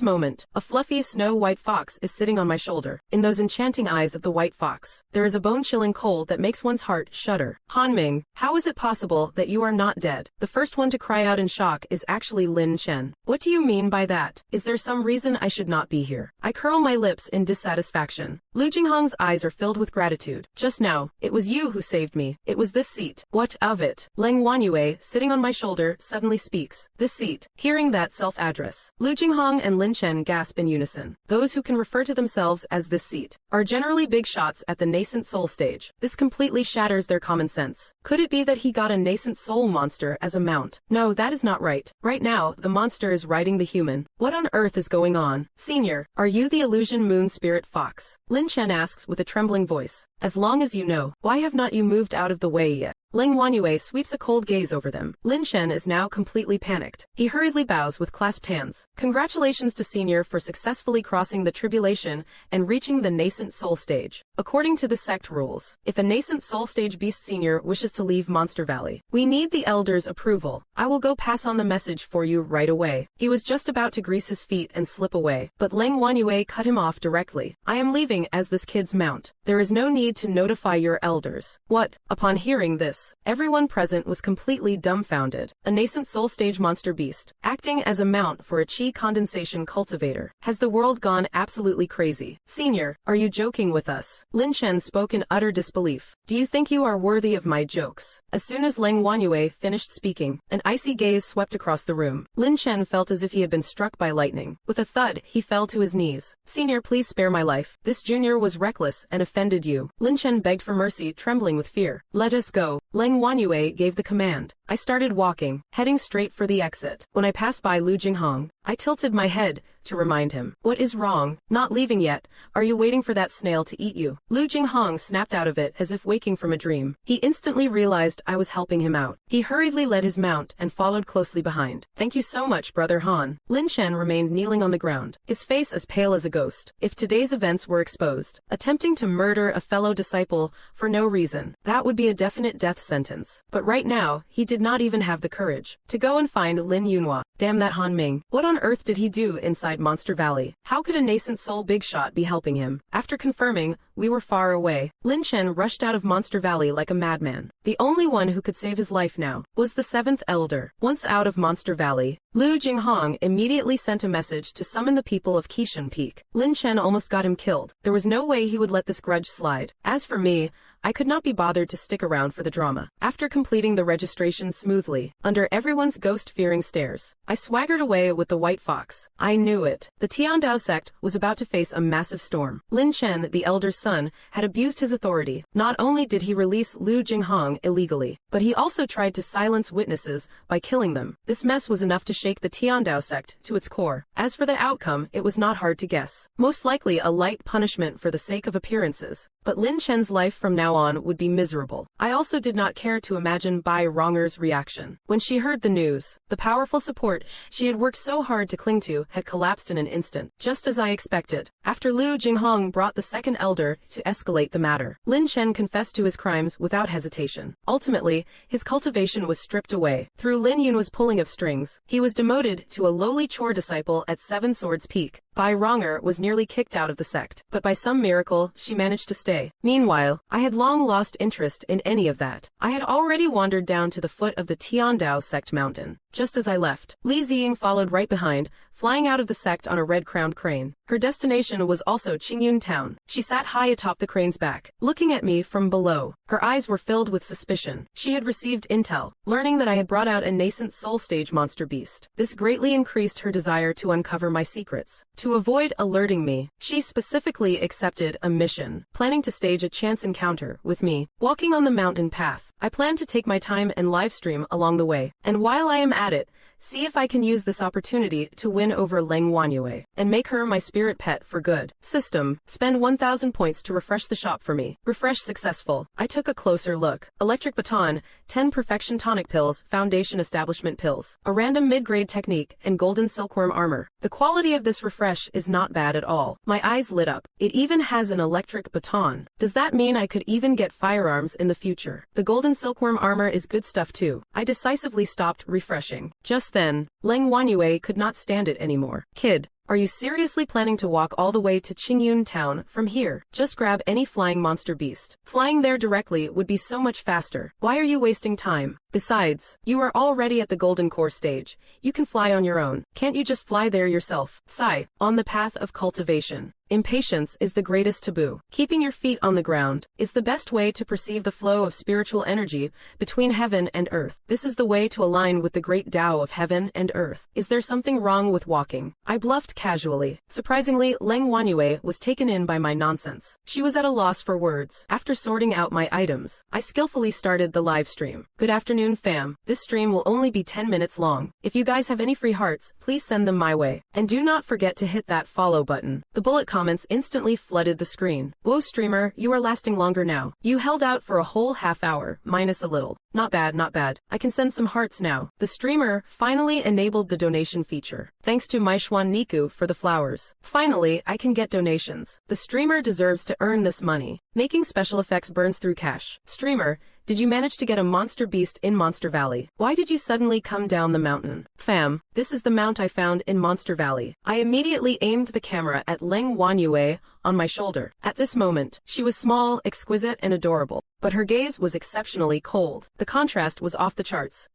moment, a fluffy snow-white fox is sitting on my shoulder. In those enchanting eyes of the white fox, there is a bone-chilling cold that makes one's heart shudder. Han Ming, how is it possible that you are not dead? The first one to cry out in shock is actually Lin Chen. What do you mean by that? Is there some reason I should not be here? I curl my lips in dissatisfaction. Lu Jinghong's eyes are filled with gratitude. Just now, it was you who saved me. It was this seat. What of it? Leng Wanyue, sitting on my shoulder, suddenly speaks. This seat. Hearing that self-address, Lu Jinghong and Lin Chen gasp in unison. Those who can refer to themselves as this seat are generally big shots at the nascent soul stage. This completely shatters their common sense. Could it be that he got a nascent soul monster as a mount? No, that is not right. Right now, the monster is riding the human. What on earth is going on? Senior, are you the illusion moon spirit fox? Lin Chen asks with a trembling voice. As long as you know, why have not you moved out of the way yet? Leng Wanyue sweeps a cold gaze over them. Lin Chen is now completely panicked. He hurriedly bows with clasped hands. Congratulations to Senior for successfully crossing the tribulation and reaching the nascent soul stage. According to the sect rules, if a nascent soul stage beast Senior wishes to leave Monster Valley, we need the Elder's approval. I will go pass on the message for you right away. He was just about to grease his feet and slip away, but Leng Wanyue cut him off directly. I am leaving as this kid's mount. There is no need to notify your elders. What? Upon hearing this, everyone present was completely dumbfounded. A nascent soul stage monster beast, acting as a mount for a chi condensation cultivator. Has the world gone absolutely crazy? Senior, are you joking with us? Lin Chen spoke in utter disbelief. Do you think you are worthy of my jokes? As soon as Leng Wanyue finished speaking, an icy gaze swept across the room. Lin Chen felt as if he had been struck by lightning. With a thud, he fell to his knees. Senior, please spare my life. This junior was reckless and offended you. Lin Chen begged for mercy, trembling with fear. Let us go. Leng Wanyue gave the command. I started walking, heading straight for the exit. When I passed by Lu Jinghong, I tilted my head, to remind him. What is wrong? Not leaving yet? Are you waiting for that snail to eat you? Lu Jinghong snapped out of it as if waking from a dream. He instantly realized I was helping him out. He hurriedly led his mount and followed closely behind. Thank you so much, Brother Han. Lin Chen remained kneeling on the ground, his face as pale as a ghost. If today's events were exposed, attempting to murder a fellow disciple for no reason, that would be a definite death sentence. But right now, he did not even have the courage to go and find Lin Yunhua. Damn that Han Ming. What on earth did he do inside Monster Valley? How could a nascent soul big shot be helping him? After confirming we were far away, Lin Chen rushed out of Monster Valley like a madman. The only one who could save his life now was the seventh elder. Once out of Monster Valley, Lu Jinghong immediately sent a message to summon the people of Qishan Peak. Lin Chen almost got him killed. There was no way he would let this grudge slide. As for me, I could not be bothered to stick around for the drama. After completing the registration smoothly, under everyone's ghost-fearing stares, I swaggered away with the white fox. I knew it. The Tiandao sect was about to face a massive storm. Lin Chen, the elder's son, had abused his authority. Not only did he release Lu Jinghong illegally, but he also tried to silence witnesses by killing them. This mess was enough to shake the Tiandao sect to its core. As for the outcome, it was not hard to guess. Most likely a light punishment for the sake of appearances. But Lin Chen's life from now on would be miserable. I also did not care to imagine Bai Ronger's reaction. When she heard the news, the powerful support she had worked so hard to cling to had collapsed in an instant, just as I expected. After Lu Jinghong brought the second elder to escalate the matter, Lin Chen confessed to his crimes without hesitation. Ultimately, his cultivation was stripped away. Through Lin Yun's pulling of strings, he was demoted to a lowly chore disciple at Seven Swords Peak. Bai Ronger was nearly kicked out of the sect, but by some miracle, she managed to stay. Meanwhile, I had long lost interest in any of that. I had already wandered down to the foot of the Tiandao sect mountain. Just as I left, Li Ziying followed right behind, flying out of the sect on a red-crowned crane. Her destination was also Qingyun town. She sat high atop the crane's back, looking at me from below. Her eyes were filled with suspicion. She had received intel, learning that I had brought out a nascent soul-stage monster beast. This greatly increased her desire to uncover my secrets. To avoid alerting me, she specifically accepted a mission, planning to stage a chance encounter with me. Walking on the mountain path, I plan to take my time and livestream along the way. And while I am at it, see if I can use this opportunity to win over Leng Wanyue and make her my spirit pet for good. System, spend 1,000 points to refresh the shop for me. Refresh successful. I took a closer look. Electric baton, 10 perfection tonic pills, foundation establishment pills, a random mid-grade technique, and golden silkworm armor. The quality of this refresh is not bad at all. My eyes lit up. It even has an electric baton. Does that mean I could even get firearms in the future? The golden silkworm armor is good stuff too. I decisively stopped refreshing. Just then, Leng Wanyue could not stand it anymore. Kid, are you seriously planning to walk all the way to Qingyun town from here? Just grab any flying monster beast. Flying there directly would be so much faster. Why are you wasting time? Besides, you are already at the Golden Core stage. You can fly on your own. Can't you just fly there yourself? Sigh. On the path of cultivation, impatience is the greatest taboo. Keeping your feet on the ground is the best way to perceive the flow of spiritual energy between heaven and earth. This is the way to align with the great Tao of heaven and earth. Is there something wrong with walking? I bluffed casually. Surprisingly, Leng Wanyue was taken in by my nonsense. She was at a loss for words. After sorting out my items, I skillfully started the live stream. Good afternoon, fam. This stream will only be 10 minutes long. If you guys have any free hearts, please send them my way. And do not forget to hit that follow button. The bullet comments instantly flooded the screen. Whoa streamer, you are lasting longer now. You held out for a whole half hour, minus a little. Not bad, not bad. I can send some hearts now. The streamer finally enabled the donation feature. Thanks to Maishwan Niku for the flowers. Finally, I can get donations. The streamer deserves to earn this money. Making special effects burns through cash. Streamer, did you manage to get a monster beast in Monster Valley? Why did you suddenly come down the mountain? Fam, this is the mount I found in Monster Valley. I immediately aimed the camera at Leng Wanyue on my shoulder. At this moment, she was small, exquisite, and adorable, but her gaze was exceptionally cold. The contrast was off the charts.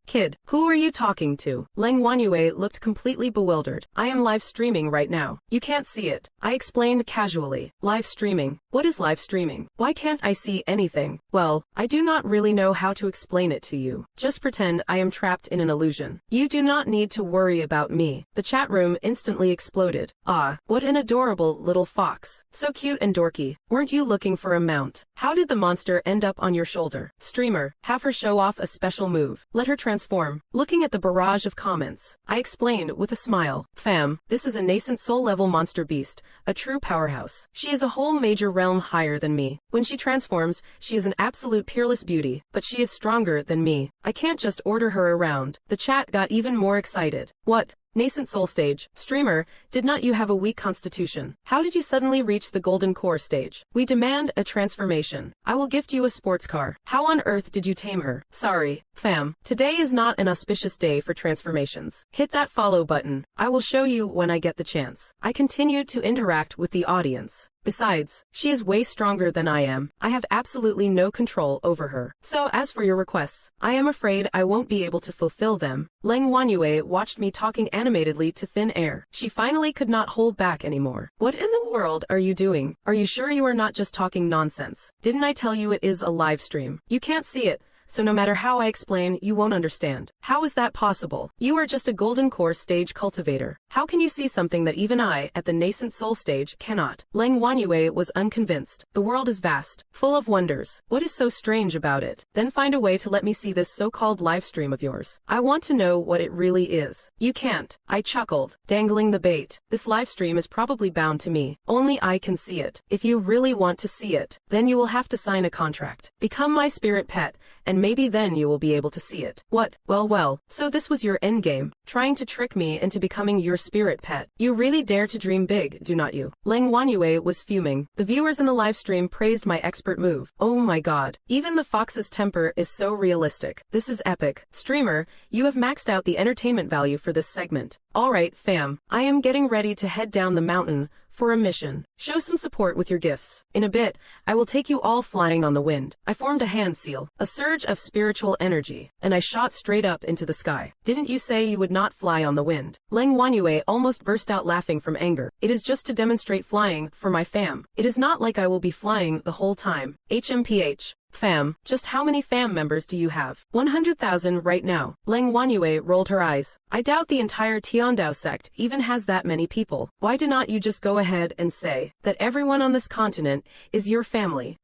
Kid, who are you talking to? Leng Wanyue looked completely bewildered. I am live streaming right now. You can't see it. I explained casually. Live streaming? What is live streaming? Why can't I see anything? Well, I do not really know how to explain it to you. Just pretend I am trapped in an illusion. You do not need to worry about me. The chat room instantly exploded. Ah, what an adorable little fox. So cute and dorky. Weren't you looking for a mount? How did the monster finger end up on your shoulder. Streamer, have her show off a special move. Let her transform. Looking at the barrage of comments, I explained with a smile. Fam, this is a nascent soul-level monster beast, a true powerhouse. She is a whole major realm higher than me. When she transforms, she is an absolute peerless beauty, but she is stronger than me. I can't just order her around. The chat got even more excited. What? Nascent soul stage. Streamer, did not you have a weak constitution? How did you suddenly reach the golden core stage? We demand a transformation. I will gift you a sports car. How on earth did you tame her? Sorry, fam. Today is not an auspicious day for transformations. Hit that follow button. I will show you when I get the chance. I continued to interact with the audience. Besides, she is way stronger than I am. I have absolutely no control over her. So as for your requests, I am afraid I won't be able to fulfill them. Leng Wanyue watched me talking animatedly to thin air. She finally could not hold back anymore. What in the world are you doing? Are you sure you are not just talking nonsense? Didn't I tell you it is a live stream? You can't see it, so no matter how I explain, you won't understand. How is that possible? You are just a golden core stage cultivator. How can you see something that even I, at the nascent soul stage, cannot? Leng Wanyue was unconvinced. The world is vast, full of wonders. What is so strange about it? Then find a way to let me see this so-called live stream of yours. I want to know what it really is. You can't. I chuckled, dangling the bait. This live stream is probably bound to me. Only I can see it. If you really want to see it, then you will have to sign a contract. Become my spirit pet, and maybe then you will be able to see it. What? Well, so this was your endgame, trying to trick me into becoming your spirit pet. You really dare to dream big, do not you? Leng Wanyue was fuming. The viewers in the live stream praised my expert move. Oh my god. Even the fox's temper is so realistic. This is epic. Streamer, you have maxed out the entertainment value for this segment. Alright, fam. I am getting ready to head down the mountain for a mission. Show some support with your gifts. In a bit, I will take you all flying on the wind. I formed a hand seal, a surge of spiritual energy, and I shot straight up into the sky. Didn't you say you would not fly on the wind? Leng Wanyue almost burst out laughing from anger. It is just to demonstrate flying for my fam. It is not like I will be flying the whole time. HMPH. Fam, just how many fam members do you have? 100,000 right now. Leng Wanyue rolled her eyes. I doubt the entire Tiandao sect even has that many people. Why do not you just go ahead and say that everyone on this continent is your family?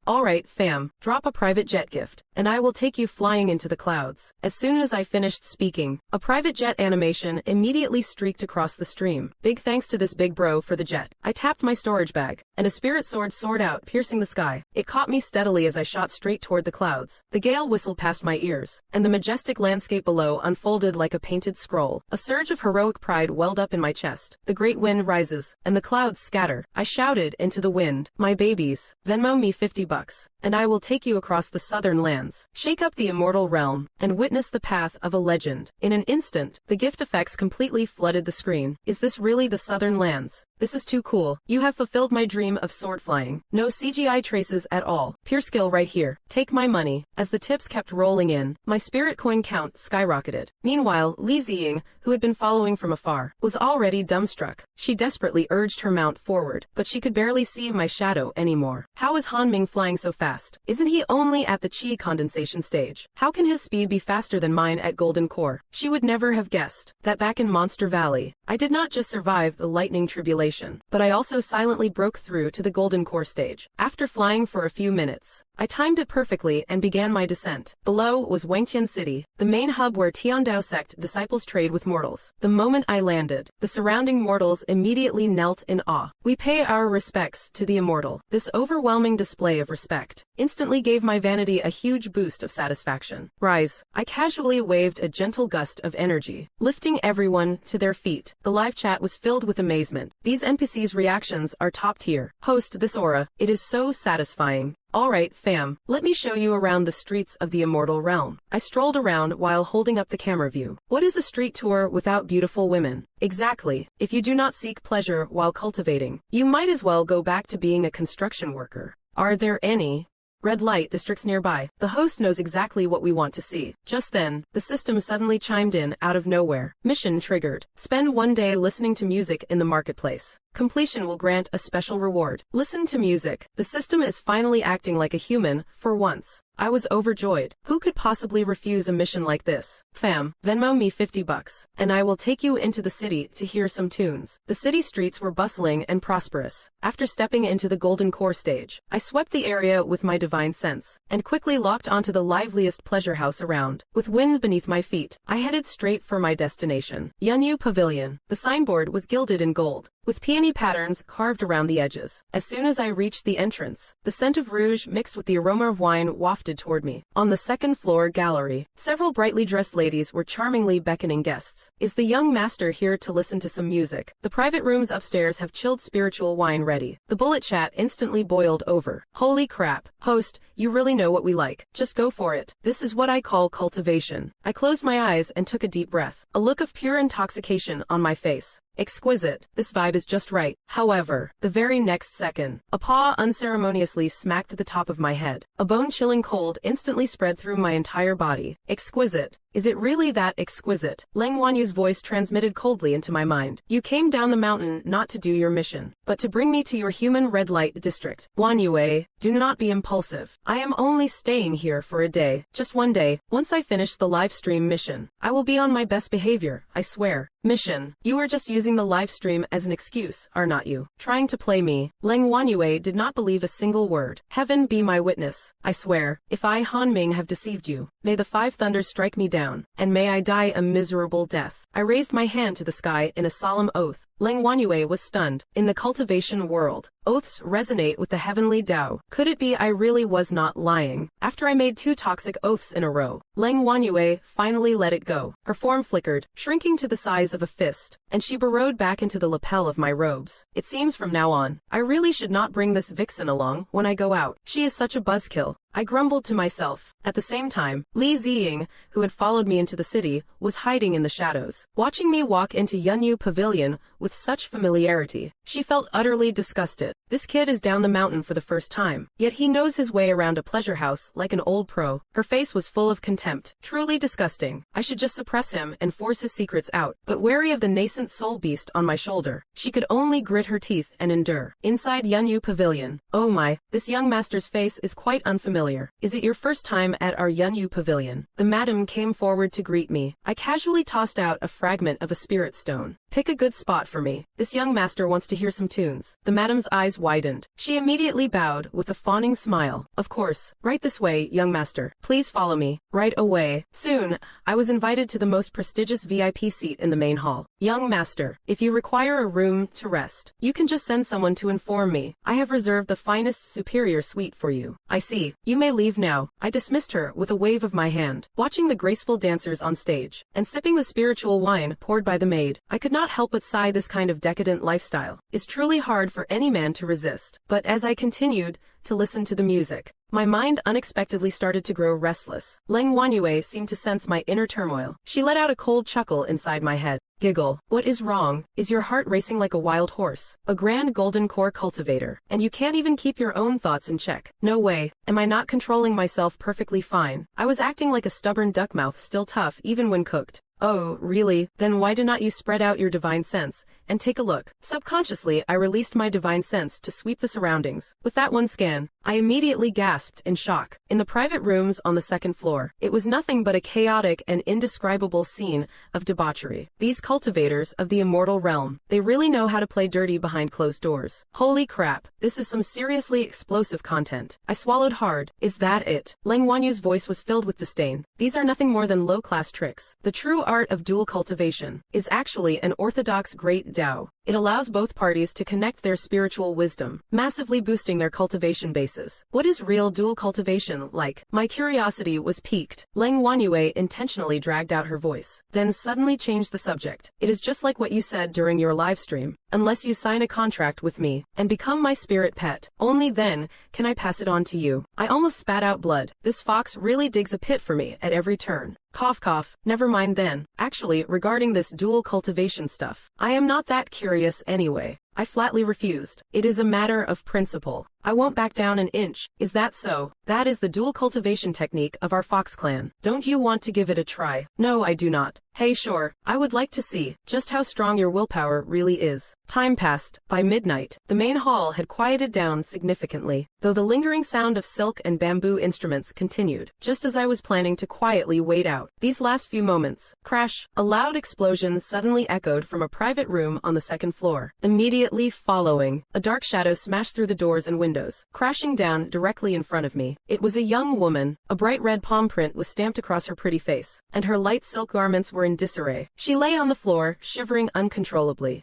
Alright fam, drop a private jet gift, and I will take you flying into the clouds. As soon as I finished speaking, a private jet animation immediately streaked across the stream. Big thanks to this big bro for the jet. I tapped my storage bag, and a spirit sword soared out, piercing the sky. It caught me steadily as I shot straight toward the clouds. The gale whistled past my ears, and the majestic landscape below unfolded like a painted scroll. A surge of heroic pride welled up in my chest. The great wind rises, and the clouds scatter. I shouted into the wind, my babies, Venmo me $50, and I will take you across the southern lands. Shake up the immortal realm, and witness the path of a legend. In an instant, the gift effects completely flooded the screen. Is this really the southern lands? This is too cool. You have fulfilled my dream of sword flying. No CGI traces at all. Pure skill right here. Take my money. As the tips kept rolling in, my spirit coin count skyrocketed. Meanwhile, Li Ziying, who had been following from afar, was already dumbstruck. She desperately urged her mount forward, but she could barely see my shadow anymore. How is Han Ming flying so fast? Isn't he only at the chi condensation stage? How can his speed be faster than mine at Golden Core? She would never have guessed that back in Monster Valley, I did not just survive the lightning tribulation, but I also silently broke through to the Golden Core stage. After flying for a few minutes, I timed it perfectly and began my descent. Below was Wangtian City, the main hub where Tiandao sect disciples trade with mortals. The moment I landed, the surrounding mortals immediately knelt in awe. We pay our respects to the immortal. This overwhelming display of respect instantly gave my vanity a huge boost of satisfaction. Rise. I casually waved a gentle gust of energy, lifting everyone to their feet. The live chat was filled with amazement. These NPCs' reactions are top tier. Host this aura. It is so satisfying. Alright fam, let me show you around the streets of the immortal realm. I strolled around while holding up the camera view. What is a street tour without beautiful women? Exactly. If you do not seek pleasure while cultivating, you might as well go back to being a construction worker. Are there any red light districts nearby? The host knows exactly what we want to see. Just then, the system suddenly chimed in out of nowhere. Mission triggered. Spend one day listening to music in the marketplace. completion will grant a special reward. Listen to music. The system is finally acting like a human, for once. I was overjoyed. Who could possibly refuse a mission like this? Fam, Venmo me $50, and I will take you into the city to hear some tunes. The city streets were bustling and prosperous. After stepping into the golden core stage, I swept the area with my divine sense, and quickly locked onto the liveliest pleasure house around. With wind beneath my feet, I headed straight for my destination. Yunyu Pavilion. The signboard was gilded in gold, with peony patterns carved around the edges. As soon as I reached the entrance, the scent of rouge mixed with the aroma of wine wafted toward me. On the second floor gallery, several brightly dressed ladies were charmingly beckoning guests. Is the young master here to listen to some music? The private rooms upstairs have chilled spiritual wine ready. The bullet chat instantly boiled over. Holy crap. Host, you really know what we like. Just go for it. This is what I call cultivation. I closed my eyes and took a deep breath, a look of pure intoxication on my face. Exquisite. This vibe is just right. However, the very next second, a paw unceremoniously smacked the top of my head. A bone-chilling cold instantly spread through my entire body. Exquisite. Is it really that exquisite? Leng Wanyu's voice transmitted coldly into my mind. You came down the mountain not to do your mission, but to bring me to your human red light district. Wanyue, do not be impulsive. I am only staying here for a day. Just one day. Once I finish the live stream mission, I will be on my best behavior, I swear. Mission. You are just using the live stream as an excuse, are not you? Trying to play me. Leng Wanyue did not believe a single word. Heaven be my witness. I swear, if I, Han Ming, have deceived you, may the five thunders strike me down, and may I die a miserable death. I raised my hand to the sky in a solemn oath. Leng Wanyue was stunned. In the cultivation world, oaths resonate with the heavenly Tao. Could it be I really was not lying? After I made 2 toxic oaths in a row, Leng Wanyue finally let it go. Her form flickered, shrinking to the size of a fist, and she burrowed back into the lapel of my robes. It seems from now on, I really should not bring this vixen along when I go out. She is such a buzzkill. I grumbled to myself. At the same time, Li Ziying, who had followed me into the city, was hiding in the shadows. Watching me walk into Yunyu Pavilion with such familiarity, she felt utterly disgusted. This kid is down the mountain for the first time, yet he knows his way around a pleasure house like an old pro. Her face was full of contempt. Truly disgusting. I should just suppress him and force his secrets out, but wary of the nascent soul beast on my shoulder, she could only grit her teeth and endure. Inside Yunyu Pavilion. Oh my, this young master's face is quite unfamiliar. Is it your first time at our Yunyu Pavilion? The madam came forward to greet me. I casually tossed out a fragment of a spirit stone. Pick a good spot for me. This young master wants to hear some tunes. The madam's eyes widened. She immediately bowed with a fawning smile. Of course. Right this way, young master. Please follow me. Right away. Soon, I was invited to the most prestigious VIP seat in the main hall. Young master, if you require a room to rest, you can just send someone to inform me. I have reserved the finest superior suite for you. I see. You may leave now. I dismissed her with a wave of my hand. Watching the graceful dancers on stage, and sipping the spiritual wine poured by the maid, I could not help but sigh. This kind of decadent lifestyle is truly hard for any man to resist. But as I continued to listen to the music, my mind unexpectedly started to grow restless. Leng Wanyue seemed to sense my inner turmoil. She let out a cold chuckle inside my head. Giggle. What is wrong? Is your heart racing like a wild horse? A grand golden core cultivator, and you can't even keep your own thoughts in check. No way. Am I not controlling myself perfectly fine? I was acting like a stubborn duckmouth, still tough even when cooked. Oh, really? Then why do not you spread out your divine sense and take a look? Subconsciously, I released my divine sense to sweep the surroundings. With that one scan, I immediately gasped in shock. In the private rooms on the second floor, it was nothing but a chaotic and indescribable scene of debauchery. These cultivators of the immortal realm, they really know how to play dirty behind closed doors. Holy crap, this is some seriously explosive content. I swallowed hard. Is that it? Leng Wanyu's voice was filled with disdain. These are nothing more than low-class tricks. The true art of dual cultivation is actually an orthodox great Tao. It allows both parties to connect their spiritual wisdom, massively boosting their cultivation bases. What is real dual cultivation like? My curiosity was piqued. Leng Wanyue intentionally dragged out her voice, then suddenly changed the subject. It is just like what you said during your live stream. Unless you sign a contract with me and become my spirit pet, only then can I pass it on to you. I almost spat out blood. This fox really digs a pit for me at every turn. Cough cough, never mind then. Actually, regarding this dual cultivation stuff, I am not that curious anyway. I flatly refused. It is a matter of principle. I won't back down an inch. Is that so? That is the dual cultivation technique of our Fox clan. Don't you want to give it a try? No, I do not. Hey, sure. I would like to see just how strong your willpower really is. Time passed. By midnight, the main hall had quieted down significantly, though the lingering sound of silk and bamboo instruments continued. Just as I was planning to quietly wait out these last few moments, crash, a loud explosion suddenly echoed from a private room on the second floor. Immediately following, a dark shadow smashed through the doors and windows, crashing down directly in front of me. It was a young woman. A bright red palm print was stamped across her pretty face, and her light silk garments were in disarray. She lay on the floor, shivering uncontrollably.